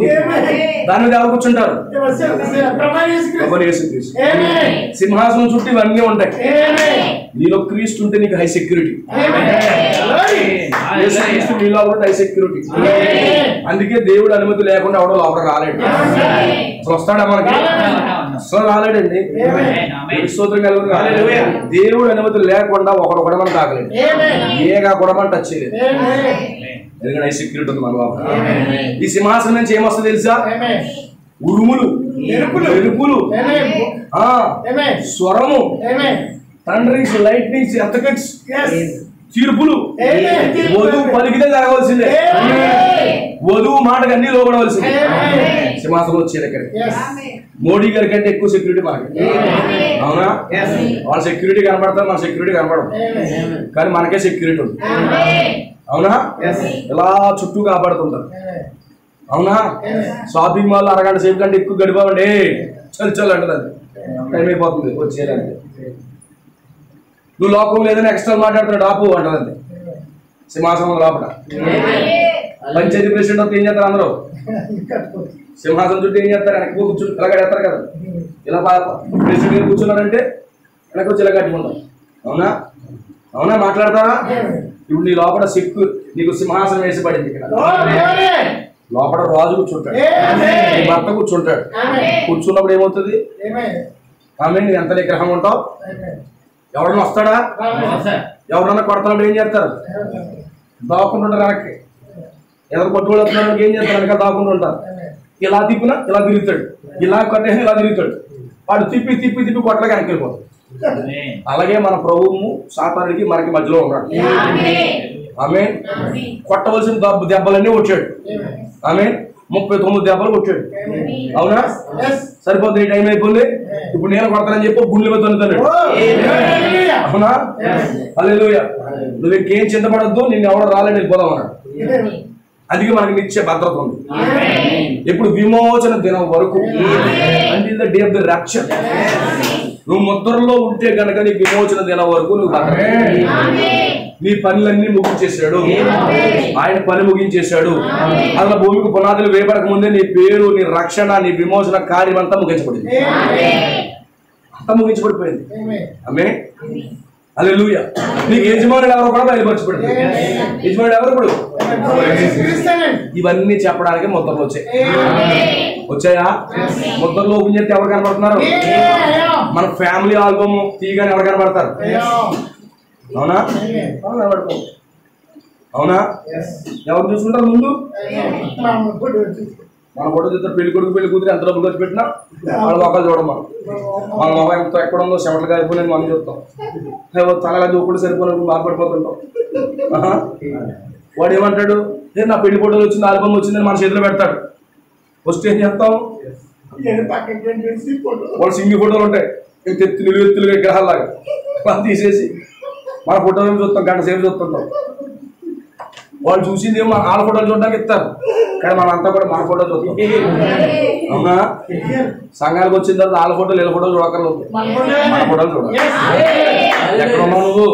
A: దాని మీద ఎవరు కూర్చుంటారు? సింహాసనం చుట్టూ ఇవన్నీ ఉంటాయి. నీలో క్రీస్తు ఉంటే నీకు హై సెక్యూరిటీ. నీలో హై సెక్యూరిటీ. అందుకే దేవుడు అనుమతి లేకుండా ఎవడో లోపల రాలేడు. అసలు వస్తాడా మనకి? అసలు రాలేడండి. స్తోత్రం కలుగును. దేవుడు అనుమతి లేకుండా ఒకడు కూడా మనం తాగలేదు, ఏగా కూడా మనం టచ్ చేయలేదు. ఎందుకంటే హై సెక్యూరిటీ ఉంది మన లోపల. ఈ సింహాసనం నుంచి ఏమొస్తుంది తెలుసా? ఉరుములు, మెరుపులు, స్వరము, థండరింగ్స్, లైట్నింగ్స్, ఎర్త్క్వేక్స్, తీర్పులు. వధువు పలికితే జరగవలసిందే. వధువు మాటకు అన్ని లోపడవలసిందే. సింహాసనం వచ్చే దగ్గర మోడీ గారి కంటే ఎక్కువ సెక్యూరిటీ మనకి, అవునా? వాళ్ళ సెక్యూరిటీ కనపడతారు, మన సెక్యూరిటీ కనపడదు. కానీ మనకే సెక్యూరిటీ ఉంది, అవునా? ఇలా చుట్టూ కాపాడుతుంటారు, అవునా? షాపింగ్ మాల్ అరగంట సేపు కంటే ఎక్కువ గడిపోవండి, చల్ అంటది. అది టైం అయిపోతుంది వచ్చేయాలంటే. నువ్వు లోపం లేదని ఎక్స్ట్రా మాట్లాడుతున్నాడు, ఆపు అంటదండి. సింహాసనం లోపల పంచాయతీ ప్రెసిడెంట్ ఏం చేస్తారు? అందరూ సింహాసనం చుట్టూ ఏం చేస్తారు? వెనక్కి కూర్చుని ఇలా కడేస్తారు కదా. ఇలా ప్రెసిడెంట్ కూర్చున్నారంటే వెనక్కి వచ్చి ఇలా కట్టుకుంటారు, అవునా? అవునా? మాట్లాడతారా? ఇప్పుడు నీ లోపల నీకు సింహాసనం వేసి పడింది. ఇక్కడ లోపల రాజు కూర్చుంటాడు, నీ భర్త కూర్చుంటాడు. కూర్చున్నప్పుడు ఏమవుతుంది? ఆమె నువ్వు ఎంత నిగ్రహంగా ఉంటావు. ఎవడన్నా వస్తాడా? ఎవరన్నా కొడతాడు ఏం చేస్తారు? దాక్కుంటుంటారు. వెనక్కి ఎవరు కొట్టుబడి వస్తున్నారు ఏం చేస్తారు? వెనక దాక్కుంటుంటారు. ఇలా తిప్పినా ఇలా తిరుగుతాడు, ఇలా కొట్టేసి ఇలా తిరుగుతాడు. వాడు తిప్పి తిప్పి తిప్పి కొట్టగా వెనక్కి వెళ్ళిపోతాడు. అలాగే మన ప్రభువు సాతానుడికి మనకి మధ్యలో ఉన్నాడు. ఆమె కొట్టవలసిన దెబ్బలన్నీ వచ్చాడు. ఆమె 39 దెబ్బలు కొట్టాడు. అవునా? సరిపోతుంది. ఈ టైం అయిపోయింది. ఇప్పుడు నేను కొడతానని చెప్పి గుండెల మీద తొలుతాడు. అవునా? హల్లెలూయా. నువ్వు ఇంకేం చింతపడద్దు, నిన్ను ఎవడో రాలేని వెళ్ళిపోదాం అన్నాడు. అందుకే మనకి నిత్య భద్రత ఉంది. ఎప్పుడు విమోచన దినం వరకు, until the day of the rapture. నువ్వు ముద్రలో ఉంటే కనుక నీ విమోచన దినం వరకు నువ్వు భద్రత. నీ పనులన్నీ ముగించేశాడు. ఆయన పని ముగించేశాడు. అసలు భూమికి పునాదులు వేయబడక ముందే నీ పేరు, నీ రక్షణ, నీ విమోచన కార్యం అంతా ముగించబడింది. అంతా ముగించబడిపోయింది. ఆమె హల్లెలూయా. నీకు యజమానుడు ఎవరో కూడా బయలుపరచబడింది. యజమానుడు ఎవరు? ఇప్పుడు ఇవన్నీ చెప్పడానికి ముద్రలు వచ్చాయా? ముద్రలో ఓపెన్ చేస్తే ఎవరు కనబడుతున్నారు? మన ఫ్యామిలీ ఆల్బమ్ తీయగానే ఎవరు కనబడతారు? అవునా? అవునా? ఎవరు చూసుకుంటారు ముందు? మన ఫోటో చూస్తారు. పెళ్లి కొడుకు పెళ్లి కూతురు ఎంత డబ్బులు ఖర్చు పెట్టినా వాళ్ళ మొక్కలు చూడడం. మన మొక్క ఎంత ఎక్కడ ఉందో చెమటలు కాలిపోయినని మనం చూస్తాం. తలగా దూకుండా సరిపోయినప్పుడు బాధపడిపోతుంటాం. వాడు ఏమంటాడు? నా పెళ్లి ఫోటోలు వచ్చింది, ఆల్బమ్ వచ్చిందని మన చేతిలో పెడతాడు. ఫస్ట్ ఏం చేస్తాం? వాళ్ళు సింగిల్ ఫోటోలు ఉంటాయి, నిలువెత్తులుగా విగ్రహాలాగా. వాళ్ళు తీసేసి మన ఫోటోలు చూస్తాం, గంట సేపు చూస్తుంటాం. వాళ్ళు చూసింది ఏమో వాళ్ళ ఫోటోలు చూడడానికి ఇస్తారు, కానీ మనంతా కూడా మన ఫోటో చూస్తాం. అవునా? సంఘానికి వచ్చిన తర్వాత వాళ్ళ ఫోటోలు వీళ్ళ ఫోటోలు చూడక్కర్లేదు, మన ఫోటోలు చూడాలి. ఎక్కడున్నావు నువ్వు?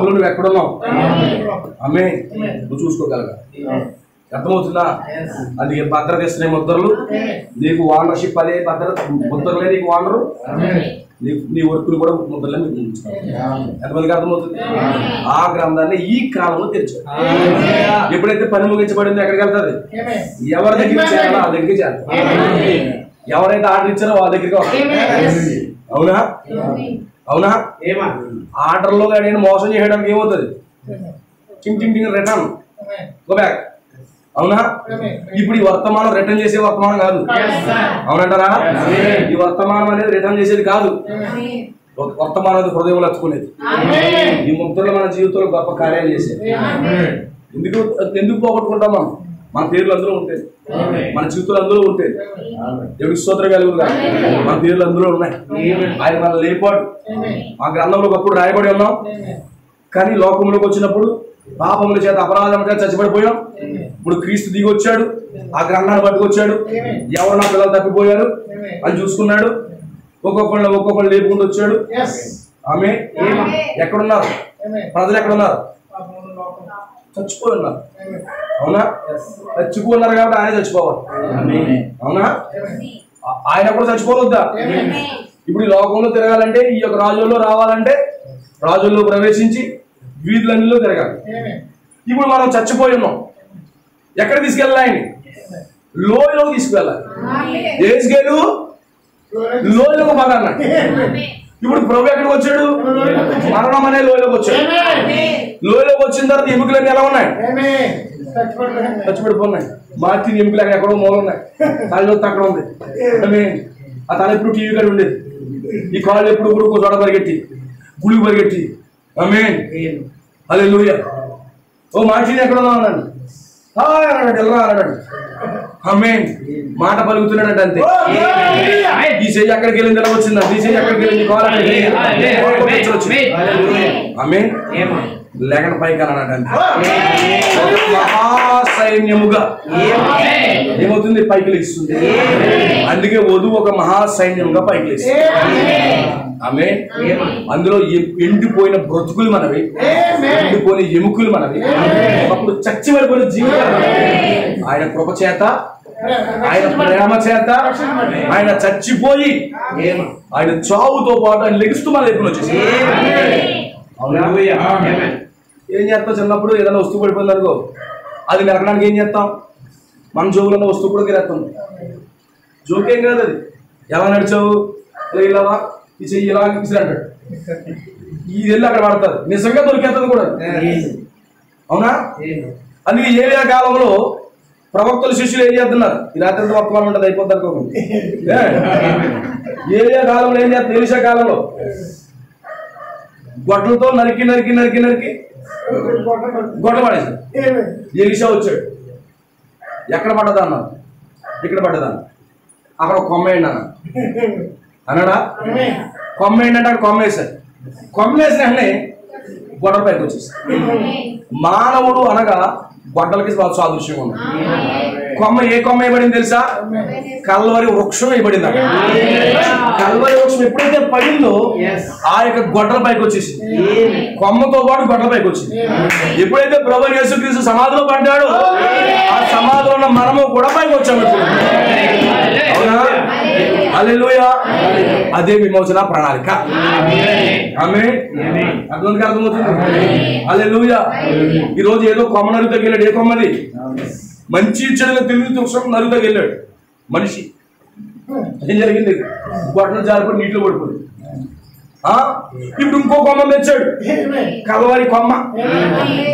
A: నువ్వు ఎక్కడున్నావు? అమ్మే నువ్వు చూసుకోగలగా. అర్థమవుతుందా? అందుకే భద్రత ఇస్తున్నాయి ముద్రలు. నీకు ఓనర్షిప్ అదే భద్రత. ముద్రలే నీకు ఓనరు. నీ వర్కులు కూడా ముద్రలే మీకు ఉంచుతారు. ఎంతమందికి అర్థమవుతుంది? ఆ గ్రంథాన్ని ఈ కాలంలో తెరిచారు. ఎప్పుడైతే పని ముగించబడిందో ఎక్కడికి వెళ్తుంది? ఎవరి దగ్గర చేయాలో ఆ దగ్గరికి చేయాలి. ఎవరైతే ఆర్డర్ ఇచ్చారో వాళ్ళ దగ్గరికి వస్తుంది. అవునా? అవునా? ఆర్డర్లో కానీ మోసం చేయడానికి ఏమవుతుంది? టింగ్ టింగ్ టింగ్ రిటర్న్ గో బ్యాక్. అవునా? ఇప్పుడు ఈ వర్తమానం రిటర్న్ చేసే వర్తమానం కాదు. అవునంటారా? ఈ వర్తమానం అనేది రిటర్న్ చేసేది కాదు. వర్తమానం హృదయంలో అచ్చుకునేది. ఈ ముద్రలు మన జీవితంలో గొప్ప కార్యాలు చేసేది. ఎందుకు పోగొట్టుకుంటాం? మనం మన పేర్లు అందులో ఉంటాయి, మన జీవితాలు అందులో ఉంటాయి. దేవుడికి స్తోత్రం కలుగునుగా. మన పేర్లు అందులో ఉన్నాయి. ఆయన మన లేపాడు. ఆ గ్రంథంలో ఒకప్పుడు రాయబడి ఉన్నాం, కానీ లోకంలోకి వచ్చినప్పుడు పాపముల చేత అపరాధం చేత చచ్చిపడిపోయాం. ఇప్పుడు క్రీస్తు దిగి వచ్చాడు, ఆ గ్రంథాన్ని పట్టుకొచ్చాడు. ఎవరు నా పిల్లలు తప్పిపోయారు అని చూసుకున్నాడు. ఒక్కొక్కళ్ళు లేపుకుంటూ వచ్చాడు. ఆమె ఎక్కడున్నారు? ప్రజలు ఎక్కడున్నారు? చచ్చిపోయి ఉన్నారు. అవునా? చచ్చిపోతున్నారు కాబట్టి ఆయన చచ్చిపోవాలి. అవునా? ఆయన కూడా చచ్చిపోవద్దా? ఇప్పుడు ఈ లోకంలో తిరగాలంటే, ఈ యొక్క రాజుల్లో రావాలంటే రాజుల్లో ప్రవేశించి వీధులన్నీలో తిరగాలి. ఇప్పుడు మనం చచ్చిపోయి ఉన్నాం. ఎక్కడ తీసుకెళ్ళాలి? ఆయన్ని లోయలోకి తీసుకువెళ్ళాలి. ఏసుకేలు లోయలోకి పద అన్నాడు. ఇప్పుడు ప్రభు ఎక్కడికి వచ్చాడు? మరణం అనే లోయలోకి వచ్చాడు. లోయలోకి వచ్చిన తర్వాత ఎముకలన్నీ ఎలా ఉన్నాయి? చచ్చిపడిపోన్నాయి. మార్చిన ఎముకలు ఎక్కడో మూల ఉన్నాయి. తలలోకి అక్కడ ఉంది. ఆ తల ఎప్పుడు టీవీ కాడ ఉండేది. ఈ కాళ్ళు ఎప్పుడు కూడా చోట పరిగెట్టి గుడికి పరిగెట్టి. ఆమేన్. హల్లెలూయా. ఓ మార్చిన ఎక్కడ ఉన్నావు అన్నాడు. అన్నాడు. ఎలా అన్నాడు? ఆమేన్. మాట పలుకుతున్నాడు అంతే. ఈ చెయ్యి అక్కడికి వెళ్ళింది ఎలా వచ్చిందా? ఈ చెయ్యి అక్కడికి వెళ్ళింది ఆమేన్. లేఖన పైకి అన్నాడు అంతే. మహాసైన్యముగా ఏమవుతుంది? పైకి లేస్తుంది. అందుకే వధువు ఒక మహాసైన్యముగా పైకి లేస్తుంది. ఆమేన్. అందులో ఎండిపోయిన బ్రతుకులు మనవి, ఎండిపోయిన ఎముకలు మనవి, అప్పుడు చచ్చి పడిపోయిన జీవితాలు. ఆయన కృప చేత, ఆయన ప్రేమ చేత ఆయన చచ్చిపోయి ఆయన చావుతో పాటు ఆయన లెగిస్తూ మన దగ్గర వచ్చేసి. ఏం చేస్తాం? చిన్నప్పుడు ఏదైనా వస్తువు పడిపోయింది అనుకో, అది నిలకడానికి ఏం చేస్తాం? మన జోబులో వస్తువు కూడా గిరేస్తాం. జోకేం కాదు అది. ఎలా నడిచావు? ఇలావా ఈ చెయ్యి ఇలా ఇచ్చి అంటాడు. ఇది వెళ్ళి అక్కడ పడతారు, నిజంగా దొరికేస్తుంది కూడా. అవునా? అందుకే ఏలియా కాలంలో ప్రవక్తలు శిష్యులు ఏం చేస్తున్నారు? ఈ రాత్రి వర్తమానం ఉంటుంది, అయిపోద్ది అనుకోండి. ఏలియా కాలంలో ఏం చేస్తారు? ఎలీషా కాలంలో గొడ్డలతో నరికి నరికి నరికి నరికి గొడ్డ పడేసాడు. ఎలీషా వచ్చాడు, ఎక్కడ పడ్డదా అన్నారు, ఇక్కడ పడ్డదా, అక్కడ కొమ్మ వేయండి అన్న అన్నాడా? కొమ్మ ఏంటంటే అక్కడ కొమ్మ వేశాడు. కొమ్మ వేసిన వెంటనే గొడ్డల పైకి వచ్చేసాడు. మానవుడు అనగా గొడ్డలకి సాదృశ్యంగా ఉంది. కొమ్మ ఏ కొమ్మ వేయబడింది తెలుసా? కల్వరి వృక్షం వేయబడింది. అక్కడ కల్వరి వృక్షం ఎప్పుడైతే పడిందో ఆ యొక్క గొడ్డల పైకి వచ్చేసింది, కొమ్మతో పాటు గొడ్డల పైకి వచ్చింది. ఎప్పుడైతే ప్రభువు యేసుక్రీస్తు సమాధిలో పడ్డాడో ఆ సమాధిలో ఉన్న మనము కూడా పైకి వచ్చాము. అవునా? హల్లెలూయా. అదే విమోచన ప్రణాళిక. ఆమేన్. అర్థమవుతుంది, అర్థమవుతుంది. హల్లెలూయా. ఈ రోజు ఏదో కొమ్మ నరుకు వెళ్ళాడు. ఏ కొమ్మది? మంచి చెడుగా తిరిగి వృక్షం నరుకు వెళ్ళాడు మనిషి. ఏం జరిగింది? గొడ్డలు జారిపోయి నీటిలో పడిపోయింది. ఇప్పుడు ఇంకో కొమ్మ తెచ్చాడు, కలవరి కొమ్మ,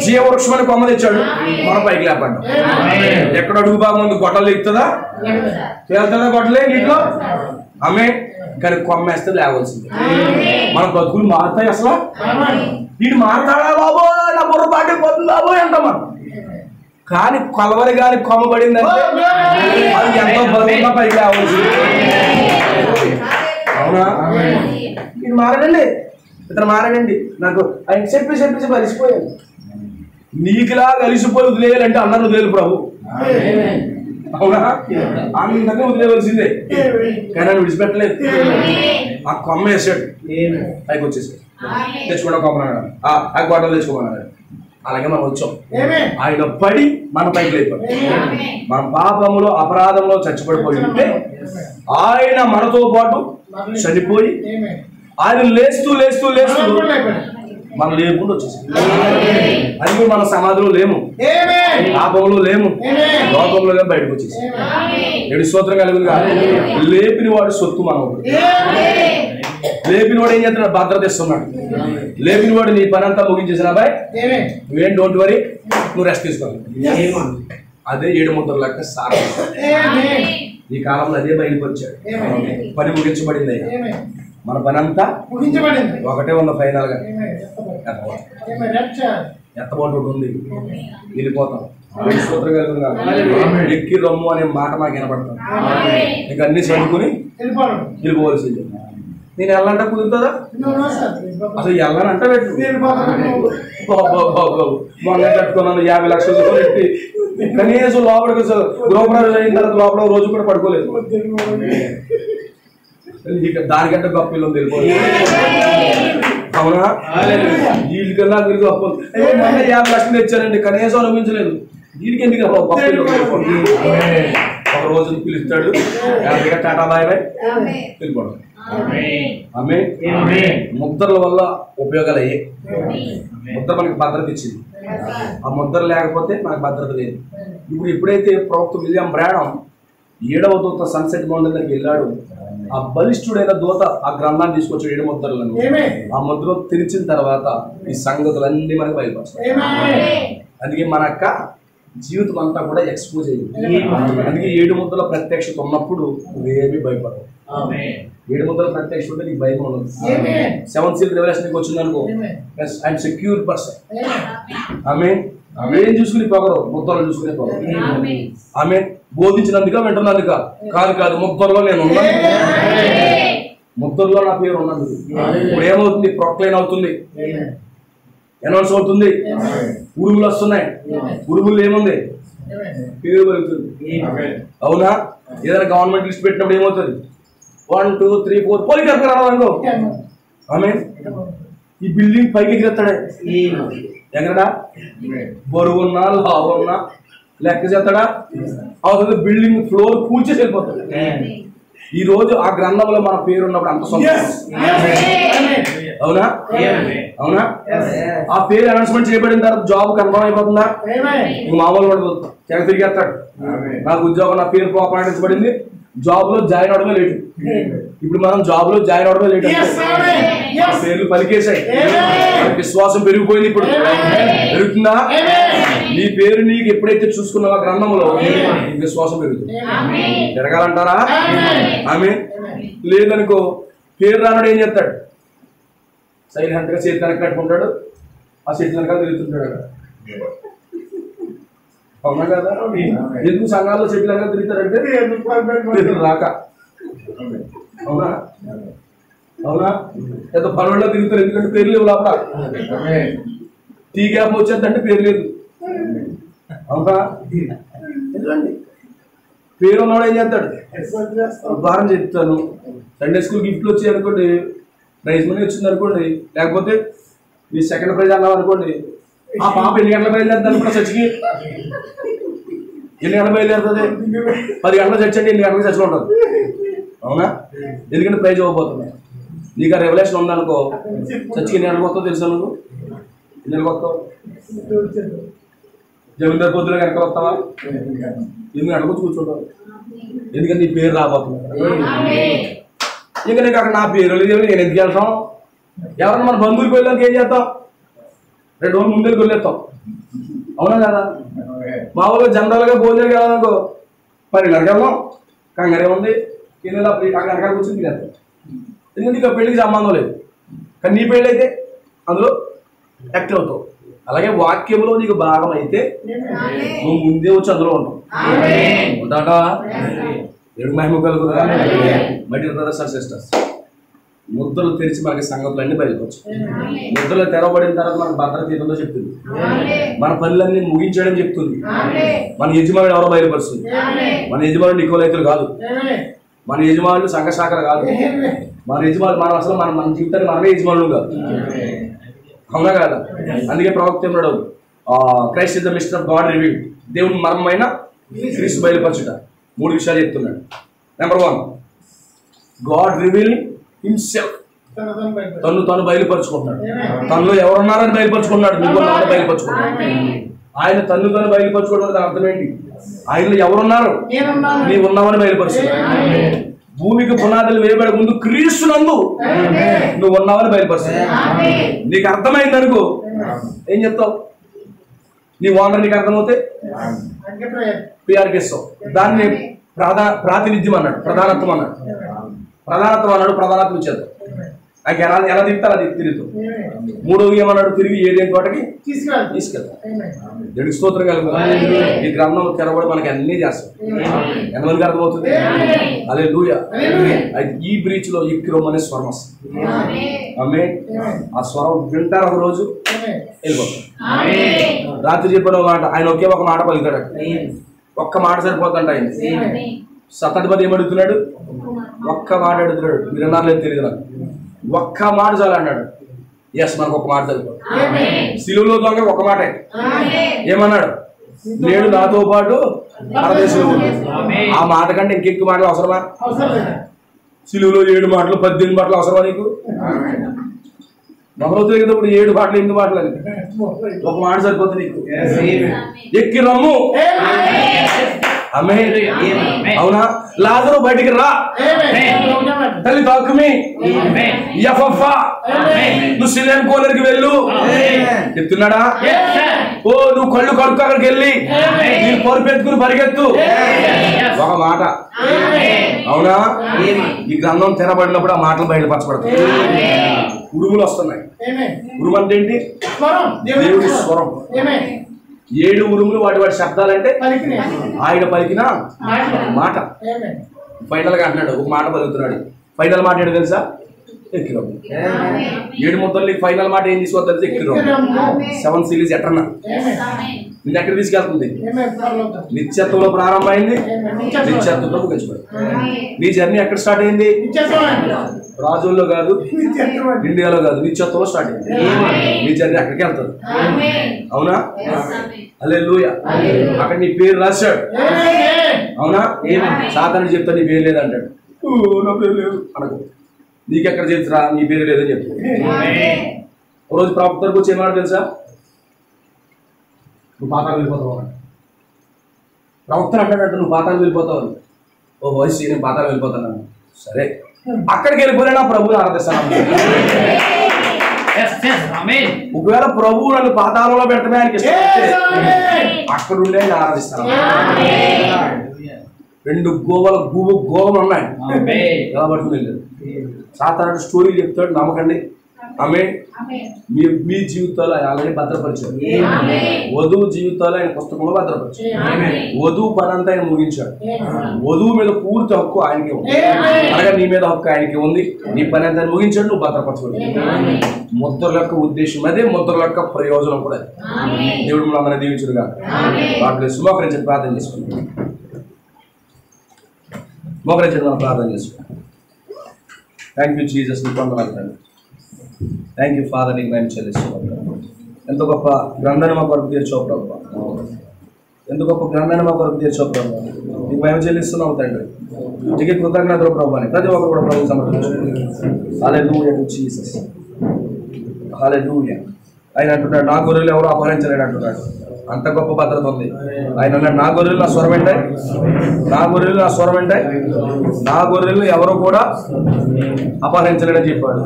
A: జీవవృక్షం అని కొమ్మ తెచ్చాడు. మన పైకి లేపండి. ఎక్కడ అడుగు బాగా ముందు గొడ్డలు ఎక్కుతుందా? తేలుతుందా గొడ్డలే నీటిలో? ఆమె కానీ కొమ్మ వేస్తే లేవలసింది. మన బతుకులు మారుతాయి అసలు. వీడు మారుతాడా బాబో, నా బుర్ర పాటిపోతుంది బాబో అంటాం మనం. కానీ కలవరి గారి కొమ్మ పడిందంటే అది ఎంతో బతుకున్నా పైకి లేవలసింది. అవునా? ఇది మారడండి, ఇతను మారడండి. నాకు ఆయన చెప్పి చెప్పి కలిసిపోయాను. నీకులా కలిసిపోయి వదిలేయాలంటే అందరూ వదిలేరు ప్రభు. అవునా? అందరినీ వదిలేవలసిందే. కానీ ఆయన విడిచిపెట్టలేదు. ఆ కొమ్మ వేసాడు, పైకి వచ్చేసాడు. తెచ్చుకోవడం కొమ్మన్నాడు, ఆ గొడవలు తెచ్చుకోమన్నాడు. అలాగే మనం వచ్చాం. ఆయన పడి మన పైకి లేపాడు. మన పాపములో అపరాధంలో చచ్చిపడిపోయి ఉంటే ఆయన మనతో పాటు చనిపోయి ఆయన లేస్తూ లేస్తూ లేస్తూ మనం లేకుండా వచ్చేసాం. అది మన సమాధిలో లేము, పాపంలో లేము, లోకంలో లేము, బయటకు వచ్చేసాం. ఏడు స్తోత్రం కలుగుతుంది కాదు. లేపిన వాడు సొత్తు మనవాడు. లేపిన వాడు ఏం చేస్తున్నాడు? భద్రత ఇస్తున్నాడు. లేపిన వాడు నీ పని అంతా ముగించేసిన అబ్బాయి, నువ్వేం డోంట్ వరీ, నువ్వు రెస్ట్ తీసుకోవాలి. అదే 7 ముద్రల లెక్క సార్. ఈ కాలంలో అదే బయటకు వచ్చాడు. పని ముగించబడింది. మన పని అంతా ఒకటే ఉన్న ఫైనల్ గా ఎత్తబోటు ఉంది, వెళ్ళిపోతాం. ఎక్కి రమ్ము అనే మాట నాకు వినపడతాం. ఇంకా అన్ని చదువుకుని వెళ్ళిపోవలసింది. నేను వెళ్ళంటే కుదురుతుందా? అసలు వెళ్ళనంటే మొన్న కట్టుకున్నాను 50 లక్షలు పెట్టి కనీసం లోపలికి గృహప్రవేశం అయిన తర్వాత లోపల రోజు కూడా పడుకోలేదు. దానికంటే గొప్ప పిల్లలు తెలిపోదు. అవునా? వీళ్ళకన్నా గొప్ప 50 లక్షలు తెచ్చారండి, కనీసం అనిపించలేదు. వీళ్ళకి ఎందుకు గొప్ప పిల్లలు? ఒక రోజు పిలుస్తాడు, టాటా బాయ్ బాయ్ వెళ్ళిపోవడం. ఆమె ముద్రల వల్ల ఉపయోగాలు అయ్యాయి. ముద్ర మనకి భద్రత ఇచ్చింది. ఆ ముద్ర లేకపోతే మనకు భద్రత లేదు. ఇప్పుడు ఎప్పుడైతే ప్రవక్త విలియం బ్రాడమ్ 7వ దూత సన్సెట్ మౌంటైన్ దగ్గరికి వెళ్ళాడు, ఆ బలిష్ఠుడైన దూత ఆ గ్రంథాన్ని తీసుకొచ్చాడు 7 ముద్రలను. ఆ ముద్ర తెరిచిన తర్వాత ఈ సంగతులన్నీ మనకు బయలుపరుస్తాయి. అందుకే మన యొక్క జీవితం అంతా కూడా ఎక్స్పోజ్ అయ్యింది. అందుకే 7 ముద్రల ప్రత్యక్షత ఉన్నప్పుడు నువ్వేమీ భయపడవు. 7 ముద్రల ప్రత్యక్షత ఉంటే నీకు భయం ఉండదు. 7th seal రెవల్యూషన్ వచ్చింది అనుకో, ఐఎమ్ సెక్యూర్ పర్సన్. ఆమె ఏం చూసుకుని పొగరు, ముద్రలు చూసుకునే పొగరు. ఆమె బోధించినందుక వింటున్నందుక కాదు, కాదు, ముద్రలో నేను ఉన్నాను, ముద్రలో నా పేరు ఉన్నందుకు. ఇప్పుడు ఏమవుతుంది? ప్రొక్లైన్ అవుతుంది, అనౌన్స్ అవుతుంది, ఉరుములు వస్తున్నాయి. ఉరుములు ఏముంది? పేరు పెరుగుతుంది. అవునా? ఏదైనా గవర్నమెంట్ లిస్ట్ పెట్టినప్పుడు ఏమవుతుంది? 1 2 3 4 పోలికి అనుకో. ఆమె ఈ బిల్డింగ్ పైకి ఎగిరెత్తాడే, ఎగరడా? బరువున్నా లావున్నా లెక్క చేస్తాడా? అవుతుంది. బిల్డింగ్ ఫ్లోర్ కూల్చేసి వెళ్ళిపోతాడు. ఈ రోజు ఆ గ్రంథంలో మన పేరు ఉన్నప్పుడు అంత సొంతం. అవునా? అవునా? ఆ పేరు అనౌన్స్మెంట్ చేయబడిన తర్వాత జాబ్ కన్ఫర్మ్ అయిపోతుందా? మామూలు తెగ తిరిగేస్తాడు. నాకు ఉద్యోగం, నా పేరు ప్రకటించబడింది, జాబ్ లో జాయిన్ అవడమే లేటు. ఇప్పుడు మనం జాబ్ లో జాయిన్ అవడమే లేటు. పేర్లు పలికేశాయి, విశ్వాసం పెరిగిపోయింది. ఇప్పుడు పెరుగుతుందా? నీ పేరు నీకు ఎప్పుడైతే చూసుకున్నావా గ్రంథంలో, విశ్వాసం పెరుగుతుంది. పెరగాలంటారా? ఆమె లేదనుకో, పేరు రానడు ఏం చేస్తాడు? సైలెంట్ గా చేతి వెనక కట్టుకుంటాడు, ఆ చేతి వెనకాల తిరుగుతుంటాడు. అవునా కదా? ఎందుకు సంఘాల్లో చెట్ల వెనకాల తిరుగుతారంటే పేర్లు రాక. అవునా? అవునా? ఏదో పనుల్లో తిరుగుతారు, ఎందుకంటే పేర్లు లేవు లోపల. టీ గ్యాప్ వచ్చేద్దంటే పేరు లేదు. అవునా? ఎందుకండి పేరు ఉన్నవాడు ఏం చేస్తాడు? ఉదాహరణ చెప్తాను. సండే స్కూల్ గిఫ్ట్లు వచ్చాయి అనుకోండి, ప్రైజ్ మనీ వచ్చింది అనుకోండి, లేకపోతే మీ సెకండ్ ప్రైజ్ అన్నావు అనుకోండి, ఆ పాప ఎన్ని గంటల బయలుదేరుతుంది అనుకున్నా చర్చికి? ఎన్ని గంటల బయలుదేరుతుంది? 10 గంటల చర్చ అంటే 8 గంటలకు చర్చలో ఉంటుంది. అవునా? ఎందుకంటే ప్రైజ్ ఇవ్వబోతుంది. నీకు ఆ రెవల్యూషన్ ఉందనుకో, చర్చికి ఎన్ని గంటలకు వస్తావు తెలుసా? నువ్వు ఎన్ని గంటలకు వస్తావు? జమీందార్ పొద్దున కనుక వస్తావా? 8 గంటలకు వచ్చి కూర్చుంటావు. ఎందుకంటే నీ పేరు రాబోతుంది. ఇంకా నీకు అక్కడ నా పేరు లేదు, నేను ఎందుకు వెళ్తాం? ఎవరన్నా మన బంధువులకి వెళ్ళాక ఏం చేస్తాం? 2 రోజులు ముందే వెళ్ళేస్తాం. అవునా కదా? మామూలుగా జనరల్గా భోజనానికి వెళ్ళాలనుకో 10 గంటలకు వెళ్దాం, కంగారే ఉంది, కింద వెనకాల కూర్చొని తినేస్తాం. ఎందుకంటే ఇక పెళ్ళికి సంబంధం లేదు. కానీ నీ పెళ్ళి అయితే అందులో యాక్టివ్ అవుతావు. అలాగే వాక్యంలో నీకు భాగం అయితే నువ్వు ముందే వచ్చి అందులో ఉంటావు. ఉంటాడా? ఏడు మహిమ కలుగుతుందా? మై బ్రదర్స్ అండ్ సిస్టర్స్, ముద్దలు తెరిచి మనకి సంగతులన్నీ బయలుపరచు. ముద్దలు తెరవబడిన తర్వాత మనకు భద్రత ఏదో చెప్తుంది, మన పనులన్నీ ముగించడం చెప్తుంది. మన యజమానుడు ఎవరో బయలుపరుస్తుంది. మన యజమానుడు నికోలైతులు కాదు, మన యజమానులు సంఘ శాఖలు కాదు, మన యజమానులు మనం అసలు మన జీవితాన్ని మనమే యజమానులు కాదు. అవునా కాదా? అందుకే ప్రవక్త ఉన్నాడు, Christ is the mister of God revealed. దేవుని మర్మమైన క్రీస్తు బయలుపరచుట. 3 విషయాలు చెప్తున్నాడు. Number 1, God revealing himself. తను బయలుపరుచుకుంటున్నాడు. తనలో ఎవరున్నారని బయలుపరుచుకున్నాడు. నువ్వు బయలుపరుచుకున్నాడు. ఆయన తను బయలుపరచుకోవడం అర్థం ఏంటి? ఆయనలో ఎవరున్నారు? నీవు ఉన్నావని బయలుపరుచుకున్నాడు. భూమికి పునాదులు వేయబడే ముందు క్రీస్తునందు నువ్వు ఉన్నావని బయలుపరుచుకున్నాడు. నీకు అర్థమైంది అనుకో, ఏం చెప్తావు? నీ ఓనర్ నీకు అర్థమవుతే పిఆర్కి ఇస్తావు. దాన్ని ప్రాతినిధ్యం అన్నాడు, ప్రధానత్వం అన్నాడు. ప్రధానత్వం చేద్దాం. నాకు ఎలా తిరుగుతా అలా తిరుగుతాం. 3వ ఏమన్నాడు? తిరిగి ఏదేం తోటకి తీసుకెళ్తాం. దేవుడికి స్తోత్రం కలుగుతుంది. ఈ గ్రంథం తెరవడం మనకి అన్నీ చేస్తాం. ఎంతమందికి అర్థమవుతుంది? హల్లెలూయా. అయితే ఈ బ్రీచ్ లో ఎక్కిరోమ్ అనే స్వరం వస్తుంది. ఆమేన్. ఆ స్వరం వింటారు, ఒక రోజు వెళ్ళిపోతాం. రాత్రి చెప్పిన మాట, ఆయన ఒకే ఒక మాట పలుకుతాడు. ఒక్క మాట సరిపోతుంట. ఆయన శతాధిపతి ఏమడుగుతున్నాడు? ఒక్క మాట అడుగుతున్నాడు. మీరు అన్నారు లేదు తెలియదు నాకు. ఒక్క మాట చాలు అన్నాడు. ఎస్, మనకు ఒక మాట సరిపోదు. సిలువలో దొంగ ఒక మాటే ఏమన్నాడు? నేడు నాతో పాటు పరదేశంలో ఉంది. ఆ మాట కంటే ఇంకెక్కువ మాటలు అవసరమా? సిలువలో 7 మాటలు 18 మాటలు అవసరమా నీకు? మహోదయ ఇప్పుడు 7 మాటలు 8 మాటలు అని ఒక మాట సరిపోతుంది నీకు. ఎక్కి రమ్ము. అవునా? లాజరు బయటికి రా, తల్లి తాకుమి, నువ్వు సిలియన్ కోనరికి వెళ్ళు చెప్తున్నాడా? ఓ నువ్వు కళ్ళు కడుక్కు, అక్కడికి వెళ్ళి నేను పొరుపెత్తుకుని పరిగెత్తు. ఒక మాట. అవునా? ఈ గ్రంథం తెరబడినప్పుడు ఆ మాటలు బయటపరచబడతాయి. ఉరుములు వస్తున్నాయి. ఉరుము అంటే ఏంటి? దేవుడి స్వరం. 7 ఉరుములు వాటి శబ్దాలంటే ఆయన పలికిన మాట. ఫైనల్ గా అంటున్నాడు, ఒక మాట పలుకుతున్నాడు. ఫైనల్ మాట ఏంటో తెలుసా? ఎక్కిరమ్ము. 7 ముద్దలు ఫైనల్ మాట ఏం తీసుకోవద్దు? ఎక్కిరమ్ము. 7 సిరీస్ ఎటర్నా నిన్ను ఎక్కడ తీసుకెళ్తుంది? నిత్యత్వంలో ప్రారంభమైంది, నిత్యత్వంలో ముగించబడింది. నీ జర్నీ ఎక్కడ స్టార్ట్ అయింది? రాజుల్లో కాదు, ఇండియాలో కాదు, నిత్యత్వంలో స్టార్ట్ అయింది. నీ జర్నీ అక్కడికి వెళ్తుంది. అవునా? హల్లెలూయా. అక్కడ నీ పేరు రాశాడు. అవునా? సాతాను చెప్తా నీ పేరు లేదంటాడు. నా పేరు లేదు అనకు. నీకెక్కడ చెప్తురా నీ పేరు లేదని చెప్తాడు. రోజు ప్రవక్తకు వచ్చి ఏమన్నాడు తెలుసా? నువ్వు పాతాళం వెళ్ళిపోతావు. ప్రవక్తను అంటాడంట, నువ్వు పాతాళం వెళ్ళిపోతావు అని. ఓ వయసు నేను పాతాలు వెళ్ళిపోతున్నాను. సరే, అక్కడికి వెళ్ళిపోయినా నా ప్రభువుని ఆరాధిస్తాను. ఒకవేళ ప్రభువు నన్ను పాతాళంలో పెట్టమే ఆయనకి ఇష్టమైతే అక్కడుండే నేను ఆరాధిస్తాను. 2 గోవలు ఉన్నాయి, ఎలా పట్టుకుని వెళ్ళారు. సాతానుడు స్టోరీ చెప్తాడు, నమ్మకండి. ఆమె మీ జీవితాలు ఆయన ఆల్రెడీ భద్రపరిచాడు. వధువు జీవితాలు ఆయన పుస్తకంలో భద్రపరిచాడు. వధువు పని అంతా ఆయన ముగించాడు. వధువు మీద పూర్తి హక్కు ఆయనకి ఉంది, అనగా నీ మీద హక్కు ఆయనకి ఉంది. నీ పని అంతా ముగించాడు, నువ్వు భద్రపరచుకోండి. ముద్రల యొక్క ఉద్దేశం అదే, ముద్రల యొక్క ప్రయోజనం కూడా. దేవుడు మనం అందరినీ దీవించుడుగా. వాటిలో మోకరించండి, ప్రార్థన చేసుకుంటాం. మోకరించండి, మనం ప్రార్థన చేసుకుంటాం. థ్యాంక్ యూ జీసస్, నీ పొందనాలు తండ్రి. థ్యాంక్ యూ ఫాదర్, నీకు మేము చెల్లిస్తున్నాం. ఎంత గొప్ప గ్రంథాన్ని మా కొరకు తీర్చావు ప్రభు, ఎంత గొప్ప గ్రంథాన్ని మా కొరకు తీర్చావు ప్రభు, నీకు మేము చెల్లిస్తున్నాం తండ్రి. నీకు కృతజ్ఞతలు ప్రభు అని ప్రతి ఒక్కరు కూడా ప్రభు సమర్పించండి. హల్లెలూయా టు జీసస్, హల్లెలూయా. ఆయన అంటున్నాడు, నా గొర్రెలు ఎవరు అపహరించలేడు అంటున్నాడు. అంత గొప్ప భద్రత ఉంది. ఆయన అన్నాడు, నా గొర్రెలు నా స్వరం వింటాయి, నా గొర్రెలు నా స్వరం వింటాయి, నా గొర్రెలు ఎవరు కూడా అపహరించలేడని చెప్పాడు.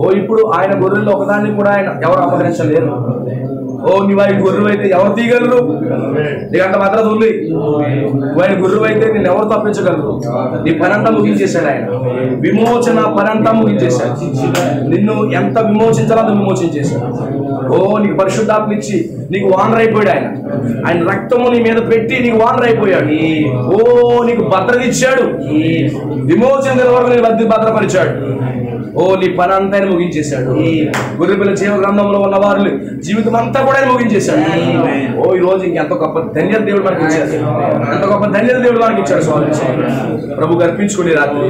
A: ఓ ఇప్పుడు ఆయన గొర్రెల్లో ఒకదాన్ని కూడా ఆయన ఎవరు అపహరించలేరు. ఓ నువ్వు ఆయన గురువు అయితే ఎవరు తీయగలరు? నీకంత భద్రత ఉంది. నువ్వు ఆయన గురువు అయితే నేను ఎవరు తప్పించగలరు? నీ పనంతా ముగించేశాడు ఆయన. విమోచన పనంతా ముగించేశాడు. నిన్ను ఎంత విమోచించాలో అంత విమోచించేశాడు. ఓ నీకు పరిశుద్ధాత్మ ఇచ్చి నీకు వానర్ అయిపోయాడు ఆయన. ఆయన రక్తము నీ మీద పెట్టి నీకు వానర్ అయిపోయాడు. ఓ నీకు భద్రత ఇచ్చాడు. విమోచన వరకు నీ భద్రపరిచాడు. ఓ నీ పని అంతా ఆయన ముగించేశాడు. గొర్రెపిల్ల జీవ గ్రంథంలో ఉన్న వారు జీవితం అంతా కూడా ఆయన ముగించేశాడు. ఓ ఈ రోజు ఇంకెంత గొప్ప ధన్యత దేవుడు మనకి ఇచ్చాడు. ఎంత గొప్ప ధన్యత దేవుడు మనకి ఇచ్చాడు. స్వామి ప్రభు అర్పించుకోండి రాత్రి,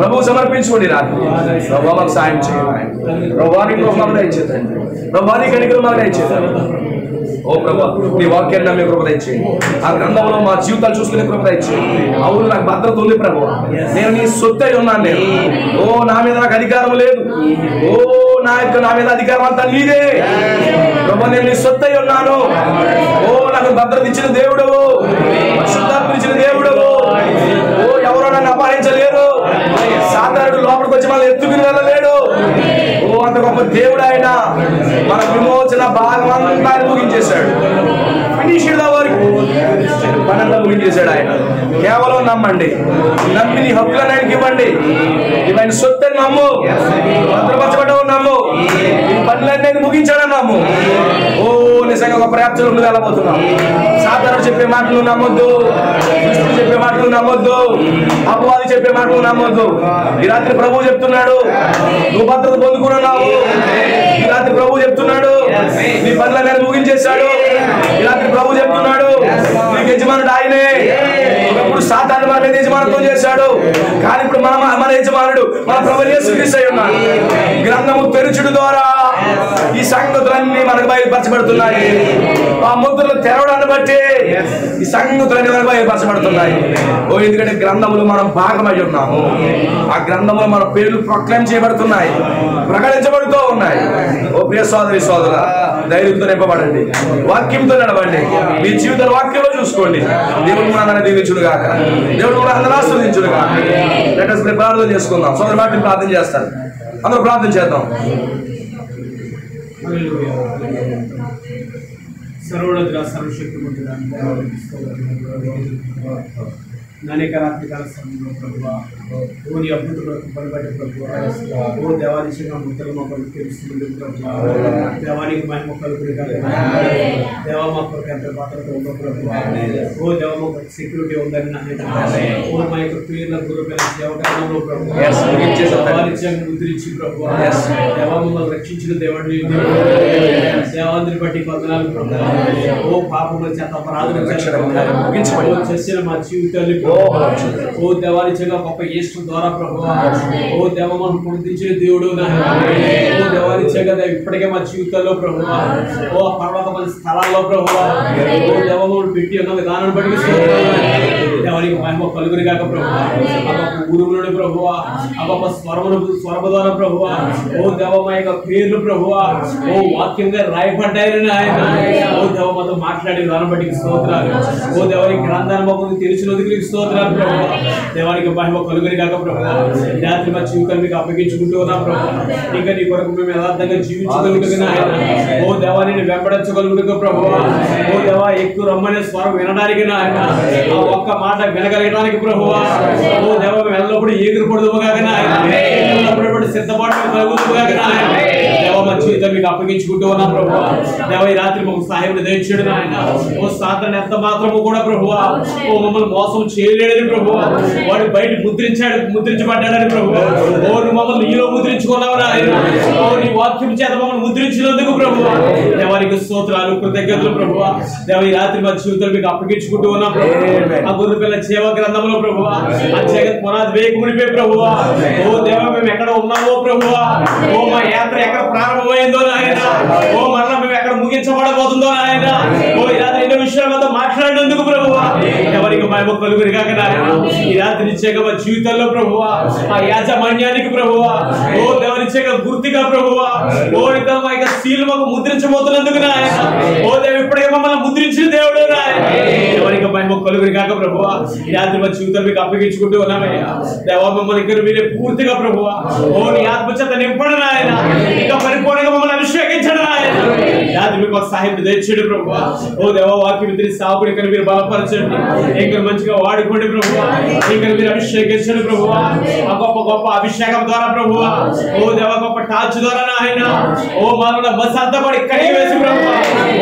A: ప్రభు సమర్పించుకోండి రాత్రి. ప్రభు మాకు సాయం చేయాలి. ప్రభానికి మాకు ఇచ్చేదండి, ప్రభానికి కనికలు మాకు ఇచ్చేదండి. ఓ ప్రభా, నీ వాక్యాన్ని నమ్మే కృప దయచేయండి. ఆ గ్రంథంలో మా జీవితాలు చూసుకునే కృప దయచేయండి. అవును, నాకు భద్రత ఉంది ప్రభు, నేను నీ సొత్తై ఉన్నాను. నేను ఓ నా మీద నాకు అధికారం లేదు. ఓ నా మీద అధికారం అంతా నీదే ప్రభు, నేను నీ సొత్తై ఉన్నాను. ఓ నాకు భద్రత ఇచ్చిన దేవుడవు, పరిశుద్ధాత్మ ఇచ్చిన దేవుడవు. ఓ ఎవరో నన్ను అపహరించలేరు. సాతానుడు లోపలికి వచ్చి మనల్ని ఎత్తుకుని వెళ్ళలేడు. ఓ అంత గొప్ప దేవుడు ఆయన. మన విమోచన భాగం అంతా ముగించేశాడు. ఫినిష్డ్ వరకు పనంతా ముగించేశాడు ఆయన. కేవలం నమ్మండి, నమ్మి నీ హక్కులను ఆయనకి ఇవ్వండి. ఇవన్నీ సొత్తని నమ్ము, భద్రపరచబడ్డవు నమ్ము, ఈ పనులన్నీ ముగించాడని నమ్ము. ఓ నిజంగా ఒక ప్రాప్తులు నువ్వు వెళ్ళబోతున్నావు. సాధారణ చెప్పే మాటలు నమ్మొద్దు, కృష్ణుడు చెప్పే మాటలు నమ్మొద్దు, అపవాది చెప్పే మాటలు నమ్మొద్దు. ఈ రాత్రి ప్రభువు చెప్తున్నాడు, నువ్వు భద్రత పొందుకున్నావు. ఈ రాత్రి ప్రభువు చెప్తున్నాడు, నీ పనులన్నీ ముగించేశాడు. ఈ రాత్రి ప్రభు చెప్తున్నాడు, నీకు యజమానుడు ఆయనే. ఒకప్పుడు సాతాను మన మీద యజమానుతో చేశాడు, కానీ ఇప్పుడు మన యజమానుడు మన ప్రభువు యేసుక్రీస్తు అయి ఉన్నాడు. గ్రంథము తెరుచుడు ద్వారా ఈ సంగతులన్నీ మనకు బయలుపరచబడుతున్నాయి. ఆ ముద్రలు తెరవడాన్ని బట్టి ఈ సంగతులన్నీ మనకు బయలుపరచబడుతున్నాయి. ఓ ఎందుకంటే గ్రంథములు మనం భాగమై ఉన్నాము. ఆ గ్రంథములు మన పేర్లు ప్రొక్లైమ్ చేయబడుతున్నాయి, ప్రకటించబడుతూ ఉన్నాయి. ఓ ప్రియ సోదరి సోదర, ధైర్యంతో నింపబడండి, వాక్యంతో నడవండి. మీ జీవితాల వాక్యంలో చూసుకోండి. దేవుడు మనందరినీ దీవించుడు గాక, దేవుడు మనందరినీ ఆశీర్వదించుడు గాక. లెట్ us ప్రార్థన చేసుకుందాం. సోదరు మాటలు ప్రార్థన చేస్తారు, అందరూ ప్రార్థన చేద్దాం.
B: సర్వోన్నతుడా, సర్వశక్తిమంతుడా, అనేక రాత్రికాల సమయంలో ప్రభువా, ఓ నీ అద్భుత పనిబట్టి ప్రభువా, ఓ దేవాదిశంగా ముద్దలు మా కొరకు తెలుస్తుంది ప్రభువా, దేవానికి మహిమ కలుగుతుంది కదా, దేవ మా కొరకు ఎంత భద్రత ఉందో ప్రభువా, ఓ దేవ మా కొరకు సెక్యూరిటీ ఉందని ఓ మా యొక్క పేర్ల గురుపైన దేవకాలంలో ప్రభువా, దేవాదిశంగా ముద్రించి ప్రభువా, దేవ మమ్మల్ని రక్షించిన దేవుడిని, దేవాంధ్రుని బట్టి వందనాలు ప్రభువా, ఓ పాపముల చేత అపరాధుల చేత చేసిన మా జీవితాన్ని ఓ దేవానిచంగా గొప్ప ఈశ్వరు ద్వారా ప్రభువా, ఓ దేవ మనం పుట్టించిన దేవుడు, ఓ దేవానిచంగా ఇప్పటికే మా జీవితాల్లో ప్రభువా, ఓ పర్వతమైన స్థలాల్లో ప్రభువా, ఓ దేవములు పెట్టి ఉన్న విధానం బట్టి దేవానికి మహిమ కలుగును గాక ప్రభువా. అగొప్ప ఊరుములను ప్రభువా, అగొప్ప స్వరము ద్వారా ప్రభువా, ఓ దేవ మా యొక్క పేర్లు ప్రభువా ఓ వాక్యంగా రాయబడ్డాయని నాయన. ఓ దేవ మాతో మాట్లాడి దాన్ని బట్టి స్తోత్రాలు. ఓ దేవానికి గ్రంథాన్ని మమ్మల్ని తెలిసినందుకు నీకు స్తోత్రాలు ప్రభువా. దేవానికి మహిమ కలుగును గాక ప్రభువా. ఈ రాత్రి మా జీవితాన్ని మీకు అప్పగించుకుంటూ ఉన్నాం ప్రభువా. ఇంకా నీ కొరకు మేము యథార్థంగా జీవించగలుగుతున్నా నాయన. ఓ దేవా నేను వెంబడించగలుగుతున్నా ప్రభువా. ఓ దేవా ఎక్కువ రమ్మనే స్వరం వినడానికి నాయన, ఆ ఒక్క మాట వినగలగడానికి ప్రభువా. ఓ దేవ మేము ఎల్లప్పుడు ఎగురుపడదు కాక నాయన, ఎల్లప్పుడు సిద్ధపాటు కలుగుతూ కాక నాయన. దేవ మా జీవితం మీకు అప్పగించుకుంటూ ఉన్నాం ప్రభువా. దేవ ఈ రాత్రి మాకు సహాయం దయచేయడు నాయన. ఓ సాతాను ఎంత మాత్రము కూడా ప్రభువా ఓ మమ్మల్ని మోసం చేయలేడని ప్రభువా, వాడు బయట ముద్రించబడ్డాడని ప్రభువా. ఓ నువ్వు మమ్మల్ని నీలో ముద్రించుకున్నావు నాయన. ఓ నీ వాక్యం చేత మమ్మల్ని ముద్రించినందుకు ప్రభువా దేవానికి స్తోత్రాలు కృతజ్ఞతలు ప్రభువా. దేవ ఈ రాత్రి మా జీవితం మీకు అప్పగించుకుంటూ ఉన్నాం ప్రభువా. ఆ గొర్రె పిల్ల జీవ గ్రంథంలో ప్రభువా, ఆ జగత్ పునాది వేయకుడిపే ప్రభువా. ఓ దేవ మేము ఎక్కడ ఉన్నామో ప్రభువా, ఓ మా యాత్ర ఎక్కడ ప్రారంభమైందో నాయన, ఓ మరలా మేము ఎక్కడ ముగించబడబోతుందో నాయన. ఓ ఈ రాత్రి ఎన్నో విషయాలతో మాట్లాడినందుకు ప్రభువా ఎవరికి మహిమ కలుగును గాక నాయన. ఈ రాత్రి నిశ్చయ మా జీవితంలో ప్రభువా ఆ యాజమాన్యానికి ప్రభువా ఓ దేవనిచ్చే గుర్తిగా ప్రభువా ఓ మా యొక్క సీలు మాకు ముద్రించబోతున్నందుకు నాయన. ఓ దేవ ఇప్పటికే మమ్మల్ని ముద్రించిన దేవుడు నాయన. ఎవరికి మహిమ కలుగును గాక ప్రభువా. ఈ రాత్రి మా జీవితం మీకు అప్పగించుకుంటూ ఉన్నామయ్యా. దేవ మమ్మల్ని ఇక్కడ మీరే పూర్తిగా ప్రభువా ఓ నీ ఆత్మచేత నింపడు నాయన. ఇంకా పరిపూర్ణంగా మమ్మల్ని అభిషేకించడు నాయన. రాత్రి మీకు సహాయం దయచేయడు ప్రభువా. ఓ దేవ వాక్యం ఇద్దరి సాగుడు ఇక్కడ మీరు బలపరచండి, ఇంకా మంచిగా వాడుకోండి ప్రభువా. ఇంకా మీరు అభిషేకించండి ప్రభువా. ఆ గొప్ప గొప్ప అభిషేకం ద్వారా ప్రభువా ఓ దేవ గొప్ప టార్చ్ ద్వారా నాయన ఓ మన బస్ అంతా కూడా ఇక్కడ వేసి ప్రభువా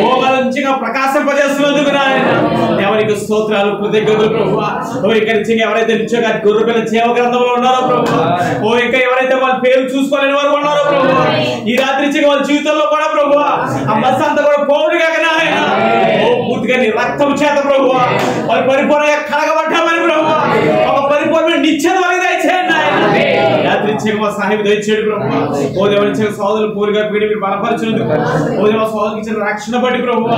B: ఓ మన మంచిగా ప్రకాశింపజేస్తున్నందుకు నాయన. ఎవరికి స్తోత్రాలు కృతజ్ఞతలు ప్రభువా. ఓ ఇక్కడ నుంచి ఎవరైతే నిత్యంగా గొర్రె పిల్ల జీవ గ్రంథంలో ఉన్నారో ప్రభువా ఓ ఇంకా ఎవరైతే వాళ్ళ పేరు చూసుకోలేని వారు ఉన్నారో ప్రభువా ఈ రాత్రి నుంచి వాళ్ళ జీవితంలో కూడా ప్రభువా ఆ బస్ అంతా కూడా పోవుడు కాక నాయన. ఓ పూర్తిగా నీ రక్తం చేత ప్రభువా వాళ్ళు పరిపూర్ణంగా కలగబడ్డామని ప్రభువా ఒక పరిపూర్ణ నిత్యం వాళ్ళకి దయచేయండి నాయన. రాత్రి నుంచి మా సహాయం దయచేయండి ప్రభువా. ఓ దేవుని ఇచ్చిన సోదరులు పూర్తిగా మీరు బలపరిచినందుకు ఓ దేవ సోదరులకు ఇచ్చిన రక్షణ బట్టి ప్రభువా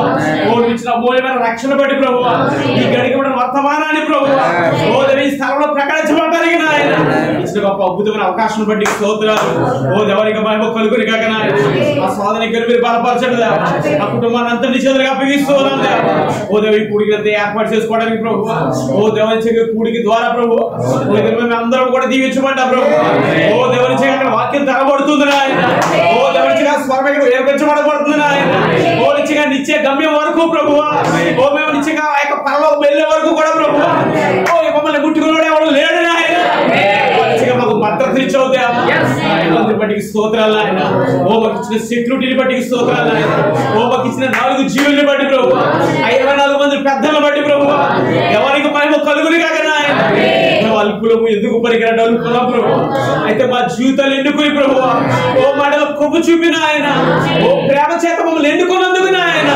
B: ఓ ఇచ్చిన అమూల్యమైన రక్షణ బట్టి ప్రభువా ఈ గడికి వర్తమానాన్ని ప్రభువా ఓ దేవ ఈ స్థలంలో ప్రకటించబడటానికి నాయన ఇచ్చిన గొప్ప అద్భుతమైన అవకాశం బట్టి స్తోత్రాలు. ఓ దేవానికి మహిమ కలుగును గాక నాయన. ఆ సోదరుని మీరు బలపరచండి దేవ. ఆ కుటుంబాన్ని అంతా నీ చేతులకు అప్పగిస్తూ ఉన్నాం దేవ. ఓ దేవ ఈ కూడికి ఏర్పాటు చేసుకోవడానికి ప్రభువా ఓ దేవాని కూడికి ద్వారా ప్రభువా ఓ మేము అందరం కూడా దీవించబడ్డా ప్రభువా. ఓ దేవుని అక్కడ వాక్యం తెరబడుతుంది నాయన. ఓ దేవుని స్వరం ఏర్పరచబడబడుతుంది నాయన. ఓ నిత్యంగా నిత్య గమ్యం వరకు ప్రభువా ఓ మేము నిత్యంగా ఆ యొక్క పరలోకం వెళ్ళే వరకు కూడా ప్రభువా ఓ మమ్మల్ని ముట్టుకున్నాడు ఎవరు లేడు నాయన. మాకు భద్రత ఇచ్చావు దేవా బట్టి స్తోత్రాలు నాయన. ఓ మాకు ఇచ్చిన సెక్యూరిటీని బట్టి స్తోత్రాలు నాయన. ఓ మాకు ఇచ్చిన 4 జీవుల్ని బట్టి ప్రభువా 24 మంది పెద్దలను బట్టి ప్రభువా ఎవరికి మహిమ కలుగును కాక నాయన. అల్పులము ఎందుకు పనికిరాడు అనుకున్నాం ప్రభువా, అయితే మా జీవితాలు ఎన్నుకుని ప్రభువా ఓ మాటలో కృప చూపిన ఆయన ఓ ప్రేమ చేత మమ్మల్ని ఎన్నుకున్నందుకు నాయన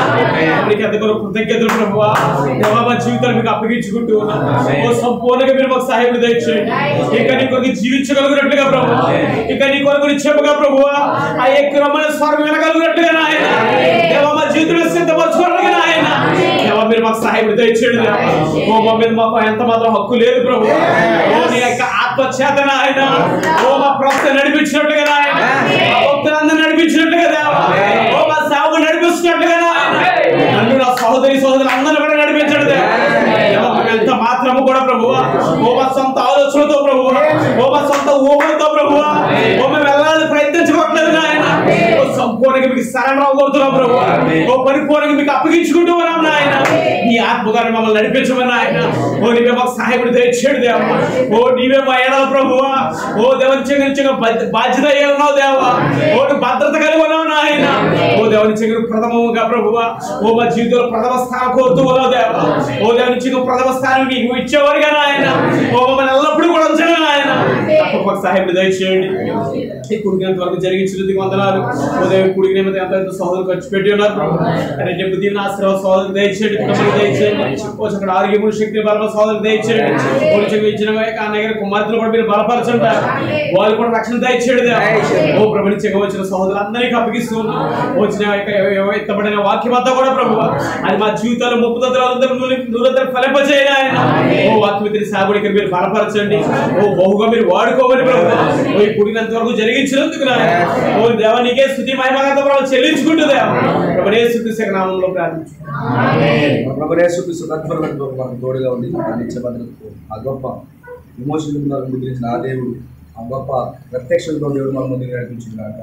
B: ఎంతగానో కృతజ్ఞతలు ప్రభువా. దేవా మా జీవితాలు మీకు అప్పగించుకుంటూ ఉన్నాం. ఓ సంపూర్ణంగా మీరు మాకు సహాయం దయచేయండి. ఇంకా నీ కొరకు జీవించగలిగినట్లుగా ప్రభువా ఇంకా నీ కొరకు చెప్పగా ప్రభువా ఆ ఎక్కరమైన స్వరం వినగలిగినట్లుగా నాయన. దేవా మా జీవితంలో సిద్ధపరచుకోవడానికి నాయన దేవా మీరు మాకు సహాయం దయచేయండి. ఓ మా మీద మాకు ఎంత మాత్రం హక్కు లేదు ప్రభువా ఓ నీ యొక్క ఆత్మ చేత నాయన ఓ మా ప్రవక్త నడిపించినట్లుగా నాయన మా భక్తులందరూ నడిపించినట్లుగా దేవా ఓ మా సేవకు నడిపిస్తున్నట్లుగా నాయన నన్ను నా సహోదరులు అందరూ కూడా నడిపించండి దేవా. ఎంత మాత్రము కూడా ప్రభువా ఓ మా సొంత ఆలోచనతో ప్రభువా ఓ మా సొంత ఊహలతో ప్రభువా ఓ మేము వెళ్ళాలని ప్రయత్నించుకోవట్లేదు నాయన. ఓ సంపూర్ణంగా మీకు సరెండర్ అవ్వబడుతున్నాం ప్రభువా ఓ పరిపూర్ణంగా మీకు అప్పగించుకుంటూ ఉన్నాం నాయన. నీ ఆత్మగారిని మమ్మల్ని నడిపించమని నాయన. ఓ నీవే మాకు సహాయం దయచేయండి దేవా. ఓ నీవే మా ఏడాది ప్రభువా ఓ దేవనిచ్చగా బాధ్యత ఉన్నావు దేవా ఓ నువ్వు భద్రత కలిగి ఉన్నావు నాయన. ఓ దేవనిచ్చగా ప్రథమంగా ప్రభువా ఓ మా జీవితంలో ప్రథమ స్థానం కోరుతూ ఉన్నావు దేవా. ఓ దేవనిచ్చగా ప్రథమ స్థానం నీకు ఇచ్చేవారుగా నాయన. ఓ మమ్మల్ని ఎల్లప్పుడూ కూడా ఉంచండి నాయన. సహాయం దయచేయండి. ఈ కుడికినంత వరకు జరిగించినందుకు వందనాలు. ఓ దేవ కుడికి మీద ఎంత సహోదరులు ఖర్చు పెట్టి ఉన్నారు ప్రభు దీని ఆశ్రమ సహోదరులు దయచేయండి, కుటుంబానికి దయచేయండి, అక్కడ ఆరోగ్యము శక్తి బలమ సహోదరులు దయచేయండి, పోలీసులు ఇచ్చిన అన్నయ్య కుమార్తెలు కూడా మీరు బలపరచండి, వాళ్ళు కూడా రక్షణ దయచేయండి. ఓ ప్రపంచంగా వచ్చిన సహోదరులు అందరికీ అప్పగిస్తూ వచ్చిన ఎత్తబడిన వాక్యం అంతా కూడా ప్రభు అది మా జీవితాలు ముప్పుతందరూ ఫలింపజేయండి ఆయన. ఓ వాక్యం సాగుడికి మీరు బలపరచండి, ఓ బహుగా మీరు వాడుకోమని ప్రభు ఓ పుడినంత వరకు జరిగించినందుకు ఓ దేవ నీకే స్తుతి మహిమగత ప్రభు చెల్లించుకుంటుందా ప్రభు యేసుక్రీస్తు నామములో ప్రార్థించుకుంటున్నాను.
A: ప్రభు యేసుక్రీస్తు తత్పరులకు మనకు తోడుగా ఉంది. ఆ గొప్ప విమోచన ముద్రించిన ఆ దేవుడు ఆ గొప్ప ప్రత్యక్షంతో దేవుడు మన ముందుకు నడిపించుకున్నాడు.